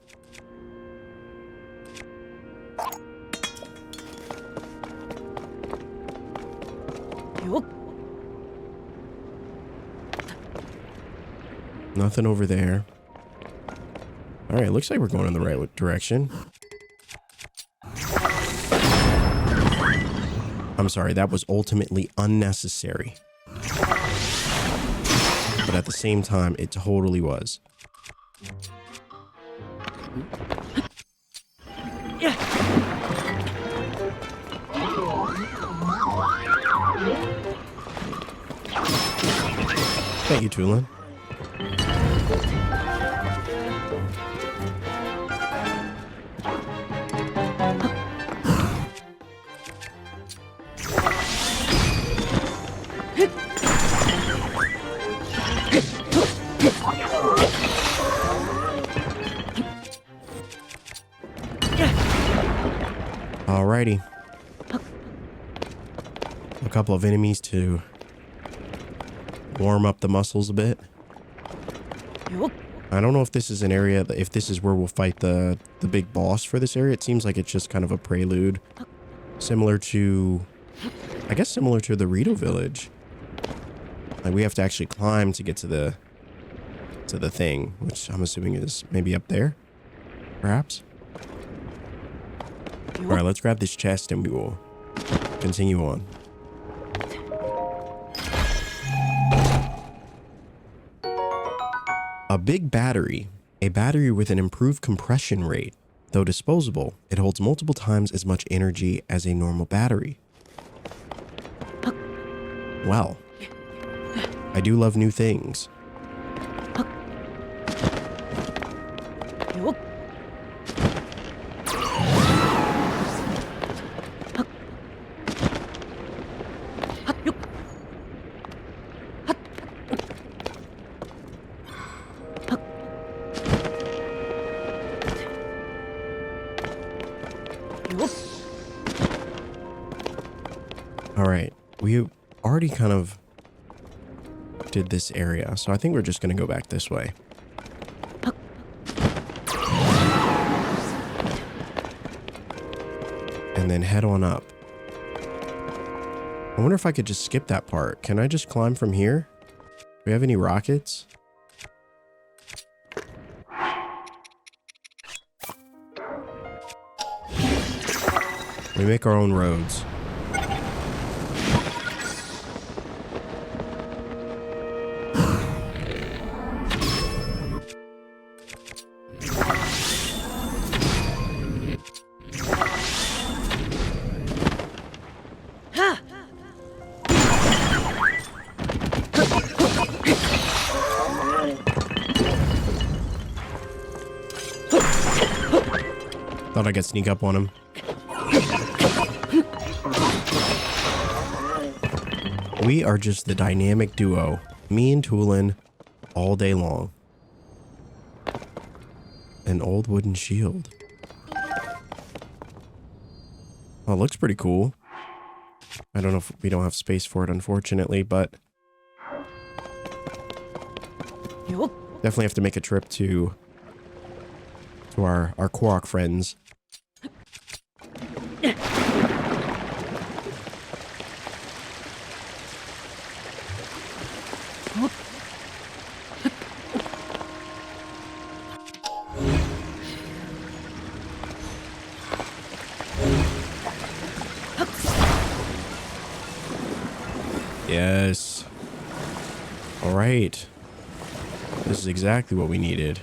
Nothing over there. All right, looks like we're going in the right direction. I'm sorry, that was ultimately unnecessary. But at the same time, it totally was. Thank you, Tulin. Alrighty. A couple of enemies to warm up the muscles a bit. I don't know if this is an area, if this is where we'll fight the big boss for this area. It seems like it's just kind of a prelude. Similar to, I guess similar to the Rito village. Like we have to actually climb to get to the thing, which I'm assuming is maybe up there, perhaps. All right, let's grab this chest and we will continue on. A big battery. A battery with an improved compression rate. Though disposable, it holds multiple times as much energy as a normal battery. Well, I do love new things. All right, we already kind of did this area, so I think we're just going to go back this way. And then head on up. I wonder if I could just skip that part. Can I just climb from here? Do we have any rockets? We make our own roads. Thought I could sneak up on him. We are just the dynamic duo. Me and Tulin all day long. An old wooden shield. Oh, it looks pretty cool. I don't know if we don't have space for it, unfortunately, but definitely have to make a trip to our Korok friends. Yes. All right. This is exactly what we needed.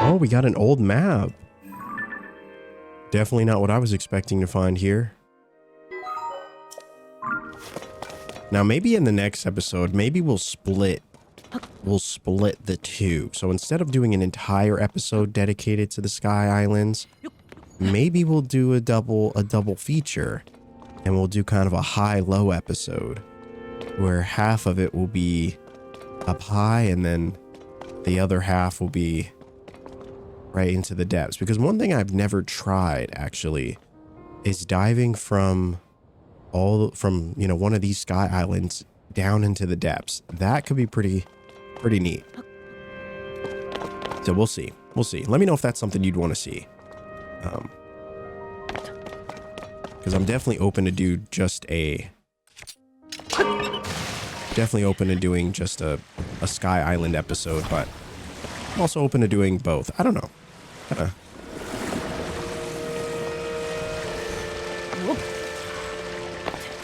Oh, we got an old map. Definitely not what I was expecting to find here. Now, maybe in the next episode, maybe we'll split the two. So instead of doing an entire episode dedicated to the Sky Islands, maybe we'll do a double feature, and we'll do kind of a high-low episode where half of it will be up high and then the other half will be right into the depths. Because one thing I've never tried actually is diving from one of these Sky Islands down into the depths. That could be pretty neat. So we'll see. Let me know if that's something you'd want to see. Because I'm definitely open to do doing just a Sky Island episode, but I'm also open to doing both. I don't know.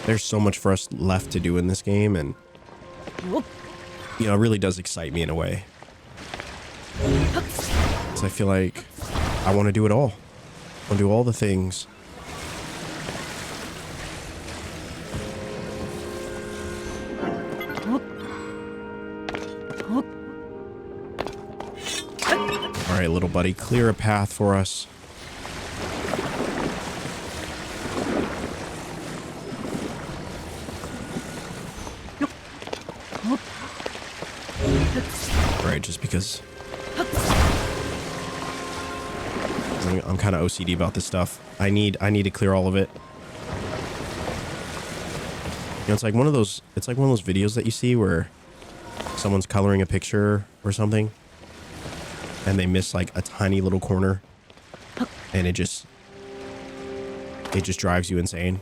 There's so much for us left to do in this game, and it really does excite me in a way. So I feel like I want to do it all. I want to do all the things. All right, little buddy, clear a path for us. Right, just because I'm kind of OCD about this stuff. I need to clear all of it. It's like one of those videos that you see where someone's coloring a picture or something and they miss like a tiny little corner and it just drives you insane.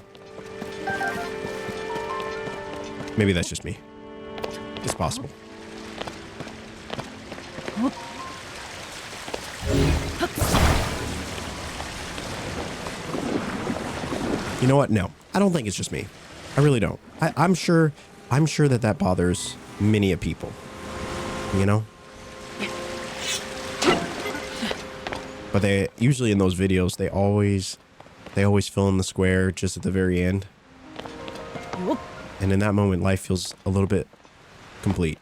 Maybe that's just me. It's possible. You know what? No, I don't think it's just me. I really don't. I'm sure that bothers many a people, but they usually in those videos, they always fill in the square just at the very end. And in that moment, life feels a little bit complete.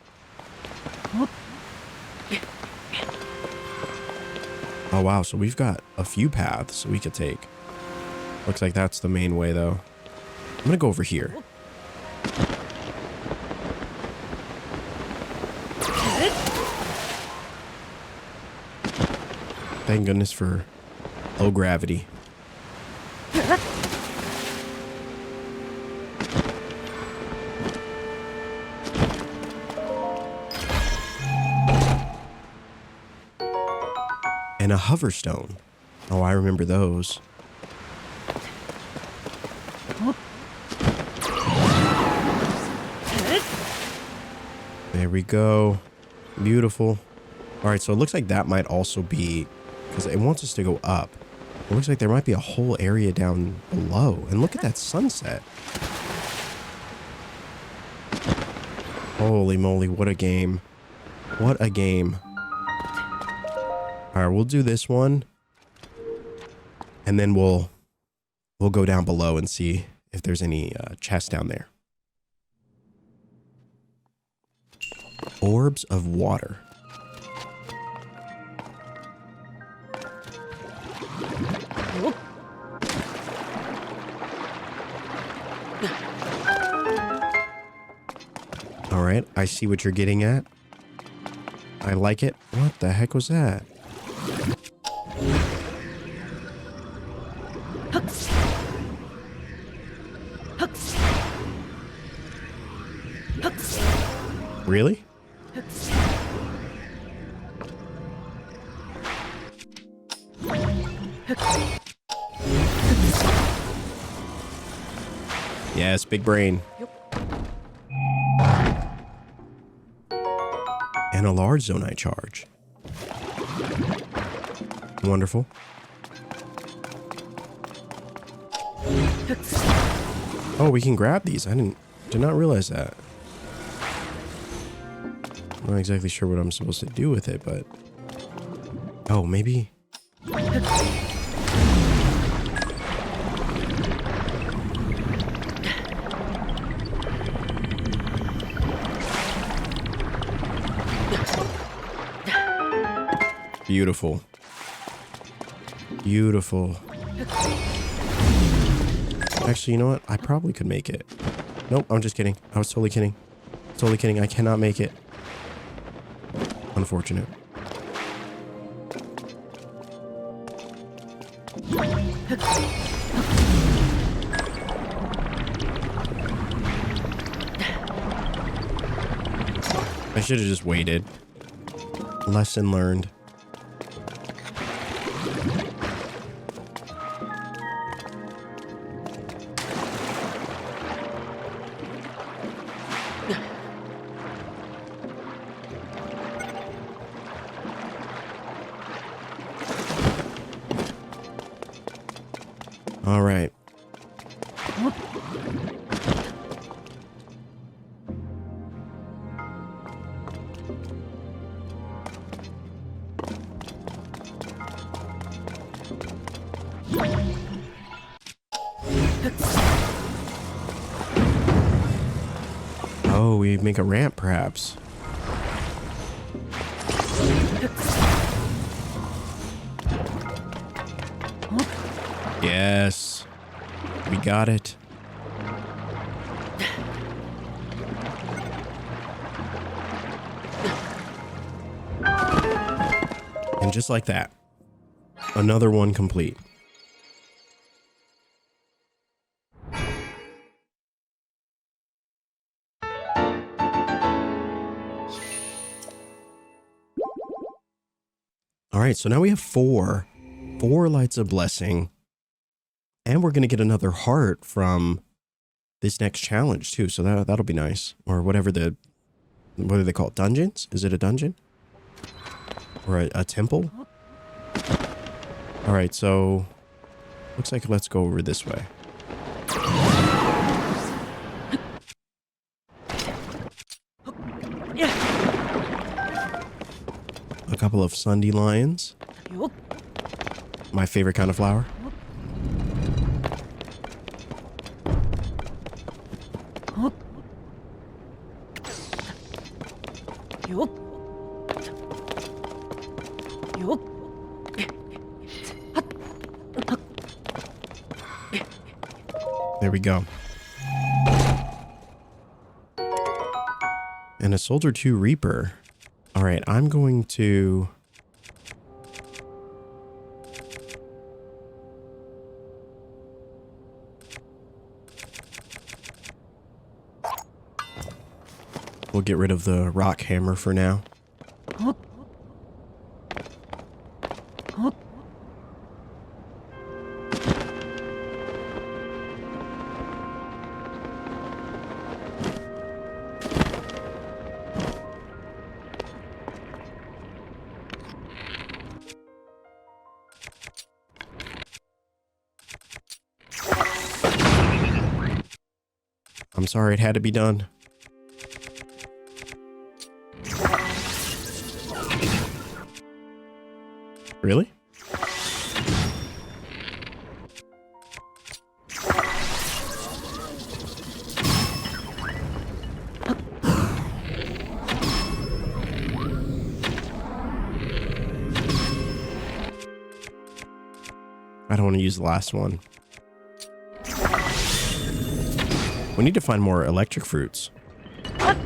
Oh, wow. So we've got a few paths we could take. Looks like that's the main way, though. I'm going to go over here. Thank goodness for low gravity. And a hoverstone. Oh, I remember those. There we go. Beautiful. All right, so it looks like that might also be, because it wants us to go up. It looks like there might be a whole area down below. And look at that sunset. Holy moly, what a game. What a game. All right, we'll do this one. And then we'll go down below and see if there's any chests down there. Orbs of water. All right, I see what you're getting at. I like it. What the heck was that? Really? Yes, big brain. And a large zonite charge. Wonderful. Oh, we can grab these. Did not realize that. I'm not exactly sure what I'm supposed to do with it, but... Oh, maybe... Beautiful. Beautiful. Actually, you know what? I probably could make it. Nope, I'm just kidding. I was totally kidding. Totally kidding. I cannot make it. Unfortunate. I should have just waited. Lesson learned. All right. Oh, we make a ramp, perhaps. Yes. We got it. And just like that, another one complete. All right, so now we have four lights of blessing, and we're gonna get another heart from this next challenge too. So that'll be nice, or whatever what do they call it? Dungeons? Is it a dungeon or a temple? All right, so looks like let's go over this way. A couple of Sunday lions. My favorite kind of flower. There we go. And a Soldier 2 Reaper. All right, I'm going to... We'll get rid of the rock hammer for now. I'm sorry it had to be done. Really? I don't want to use the last one. We need to find more electric fruits. That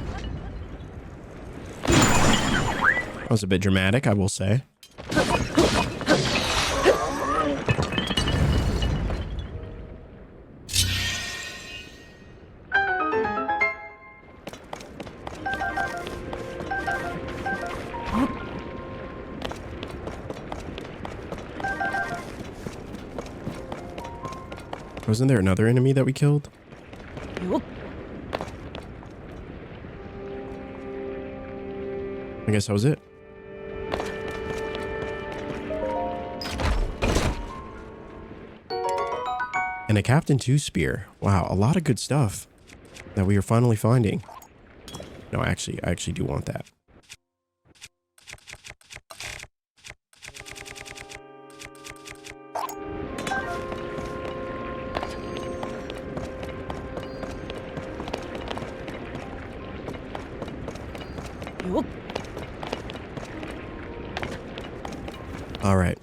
was a bit dramatic, I will say. Wasn't there another enemy that we killed? I guess that was it. And a Captain 2 spear. Wow, a lot of good stuff that we are finally finding. No, I actually do want that. All right.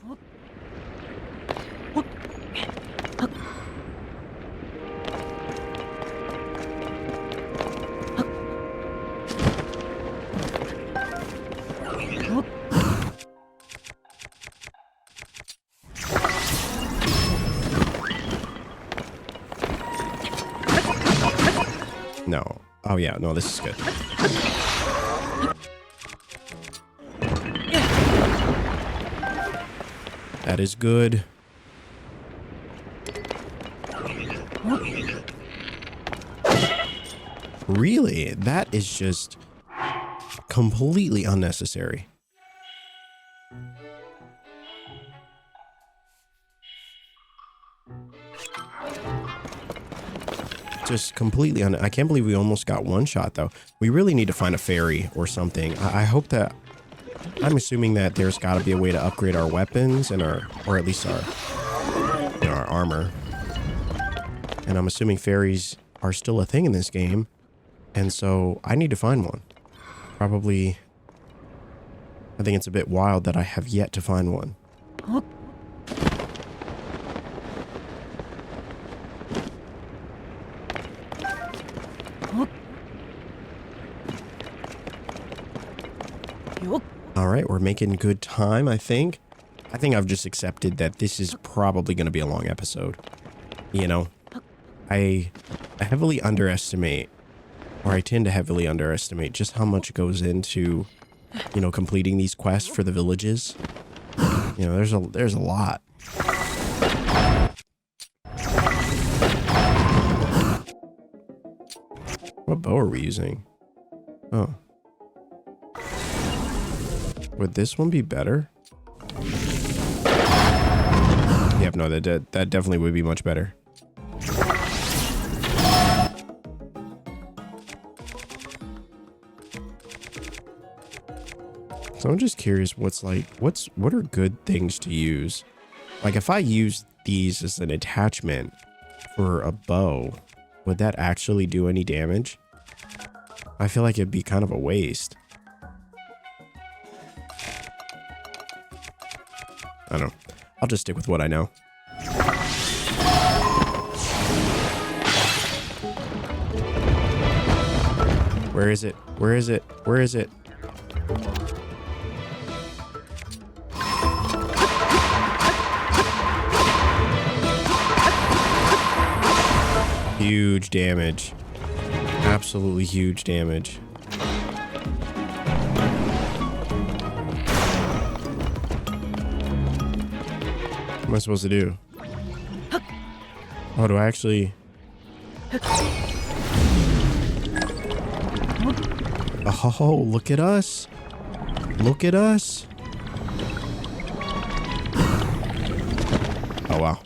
No. Oh, yeah. No, this is good. That is good. Really? That is just completely unnecessary. Just completely I can't believe we almost got one shot though. We really need to find a fairy or something. I hope that, I'm assuming that there's got to be a way to upgrade our weapons and or at least our, you know, our armor. And I'm assuming fairies are still a thing in this game. And so I need to find one. Probably, I think it's a bit wild that I have yet to find one. All right, we're making good time, I think. I think I've just accepted that this is probably going to be a long episode. You know, I heavily underestimate, or I tend to heavily underestimate just how much goes into, you know, completing these quests for the villages. You know, there's a lot. What bow are we using? Oh. Would this one be better? Yep, no, that definitely would be much better. So I'm just curious what are good things to use? Like if I use these as an attachment for a bow, would that actually do any damage? I feel like it'd be kind of a waste. I don't know. I'll just stick with what I know. Where is it? Where is it? Where is it? Huge damage. Absolutely huge damage. What am I supposed to do? Oh, do I actually... Oh, look at us. Look at us. Oh, wow.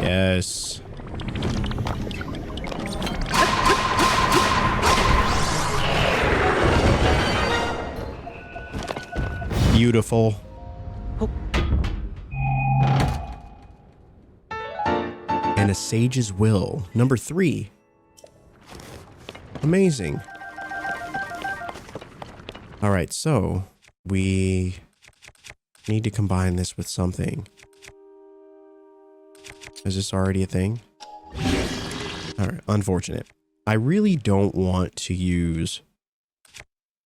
Yes. Beautiful. And a sage's will. Number 3. Amazing. All right, so we need to combine this with something. Is this already a thing? All right, unfortunate. I really don't want to use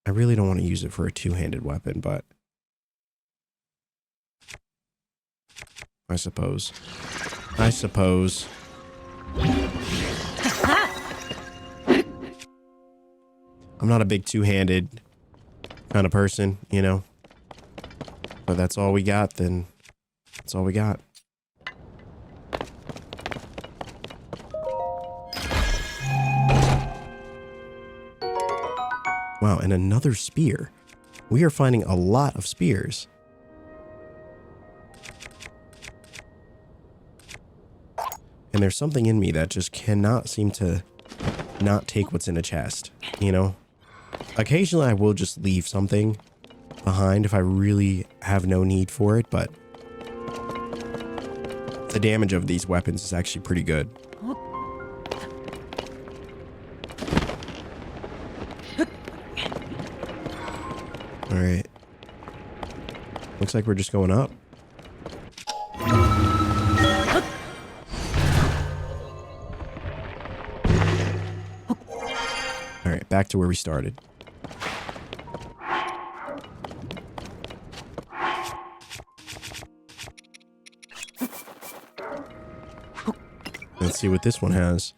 it for a two-handed weapon, but I suppose. I'm not a big two-handed kind of person, you know. But that's all we got, then that's all we got. Wow, and another spear. We are finding a lot of spears. And there's something in me that just cannot seem to not take what's in a chest, you know? Occasionally I will just leave something behind if I really have no need for it, but the damage of these weapons is actually pretty good. All right. Looks like we're just going up. All right, back to where we started. Let's see what this one has.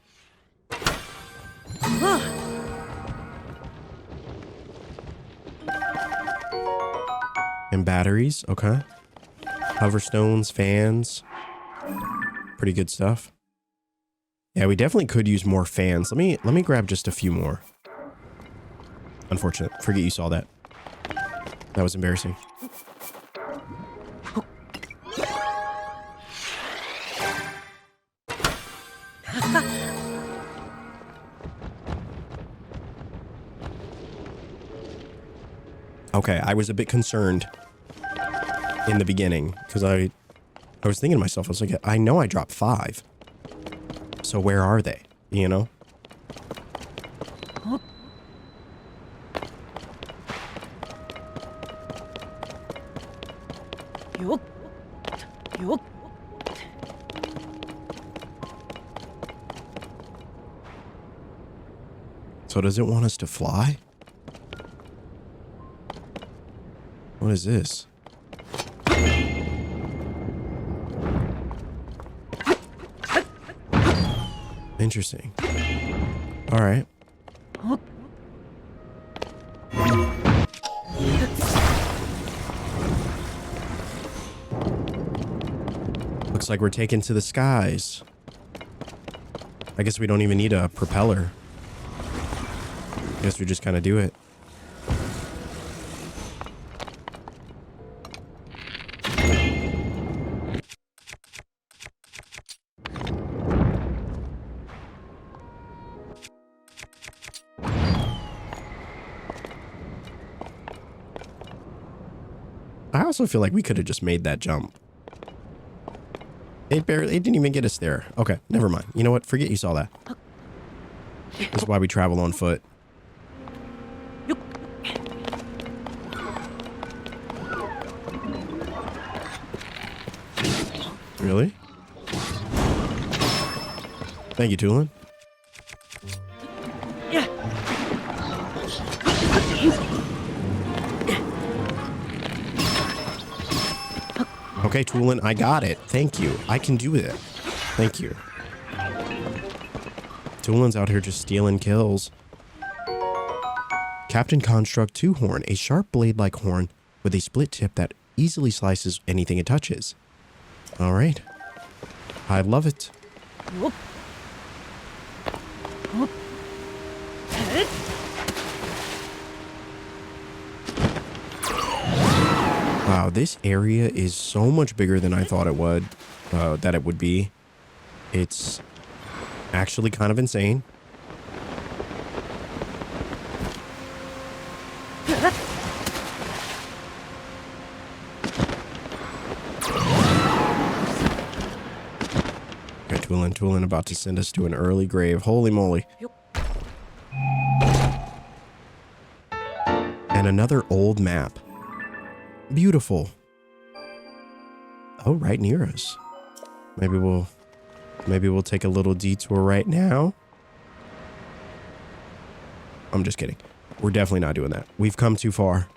And batteries, okay. Hoverstones, fans. Pretty good stuff. Yeah, we definitely could use more fans. Let me grab just a few more. Unfortunate. Forget you saw that. That was embarrassing. Okay, I was a bit concerned in the beginning because I was thinking to myself, I was like, I know I dropped 5. So where are they? You know? So does it want us to fly? What is this? Interesting. All right. Looks like we're taken to the skies. I guess we don't even need a propeller. I guess we just kind of do it. I also feel like we could have just made that jump. It didn't even get us there. Okay, never mind. You know what? Forget you saw that. This is why we travel on foot. Really? Thank you, Tulin. Okay, Tulin, I got it. Thank you. I can do it. Thank you. Tulin's out here just stealing kills. Captain Construct 2 horn, a sharp blade-like horn with a split tip that easily slices anything it touches. All right. I love it. Wow, this area is so much bigger than I thought it would, that it would be. It's actually kind of insane. Okay, Tulin about to send us to an early grave. Holy moly. And another old map. Beautiful. Oh, right near us. Maybe we'll take a little detour right now. I'm just kidding. We're definitely not doing that. We've come too far.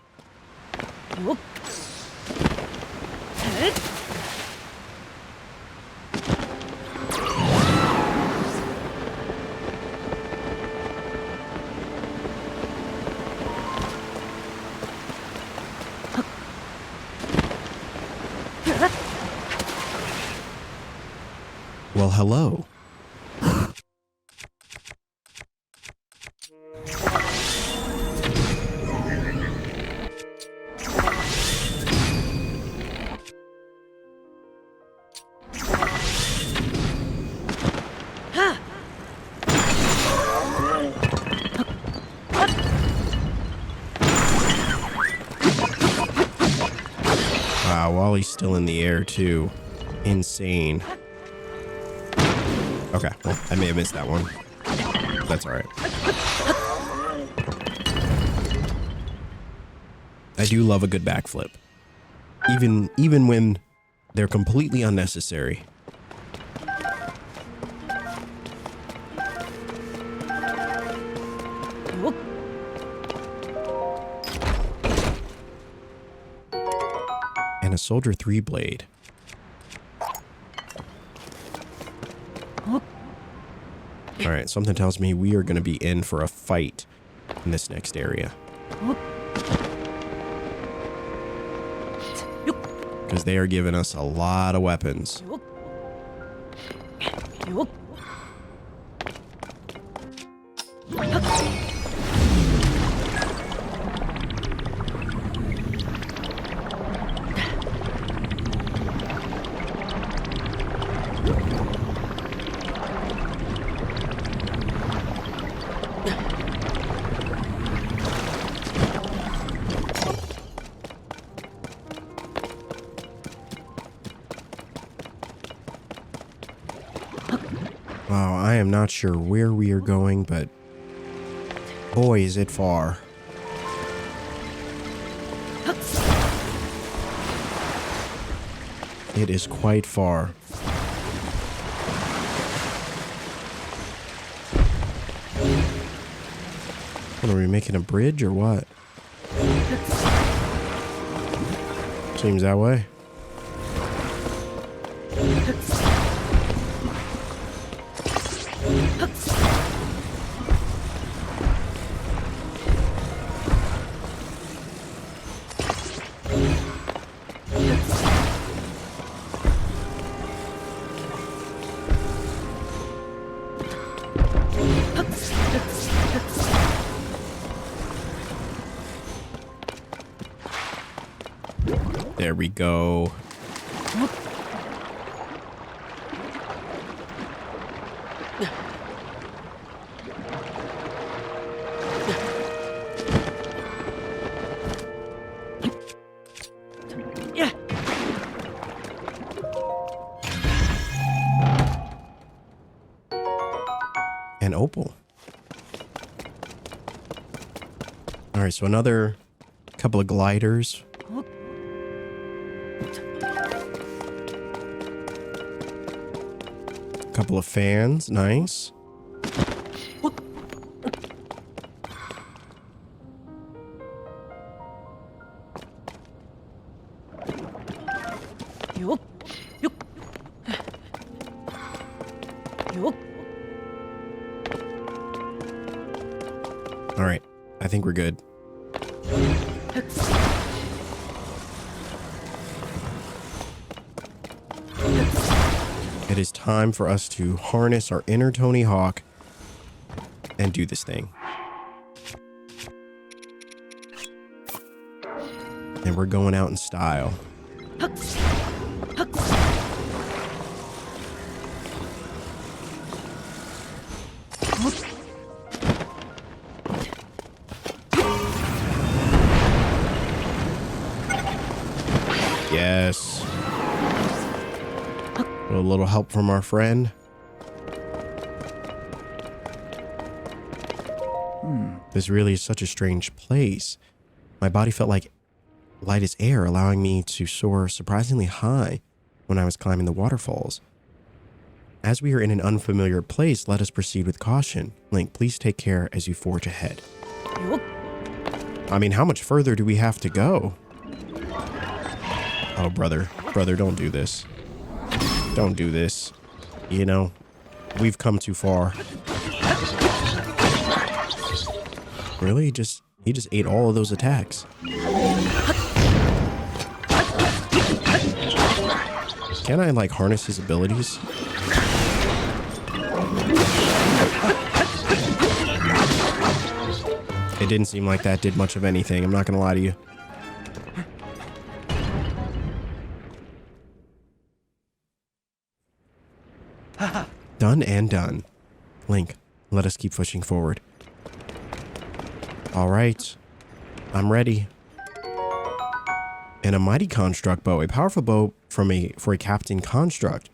Well, hello. Wow, while he's still in the air too. Insane. Okay, well, I may have missed that one. That's all right. I do love a good backflip. Even when they're completely unnecessary. And a Soldier 3 blade. Alright, something tells me we are going to be in for a fight in this next area. Because they are giving us a lot of weapons. Wow, I am not sure where we are going, but boy, is it far. It is quite far. What, are we making a bridge or what? Seems that way. There we go. An opal. All right, so another couple of gliders. Couple of fans, nice. All right, I think we're good. It is time for us to harness our inner Tony Hawk and do this thing. And we're going out in style. Yes. A little help from our friend. This really is such a strange place. My body felt like light as air, allowing me to soar surprisingly high when I was climbing the waterfalls. As we are in an unfamiliar place, let us proceed with caution. Link, please take care as you forge ahead. I mean, how much further do we have to go? Oh, brother, don't do this. Don't do this. You know, we've come too far. Really? He just ate all of those attacks. Can I, like, harness his abilities? It didn't seem like that did much of anything. I'm not gonna lie to you. Done and done. Link, let us keep pushing forward. All right. I'm ready. And a mighty construct bow, a powerful bow for a captain construct.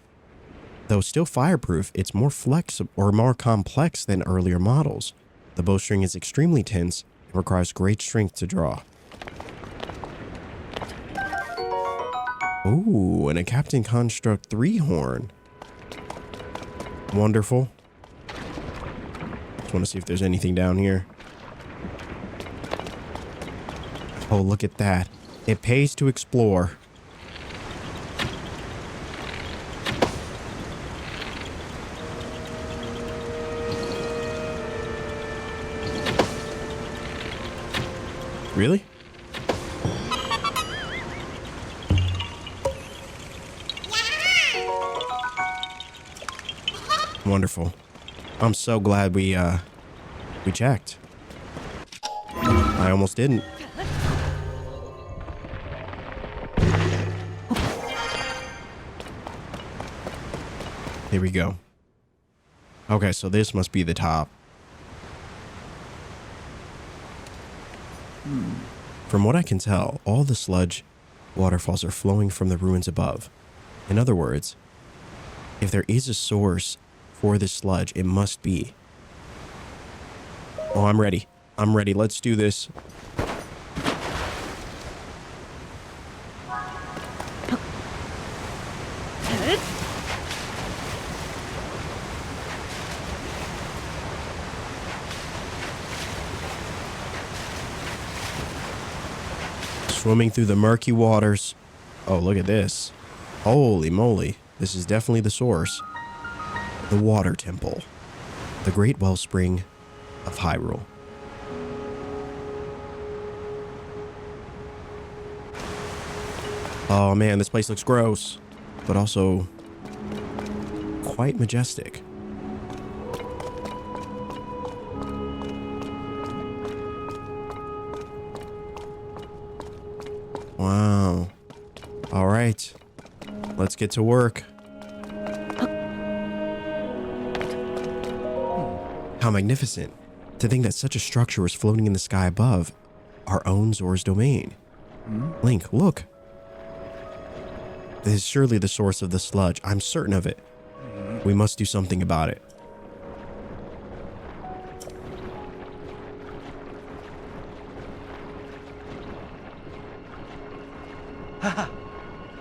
Though still fireproof, it's more flexible or more complex than earlier models. The bowstring is extremely tense and requires great strength to draw. Ooh, and a Captain Construct 3 horn. Wonderful. Just want to see if there's anything down here. Oh, look at that. It pays to explore. Really? Wonderful. I'm so glad we checked. I almost didn't. Here we go. Okay, so this must be the top. From what I can tell, all the sludge waterfalls are flowing from the ruins above. In other words, if there is a source for this sludge, it must be. Oh, I'm ready. I'm ready. Let's do this. Swimming through the murky waters. Oh, look at this. Holy moly. This is definitely the source. The Water Temple. The great wellspring of Hyrule. Oh man, this place looks gross, but also quite majestic. Wow. All right. Let's get to work. How magnificent. To think that such a structure was floating in the sky above our own Zora's domain. Link, look. This is surely the source of the sludge. I'm certain of it. We must do something about it.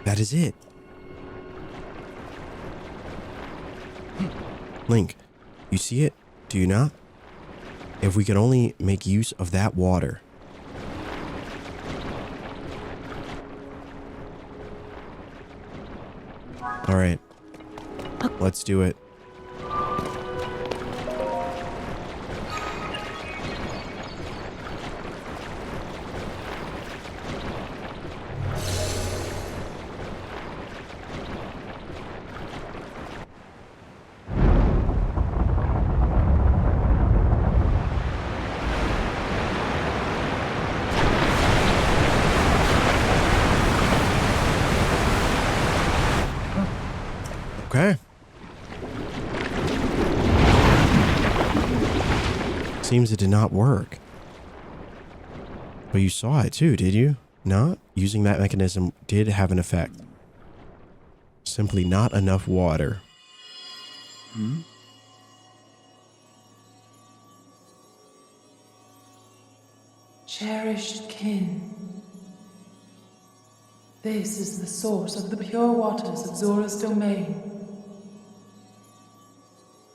That is it. Link, you see it? Do you not? If we could only make use of that water. All right. Let's do it. Okay. Seems it did not work. But you saw it too, did you? Not? Using that mechanism did have an effect. Simply not enough water. Cherished kin. This is the source of the pure waters of Zora's domain.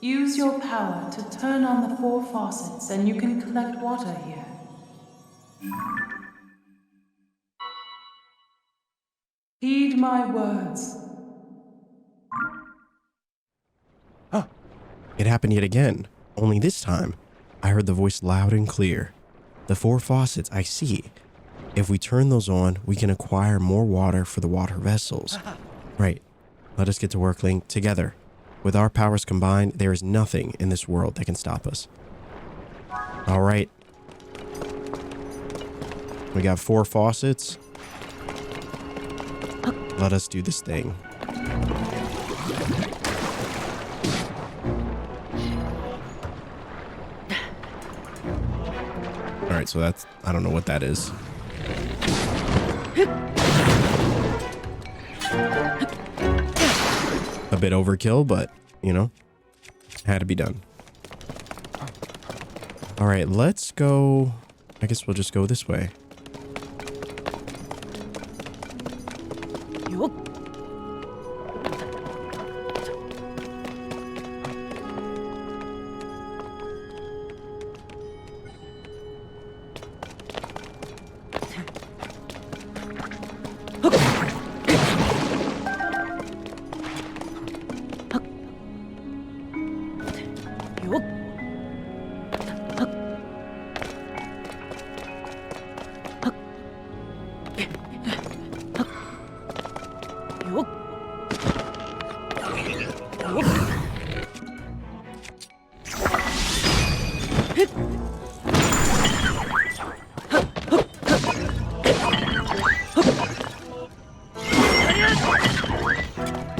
Use your power to turn on the 4 faucets and you can collect water here. Heed my words. It happened yet again. Only this time, I heard the voice loud and clear. The 4 faucets, I see. If we turn those on, we can acquire more water for the water vessels. Right. Let us get to work, Link, together. With our powers combined, there is nothing in this world that can stop us. All right. We got 4 faucets. Let us do this thing. All right, so that's, I don't know what that is. A bit overkill, but, you know, had to be done. All right, let's go. I guess we'll just go this way.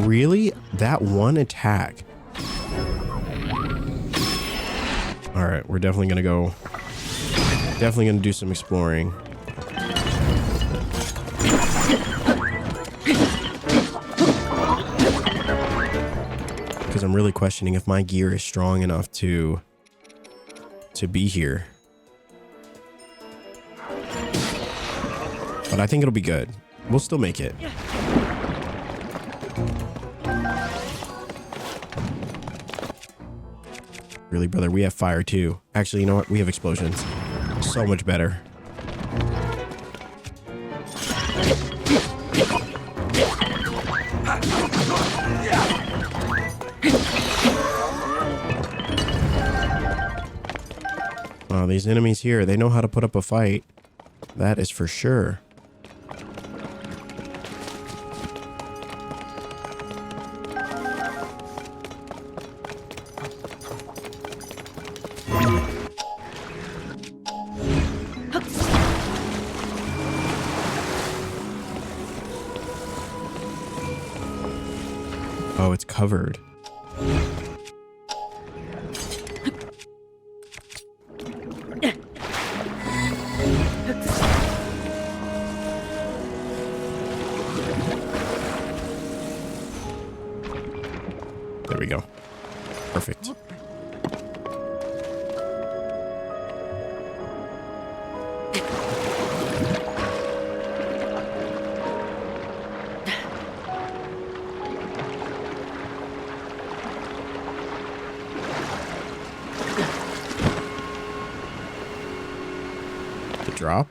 Really? That one attack? All right, we're definitely gonna go. Definitely gonna do some exploring. Because I'm really questioning if my gear is strong enough to be here. But I think it'll be good. We'll still make it. Really, brother, we have fire too. Actually, you know what? We have explosions. So much better. Oh, these enemies here, they know how to put up a fight. That is for sure. Oh, it's covered. There we go. Perfect. The drop.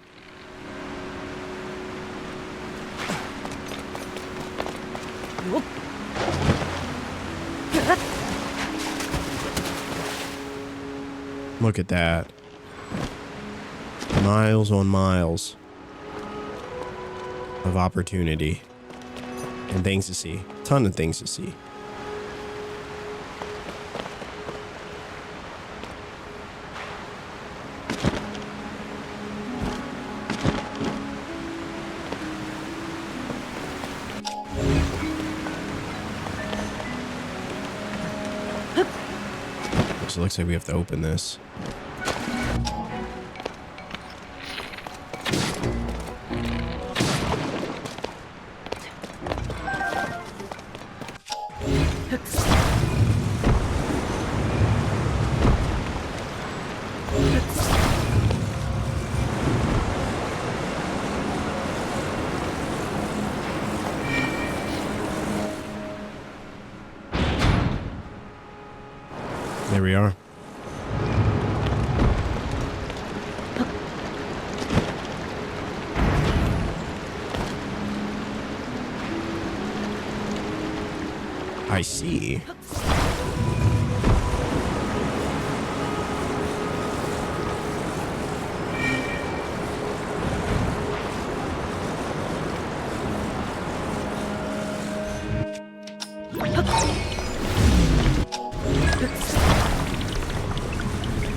Look at that. Miles on miles of opportunity and things to see. Ton of things to see. So it looks like we have to open this. There we are. I see.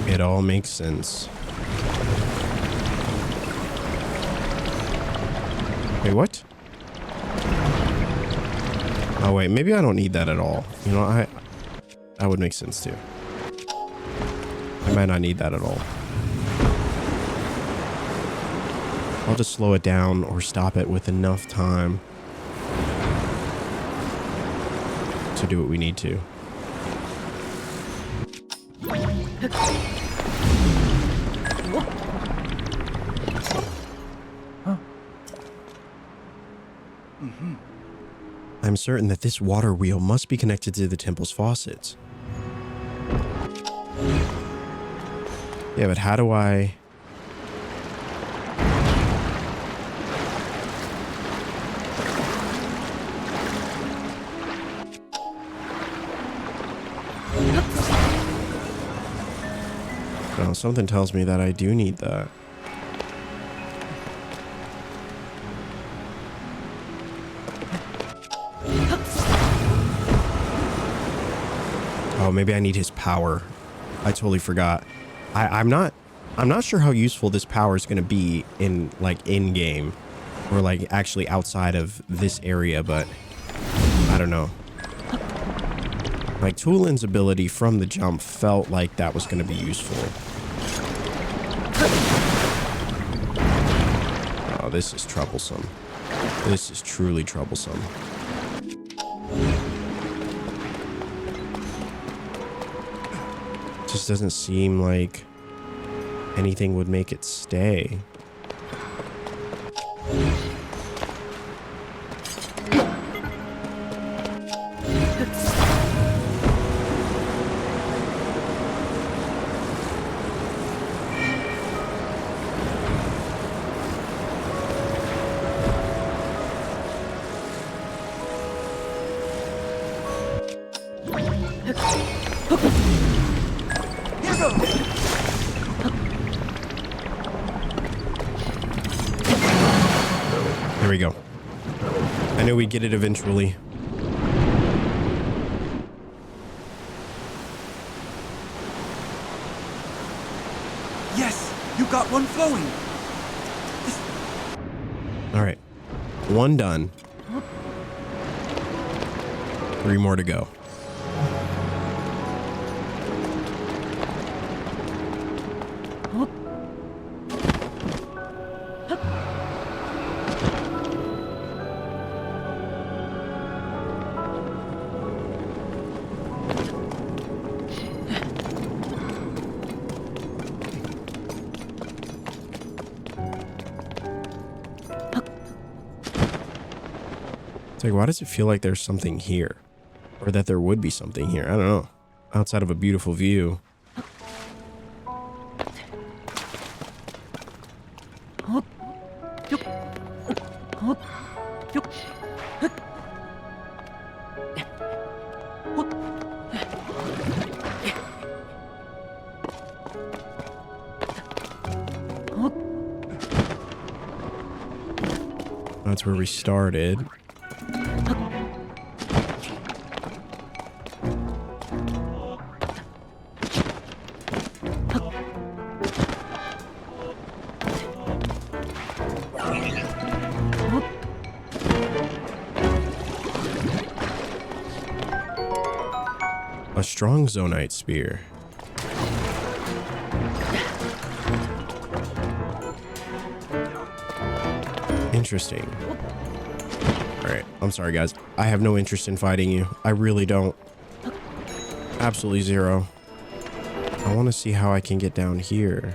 It all makes sense. Wait, what? Oh wait, maybe I don't need that at all. You know, that would make sense too. I might not need that at all. I'll just slow it down or stop it with enough time to do what we need to. I'm certain that this water wheel must be connected to the temple's faucets. Yeah, but how do I... know. Something tells me that I do need that. Oh, maybe I need his power. I totally forgot. I'm not sure how useful this power is going to be in like in game or like actually outside of this area, but I don't know. Like Tulin's ability from the jump felt like that was going to be useful. Oh, this is troublesome. This is truly troublesome. Just doesn't seem like anything would make it stay. There we go. I knew we'd get it eventually. Yes, you got one flowing. All right. One done. 3 more to go. It's like, why does it feel like there's something here? Or that there would be something here? I don't know. Outside of a beautiful view. That's where we started. A strong Zonite spear. Interesting. Alright, I'm sorry guys. I have no interest in fighting you. I really don't. Absolutely zero. I want to see how I can get down here.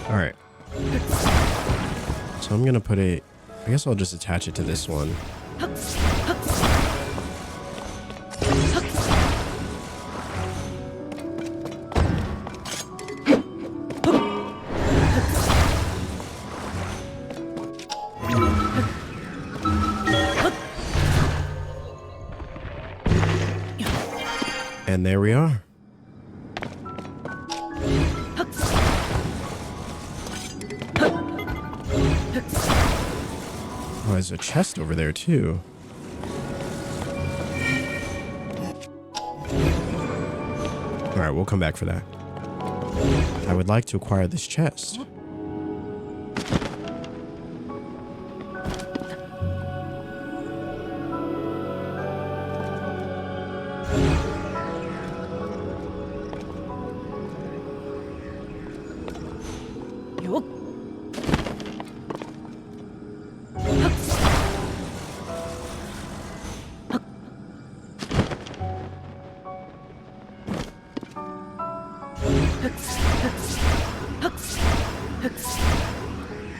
Alright. So I'm gonna put it... I guess I'll just attach it to this one. And there we are. there's a chest over there too. All right, we'll come back for that. I would like to acquire this chest.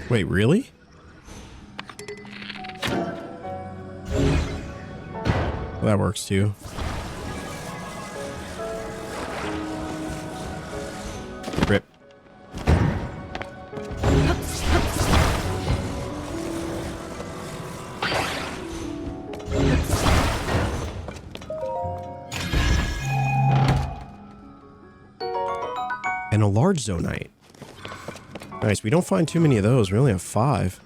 Wait, really? Well, that works too. Rip. And a large zonite. Nice, we don't find too many of those. We only have 5.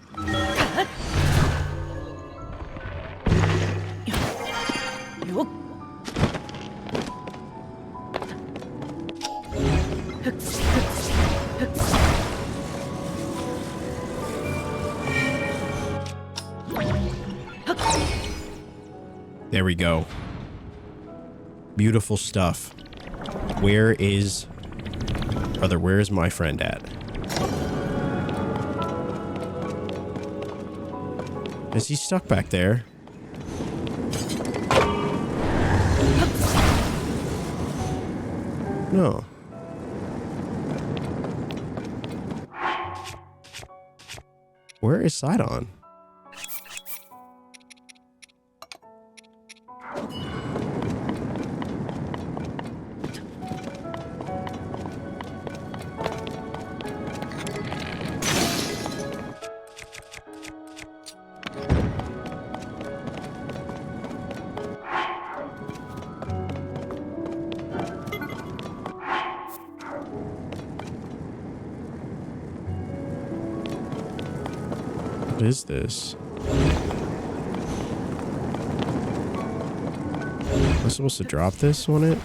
There we go. Beautiful stuff. Where is... Brother, where is my friend at? Is he stuck back there? No. Where is Sidon? What is this? Am I supposed to drop this on it?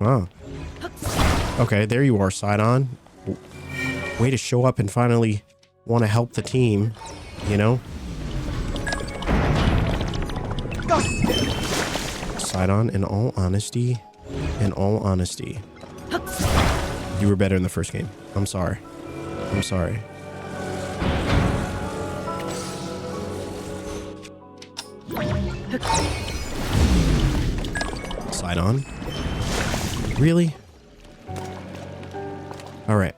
Wow. Okay, there you are, Sidon. Way to show up and finally want to help the team, you know? Sidon, in all honesty, you were better in the first game. I'm sorry. I'm sorry. Sidon? Really? All right.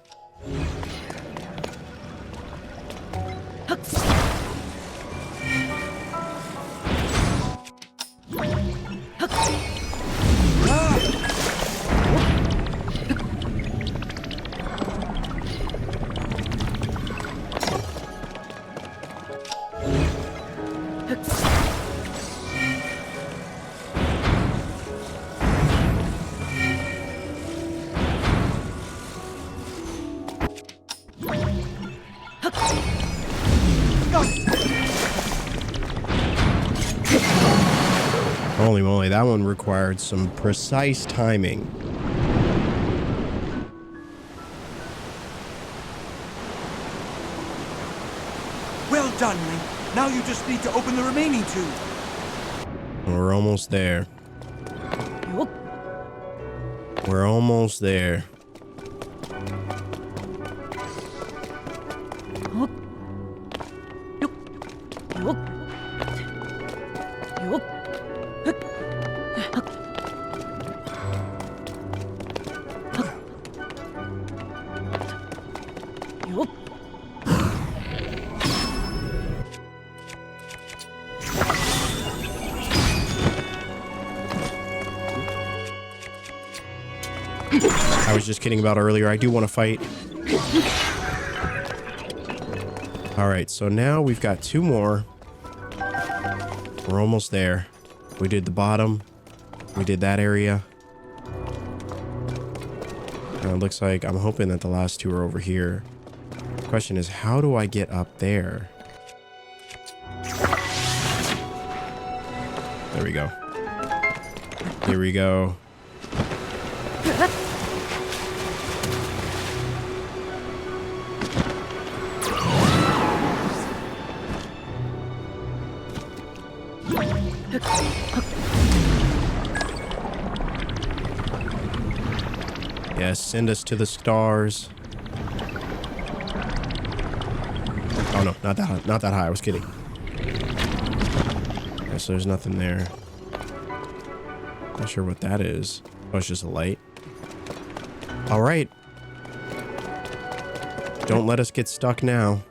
Holy moly, that one required some precise timing. Well done, Link. Now you just need to open the remaining 2. We're almost there. We're almost there. I was just kidding about earlier. I do want to fight. All right, so now we've got 2 more. We're almost there. We did the bottom. We did that area. Looks like I'm hoping that the last two are over here. The question is, how do I get up there? There we go. Here we go. Yes, send us to the stars. Oh no, not that high. Not that high. I was kidding. Okay, so there's nothing there. Not sure what that is. Oh, it's just a light. All right. Don't let us get stuck now.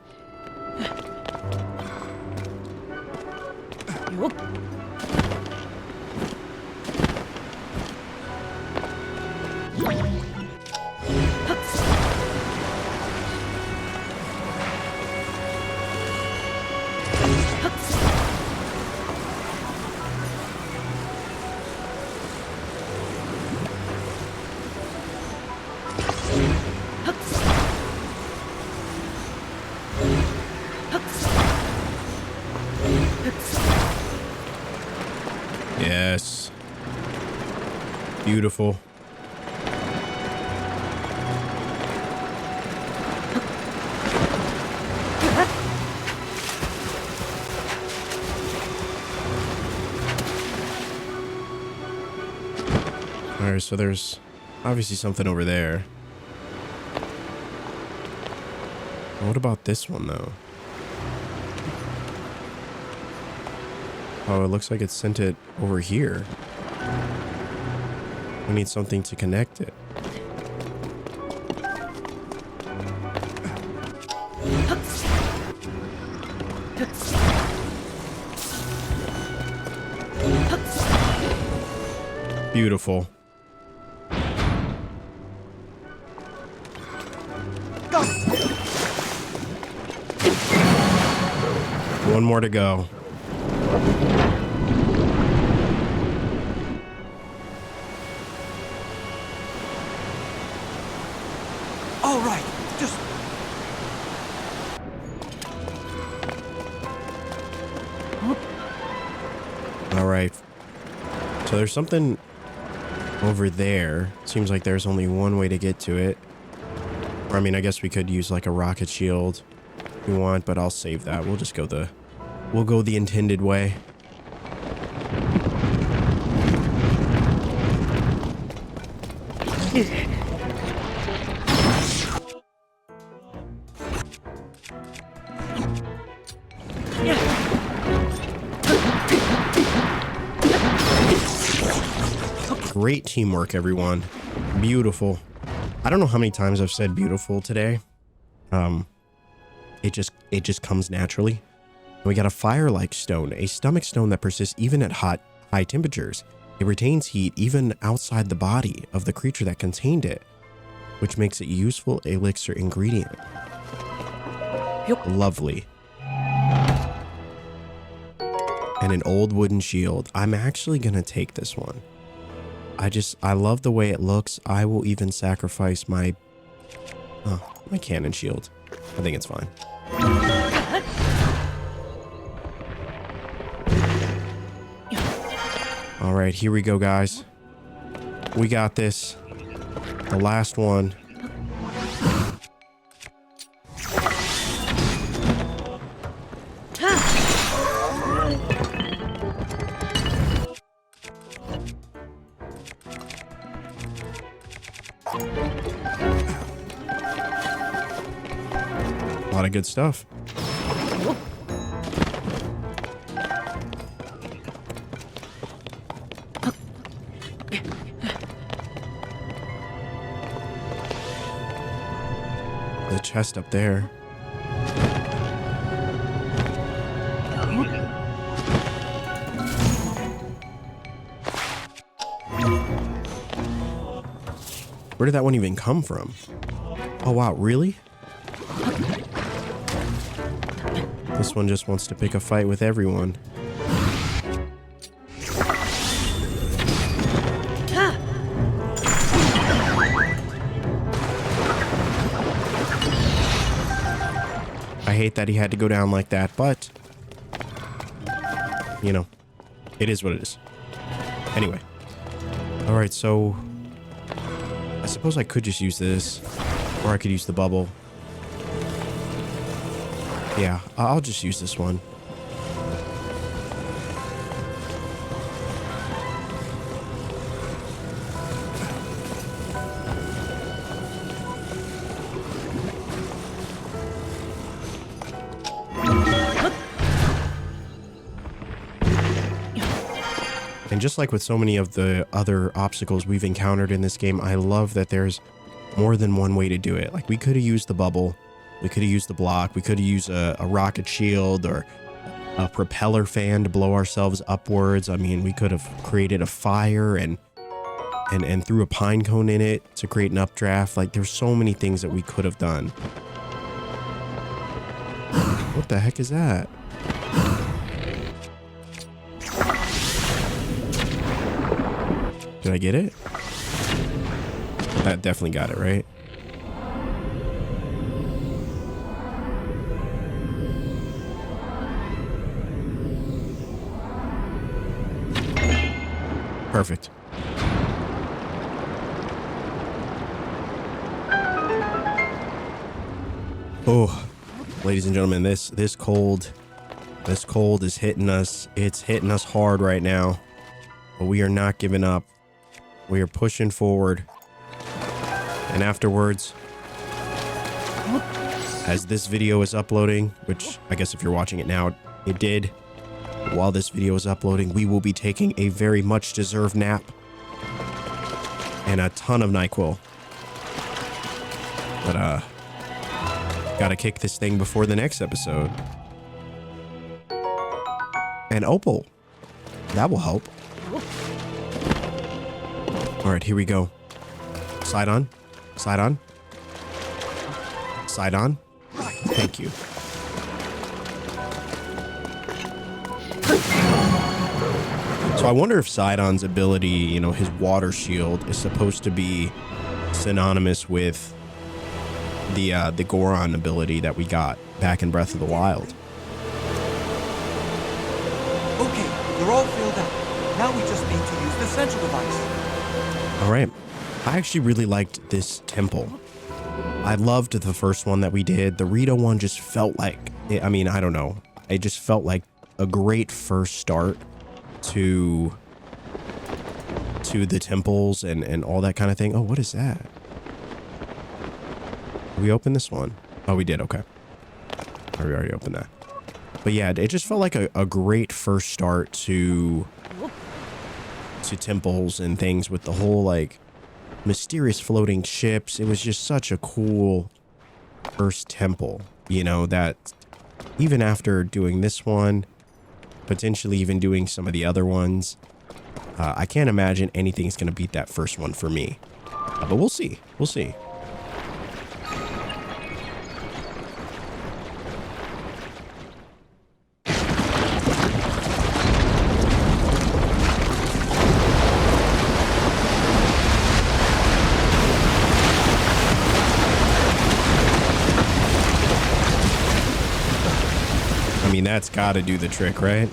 Yes. Beautiful. Alright, so there's obviously something over there. What about this one, though? Oh, it looks like it sent it over here. We need something to connect it. Beautiful. One more to go. All right, just... All right. So there's something over there. Seems like there's only one way to get to it. Or I mean, I guess we could use like a rocket shield if we want, but I'll save that. We'll just go we'll go the intended way. Great teamwork, everyone. Beautiful. I don't know how many times I've said beautiful today. It just comes naturally. We got a fire-like stone, a stomach stone that persists even at high temperatures. It retains heat even outside the body of the creature that contained it, which makes it a useful elixir ingredient. Yep. Lovely. And an old wooden shield. I'm actually gonna take this one. I love the way it looks. I will even sacrifice my cannon shield. I think it's fine. All right, here we go, guys. We got this. The last one. A lot of good stuff. The chest up there. Where did that one even come from? Oh wow, really? This one just wants to pick a fight with everyone. I hate that he had to go down like that, but you know, it is what it is. Anyway. All right, so I suppose I could just use this, or I could use the bubble. Yeah, I'll just use this one. And just like with so many of the other obstacles we've encountered in this game, I love that there's more than one way to do it. Like we could have used the bubble, we could have used the block, we could have used a rocket shield or a propeller fan to blow ourselves upwards. I mean, we could have created a fire and threw a pine cone in it to create an updraft. Like there's so many things that we could have done. What the heck is that? Did I get it? That definitely got it, right? Perfect. Oh, ladies and gentlemen, this cold is hitting us. It's hitting us hard right now, but we are not giving up. We are pushing forward. And afterwards, as this video is uploading, which I guess if you're watching it now, it did. While this video is uploading, we will be taking a very much deserved nap and a ton of NyQuil. But, gotta kick this thing before the next episode. And Opal. That will help. All right, here we go. Side on. Side on. Side on. Thank you. So I wonder if Sidon's ability, you know, his water shield is supposed to be synonymous with the Goron ability that we got back in Breath of the Wild. Okay, you're all filled up. Now we just need to use the central device. All right. I actually really liked this temple. I loved the first one that we did. The Rito one just felt like, I mean, I don't know. It just felt like a great first start to the temples and all that kind of thing. Oh, what is that? Did we open this one? Oh, we did. Okay. Oh, we already opened that. But yeah, it just felt like a great first start to temples and things with the whole like mysterious floating ships. It was just such a cool first temple, you know, that even after doing this one, potentially even doing some of the other ones, I can't imagine anything's going to beat that first one for me. But we'll see. We'll see. I mean, that's got to do the trick, right?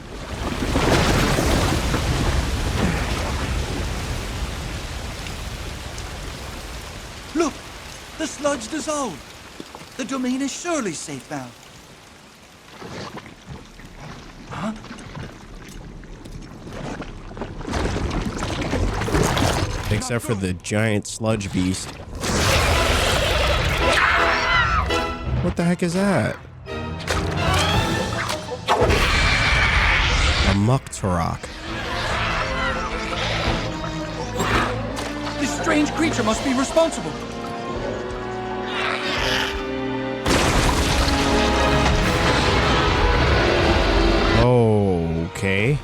Look! The sludge dissolved! The domain is surely safe now. Huh? Except for the giant sludge beast. What the heck is that? A Muktarok. This strange creature must be responsible. Okay.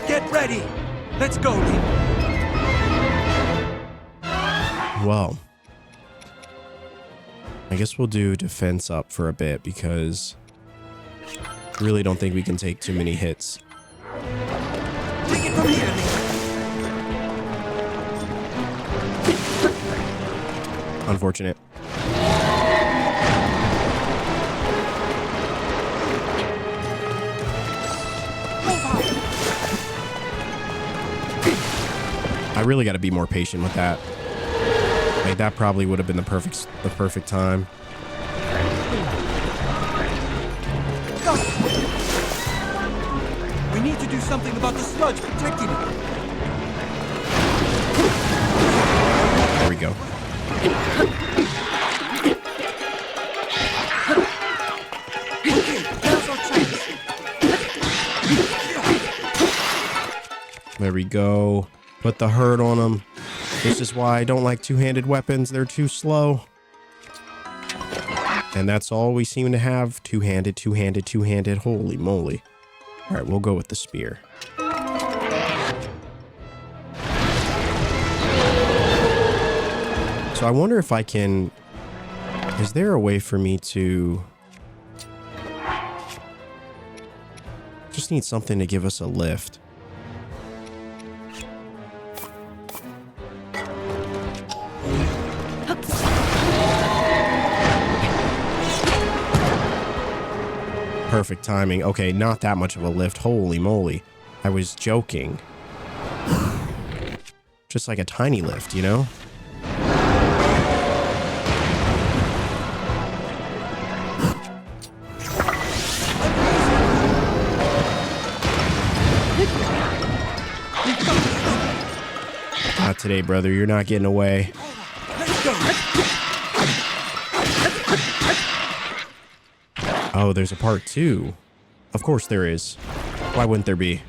Get ready. Let's go, Link. Well, I guess we'll do defense up for a bit because I really don't think we can take too many hits. Take it from here, Link. Unfortunate. I really got to be more patient with that. Like, that probably would have been the perfect time. We need to do something about the sludge protecting it. There we go. Okay, now's our chance. There we go. Put the hurt on them. This is why I don't like two-handed weapons. They're too slow. And that's all we seem to have. Two-handed, two-handed, two-handed. Holy moly. All right, we'll go with the spear. So I wonder if I can... Is there a way for me to... Just need something to give us a lift. Perfect timing. Okay, not that much of a lift. Holy moly. I was joking. Just like a tiny lift, you know? Not today, brother. You're not getting away. Let's go. Oh, there's a part 2. Of course there is. Why wouldn't there be?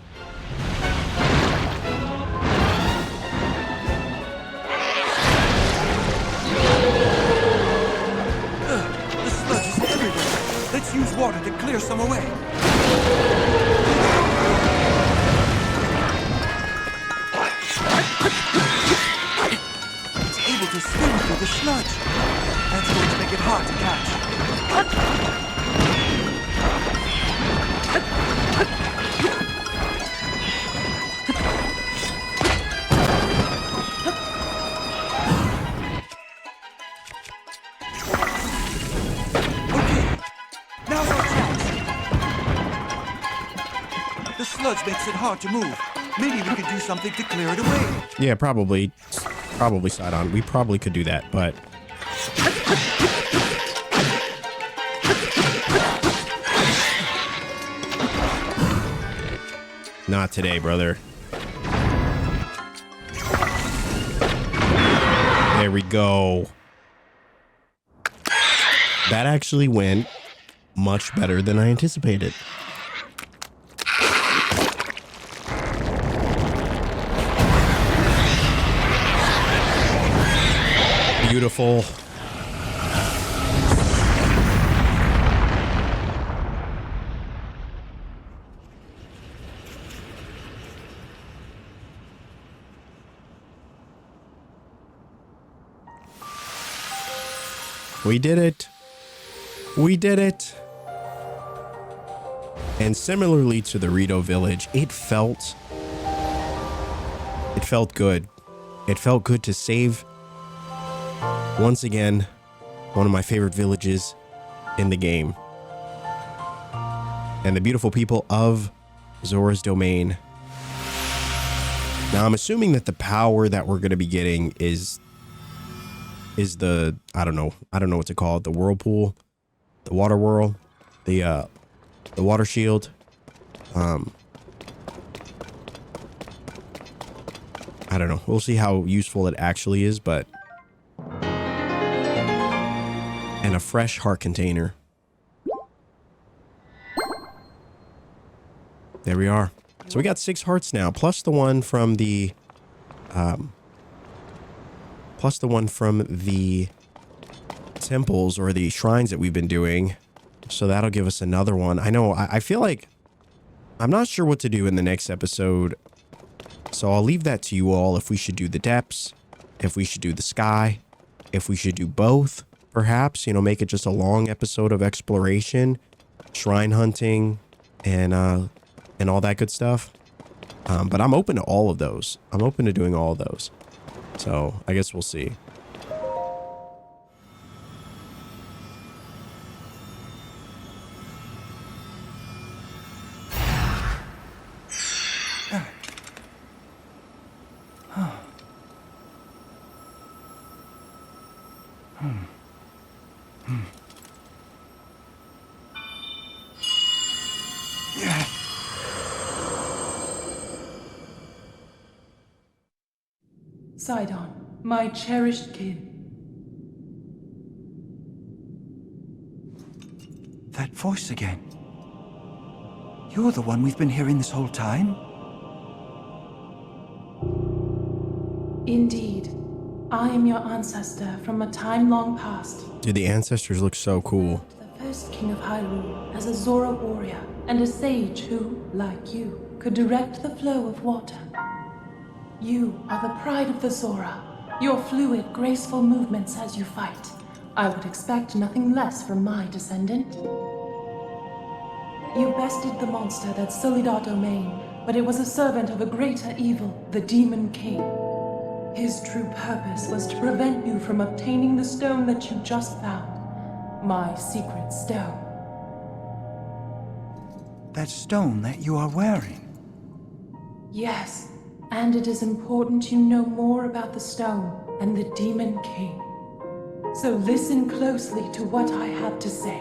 The sludge is everywhere. Let's use water to clear some away. It's able to swim through the sludge. That's going to make it hard to catch. The sludge makes it hard to move. Maybe we could do something to clear it away. Yeah, probably side on. We probably could do that, but... Not today, brother. There we go. That actually went much better than I anticipated. Beautiful. We did it. We did it. And similarly to the Rito village, it felt good. It felt good to save, once again, one of my favorite villages in the game. And the beautiful people of Zora's Domain. Now, I'm assuming that the power that we're going to be getting is the, I don't know what to call it, the whirlpool, the water whirl, the water shield. I don't know. We'll see how useful it actually is, but... And a fresh heart container. There we are. So we got 6 hearts now, plus the one from the... temples or the shrines that we've been doing. So that'll give us another one. I know, I feel like I'm not sure what to do in the next episode. So I'll leave that to you all, if we should do the depths, if we should do the sky, if we should do both, perhaps, you know, make it just a long episode of exploration, shrine hunting, and all that good stuff. But I'm open to all of those. I'm open to doing all of those. So I guess we'll see. Sidon, my cherished kin. That voice again. You're the one we've been hearing this whole time? Indeed. I am your ancestor from a time long past. Dude, the ancestors look so cool. The first king of Hyrule as a Zora warrior and a sage who, like you, could direct the flow of water. You are the pride of the Zora. Your fluid, graceful movements as you fight. I would expect nothing less from my descendant. You bested the monster that sullied our domain, but it was a servant of a greater evil, the Demon King. His true purpose was to prevent you from obtaining the stone that you just found. My secret stone. That stone that you are wearing. Yes, and it is important you know more about the stone and the Demon King. So listen closely to what I have to say.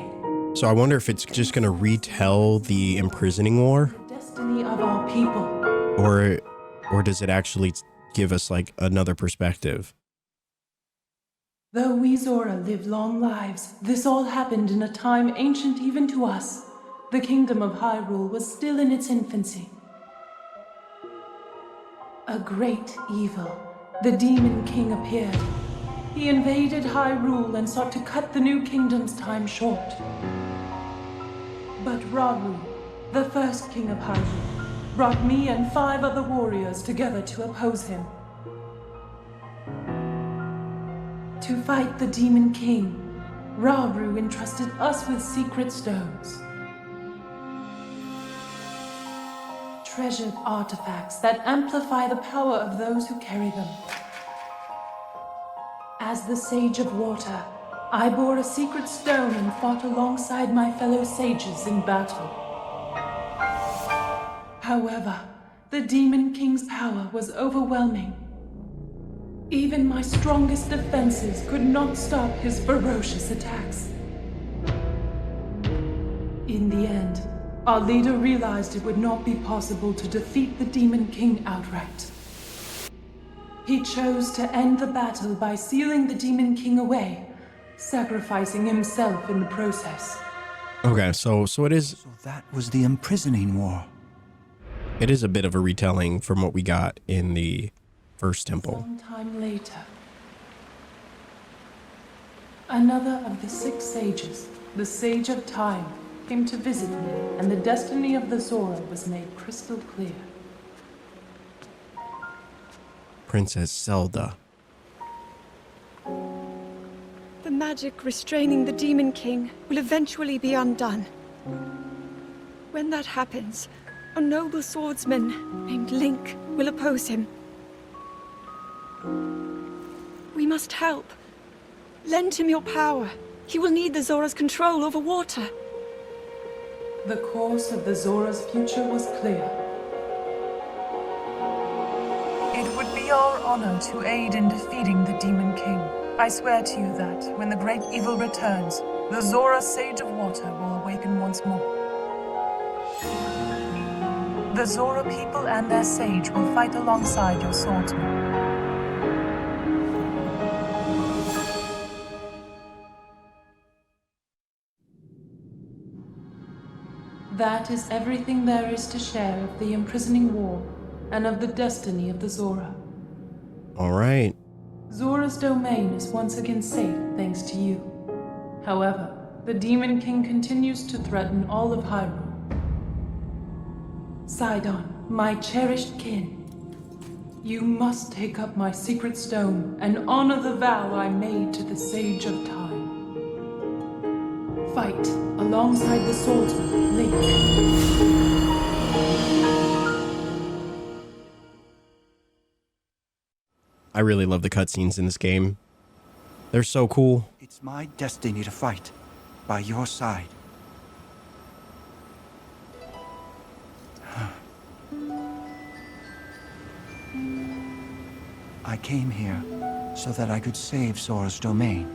So I wonder if it's just going to retell the imprisoning war, The destiny of our people. or does it actually give us like another perspective? Though we Zora live long lives, this all happened in a time ancient even to us. The kingdom of Hyrule was still in its infancy. A great evil, the Demon King, appeared. He invaded Hyrule and sought to cut the new kingdom's time short. But Rauru, the first king of Hyrule, brought me and 5 other warriors together to oppose him. To fight the Demon King, Rauru entrusted us with secret stones. Treasured artifacts that amplify the power of those who carry them. As the Sage of Water, I bore a secret stone and fought alongside my fellow sages in battle. However, the Demon King's power was overwhelming. Even my strongest defenses could not stop his ferocious attacks. In the end, our leader realized it would not be possible to defeat the Demon King outright. He chose to end the battle by sealing the Demon King away, sacrificing himself in the process. Okay, so it is So that was the imprisoning war. a bit of a retelling from what we got in the first temple. Sometime later, another of the 6 sages, the Sage of Time, came to visit me, and the destiny of the Zora was made crystal clear. Princess Zelda. The magic restraining the Demon King will eventually be undone. When that happens, a noble swordsman named Link will oppose him. We must help. Lend him your power. He will need the Zora's control over water. The course of the Zora's future was clear. It would be our honor to aid in defeating the Demon King. I swear to you that, when the great evil returns, the Zora Sage of Water will awaken once more. The Zora people and their sage will fight alongside your swordsman. That is everything there is to share of the imprisoning war and of the destiny of the Zora. All right. Zora's domain is once again safe thanks to you. However, the Demon King continues to threaten all of Hyrule. Sidon, my cherished kin, you must take up my secret stone and honor the vow I made to the Sage of Time. Fight alongside the swordsman, Link. I really love the cutscenes in this game. They're so cool. It's my destiny to fight by your side. I came here so that I could save Zora's domain.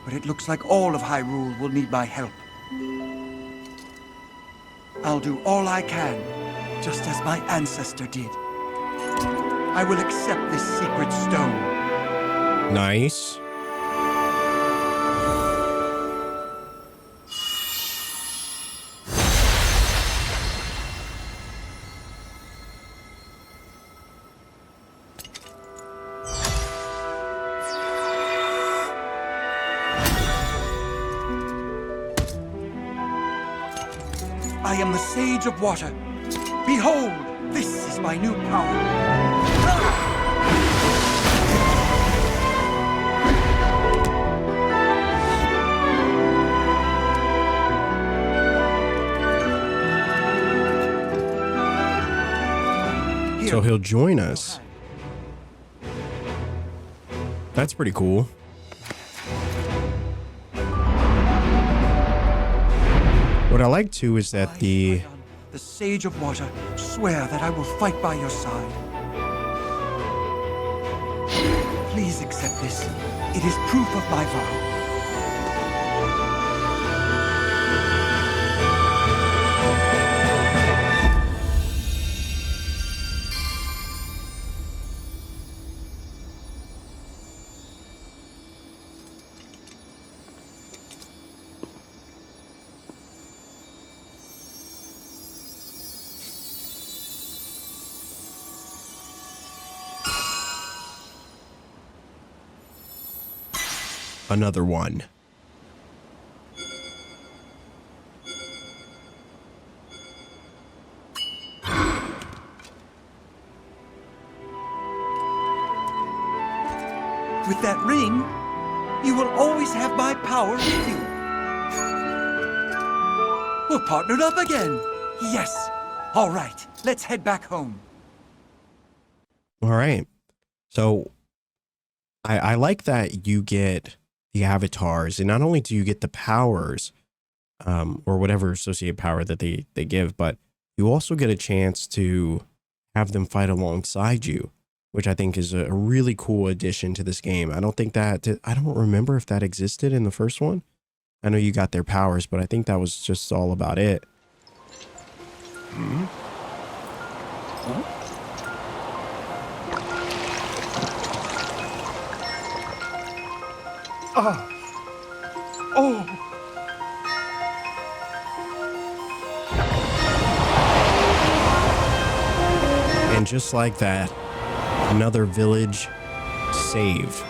but it looks like all of Hyrule will need my help. I'll do all I can, just as my ancestor did. I will accept this secret stone. Nice. I am the Sage of Water. Behold, this is my new power. So he'll join us. That's pretty cool. What I like too is that the Sage of Water, swear that I will fight by your side. Please accept this. It is proof of my vow. another one. With that ring, you will always have my power with you. We're partnered up again. Yes. All right, let's head back home. All right. So I like that you get the avatars, and not only do you get the powers, or whatever associated power that they give, but you also get a chance to have them fight alongside you, which I think is a really cool addition to this game. I don't remember if that existed in the first one. I know you got their powers, but I think that was just all about it. Hmm? Huh? Oh! And just like that, another village saved.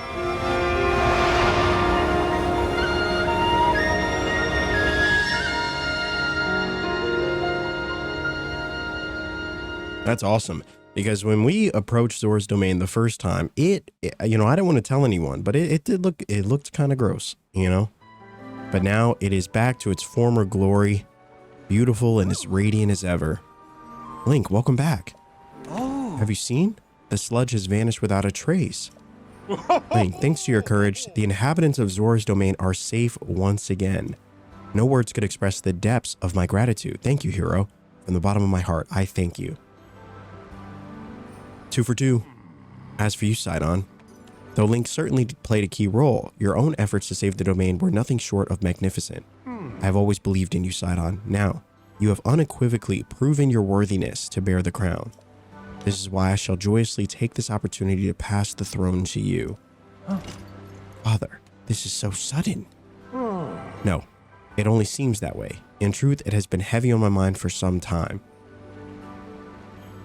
That's awesome, because when we approached Zora's domain the first time, I didn't want to tell anyone, but it looked kind of gross, But now it is back to its former glory, beautiful and as radiant as ever. Link, welcome back. Oh. Have you seen? The sludge has vanished without a trace. Link, thanks to your courage, the inhabitants of Zora's domain are safe once again. No words could express the depths of my gratitude. Thank you, hero. From the bottom of my heart, I thank you. 2 for 2. As for you, Sidon, though Link certainly played a key role, your own efforts to save the domain were nothing short of magnificent. I have always believed in you, Sidon. Now, you have unequivocally proven your worthiness to bear the crown. This is why I shall joyously take this opportunity to pass the throne to you. Father, this is so sudden. No, it only seems that way. In truth, it has been heavy on my mind for some time.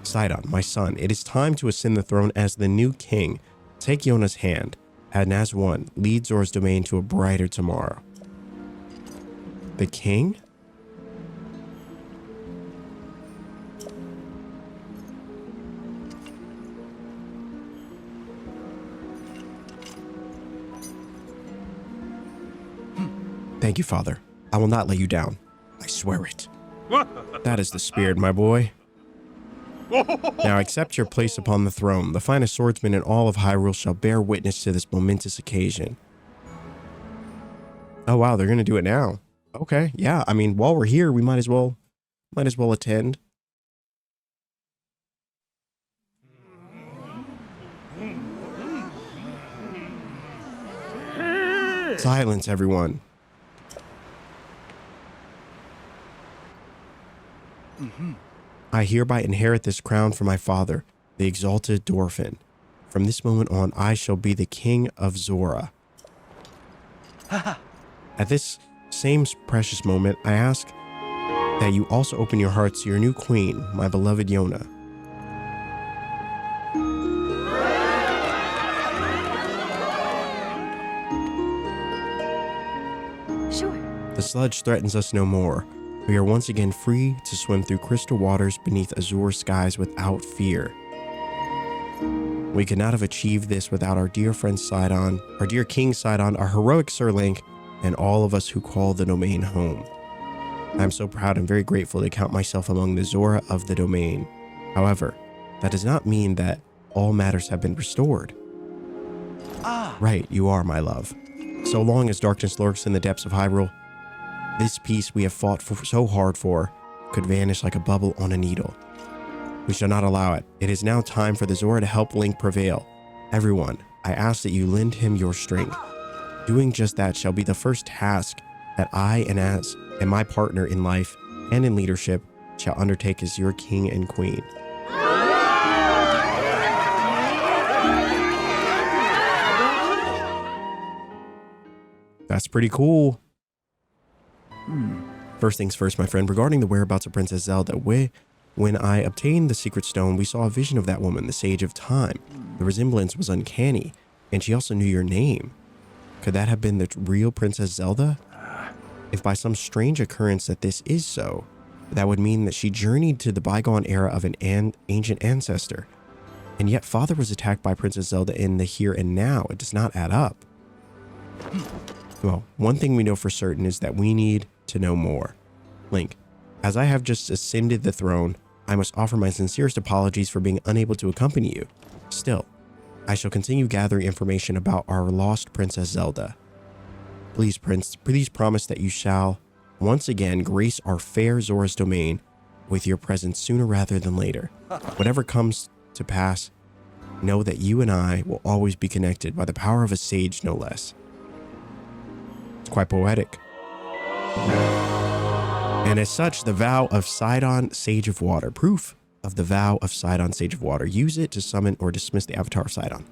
Sidon, my son, it is time to ascend the throne as the new king. Take Yona's hand, and as one, lead Zora's domain to a brighter tomorrow. The king? Thank you, Father. I will not let you down. I swear it. That is the spirit, my boy. Now accept your place upon the throne. The finest swordsman in all of Hyrule shall bear witness to this momentous occasion. Oh wow, they're gonna do it now. Okay, yeah. I mean, while we're here, we might as well attend. Silence, everyone. I hereby inherit this crown from my father, the exalted Dwarfin. From this moment on, I shall be the king of Zora. At this same precious moment, I ask that you also open your hearts to your new queen, my beloved Yona. Sure. The sludge threatens us no more. We are once again free to swim through crystal waters beneath azure skies without fear. We could not have achieved this without our dear friend Sidon, our dear King Sidon, our heroic Sir Link, and all of us who call the domain home. I am so proud and very grateful to count myself among the Zora of the domain. However, that does not mean that all matters have been restored. Right, you are, my love. So long as darkness lurks in the depths of Hyrule, this peace we have fought for so hard for could vanish like a bubble on a needle. We shall not allow it. It is now time for the Zora to help Link prevail. Everyone, I ask that you lend him your strength. Doing just that shall be the first task that I and my partner in life and in leadership shall undertake as your king and queen. That's pretty cool. First things first, my friend, regarding the whereabouts of Princess Zelda, when I obtained the secret stone, we saw a vision of that woman, the Sage of Time. The resemblance was uncanny, and she also knew your name. Could that have been the real Princess Zelda? If by some strange occurrence that this is so, that would mean that she journeyed to the bygone era of an ancient ancestor. And yet Father was attacked by Princess Zelda in the here and now. It does not add up. Well, one thing we know for certain is that we need to know more. Link, as I have just ascended the throne, I must offer my sincerest apologies for being unable to accompany you. Still, I shall continue gathering information about our lost Princess Zelda. Please, Prince, please promise that you shall once again grace our fair Zora's domain with your presence sooner rather than later. Whatever comes to pass, know that you and I will always be connected by the power of a sage, no less. It's quite poetic. And as such, the vow of Sidon, Sage of Water. Proof of the vow of Sidon, Sage of Water. Use it to summon or dismiss the avatar of Sidon.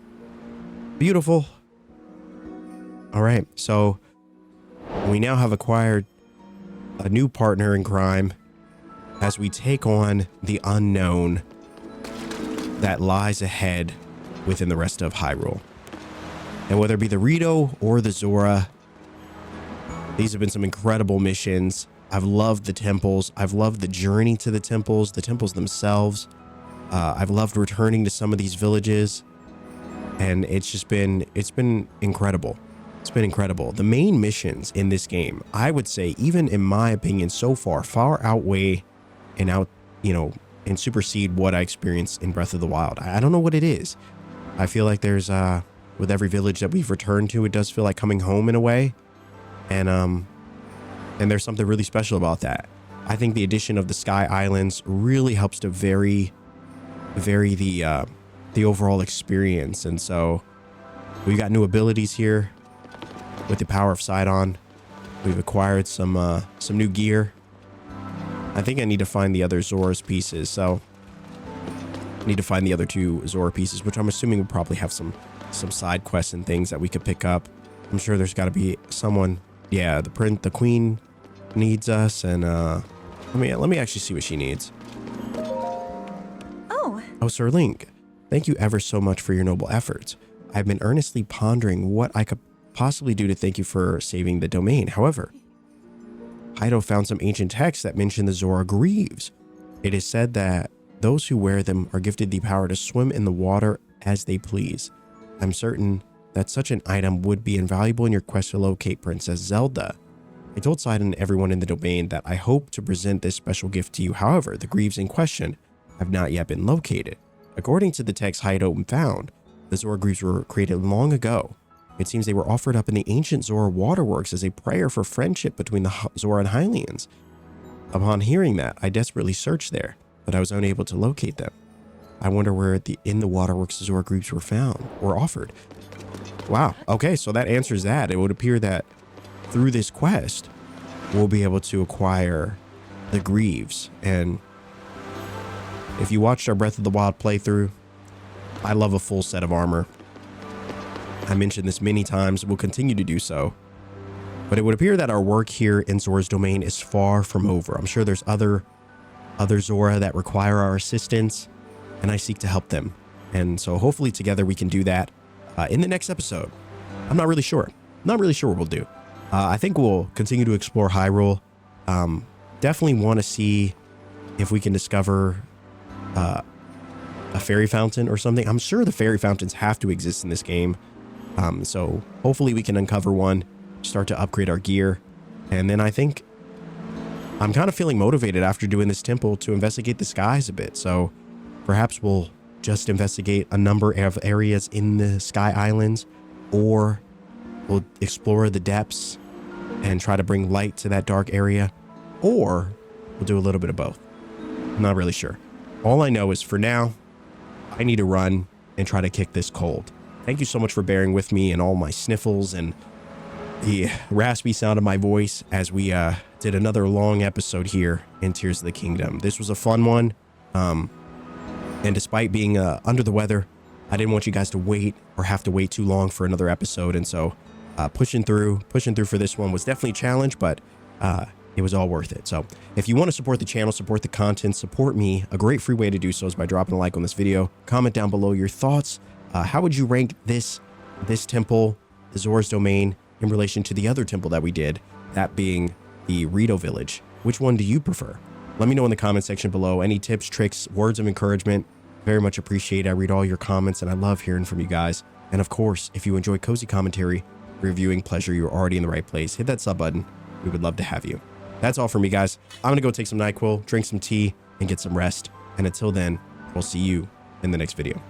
Beautiful. All right, so we now have acquired a new partner in crime as we take on the unknown that lies ahead within the rest of Hyrule. And whether it be the Rito or the Zora, these have been some incredible missions. I've loved the temples. I've loved the journey to the temples themselves. I've loved returning to some of these villages, and it's been incredible. It's been incredible. The main missions in this game, I would say, even in my opinion, so far outweigh and supersede what I experienced in Breath of the Wild. I don't know what it is. I feel like there's with every village that we've returned to, it does feel like coming home in a way, and there's something really special about that. I think the addition of the Sky Islands really helps to vary the overall experience, and so we got new abilities here. With the power of Sidon, we've acquired some new gear. I think I need to find the other Zora's pieces, so I need to find the other two Zora pieces, which I'm assuming will probably have some side quests and things that we could pick up. I'm sure there's got to be someone. Yeah, the queen needs us, and let me actually see what she needs. Oh, Sir Link, thank you ever so much for your noble efforts. I've been earnestly pondering what I could possibly do to thank you for saving the domain. However, Hyrule found some ancient texts that mention the Zora Greaves. It is said that those who wear them are gifted the power to swim in the water as they please. I'm certain that such an item would be invaluable in your quest to locate Princess Zelda. I told Sidon and everyone in the domain that I hope to present this special gift to you. However, the Greaves in question have not yet been located. According to the text Hyrule found, the Zora Greaves were created long ago. It seems they were offered up in the ancient Zora waterworks as a prayer for friendship between the Zora and Hylians. Upon hearing that, I desperately searched there, but I was unable to locate them. I wonder where in the waterworks the Zora Greaves were found or offered. Wow. Okay, so that answers that. It would appear that through this quest, we'll be able to acquire the Greaves. And if you watched our Breath of the Wild playthrough, I love a full set of armor. I mentioned this many times, we'll continue to do so. But it would appear that our work here in Zora's domain is far from over. I'm sure there's other Zora that require our assistance, and I seek to help them. And so hopefully together we can do that in the next episode. I'm not really sure. Not really sure what we'll do. I think we'll continue to explore Hyrule. Definitely want to see if we can discover a fairy fountain or something. I'm sure the fairy fountains have to exist in this game. So hopefully we can uncover one, start to upgrade our gear. And then I think I'm kind of feeling motivated after doing this temple to investigate the skies a bit. So perhaps we'll just investigate a number of areas in the Sky Islands, or we'll explore the depths and try to bring light to that dark area, or we'll do a little bit of both. I'm not really sure. All I know is for now, I need to run and try to kick this cold. Thank you so much for bearing with me and all my sniffles and the raspy sound of my voice as we did another long episode here in Tears of the Kingdom. This was a fun one. And despite being under the weather, I didn't want you guys to wait or have to wait too long for another episode. And so pushing through for this one was definitely a challenge, but it was all worth it. So if you want to support the channel, support the content, support me, a great free way to do so is by dropping a like on this video. Comment down below your thoughts. How would you rank this temple, the Zora's Domain, in relation to the other temple that we did, that being the Rito Village? Which one do you prefer? Let me know in the comment section below. Any tips, tricks, words of encouragement, very much appreciate. I read all your comments and I love hearing from you guys. And of course, if you enjoy cozy commentary, reviewing pleasure, you're already in the right place. Hit that sub button. We would love to have you. That's all for me, guys. I'm gonna go take some NyQuil, drink some tea, and get some rest. And until then, we'll see you in the next video.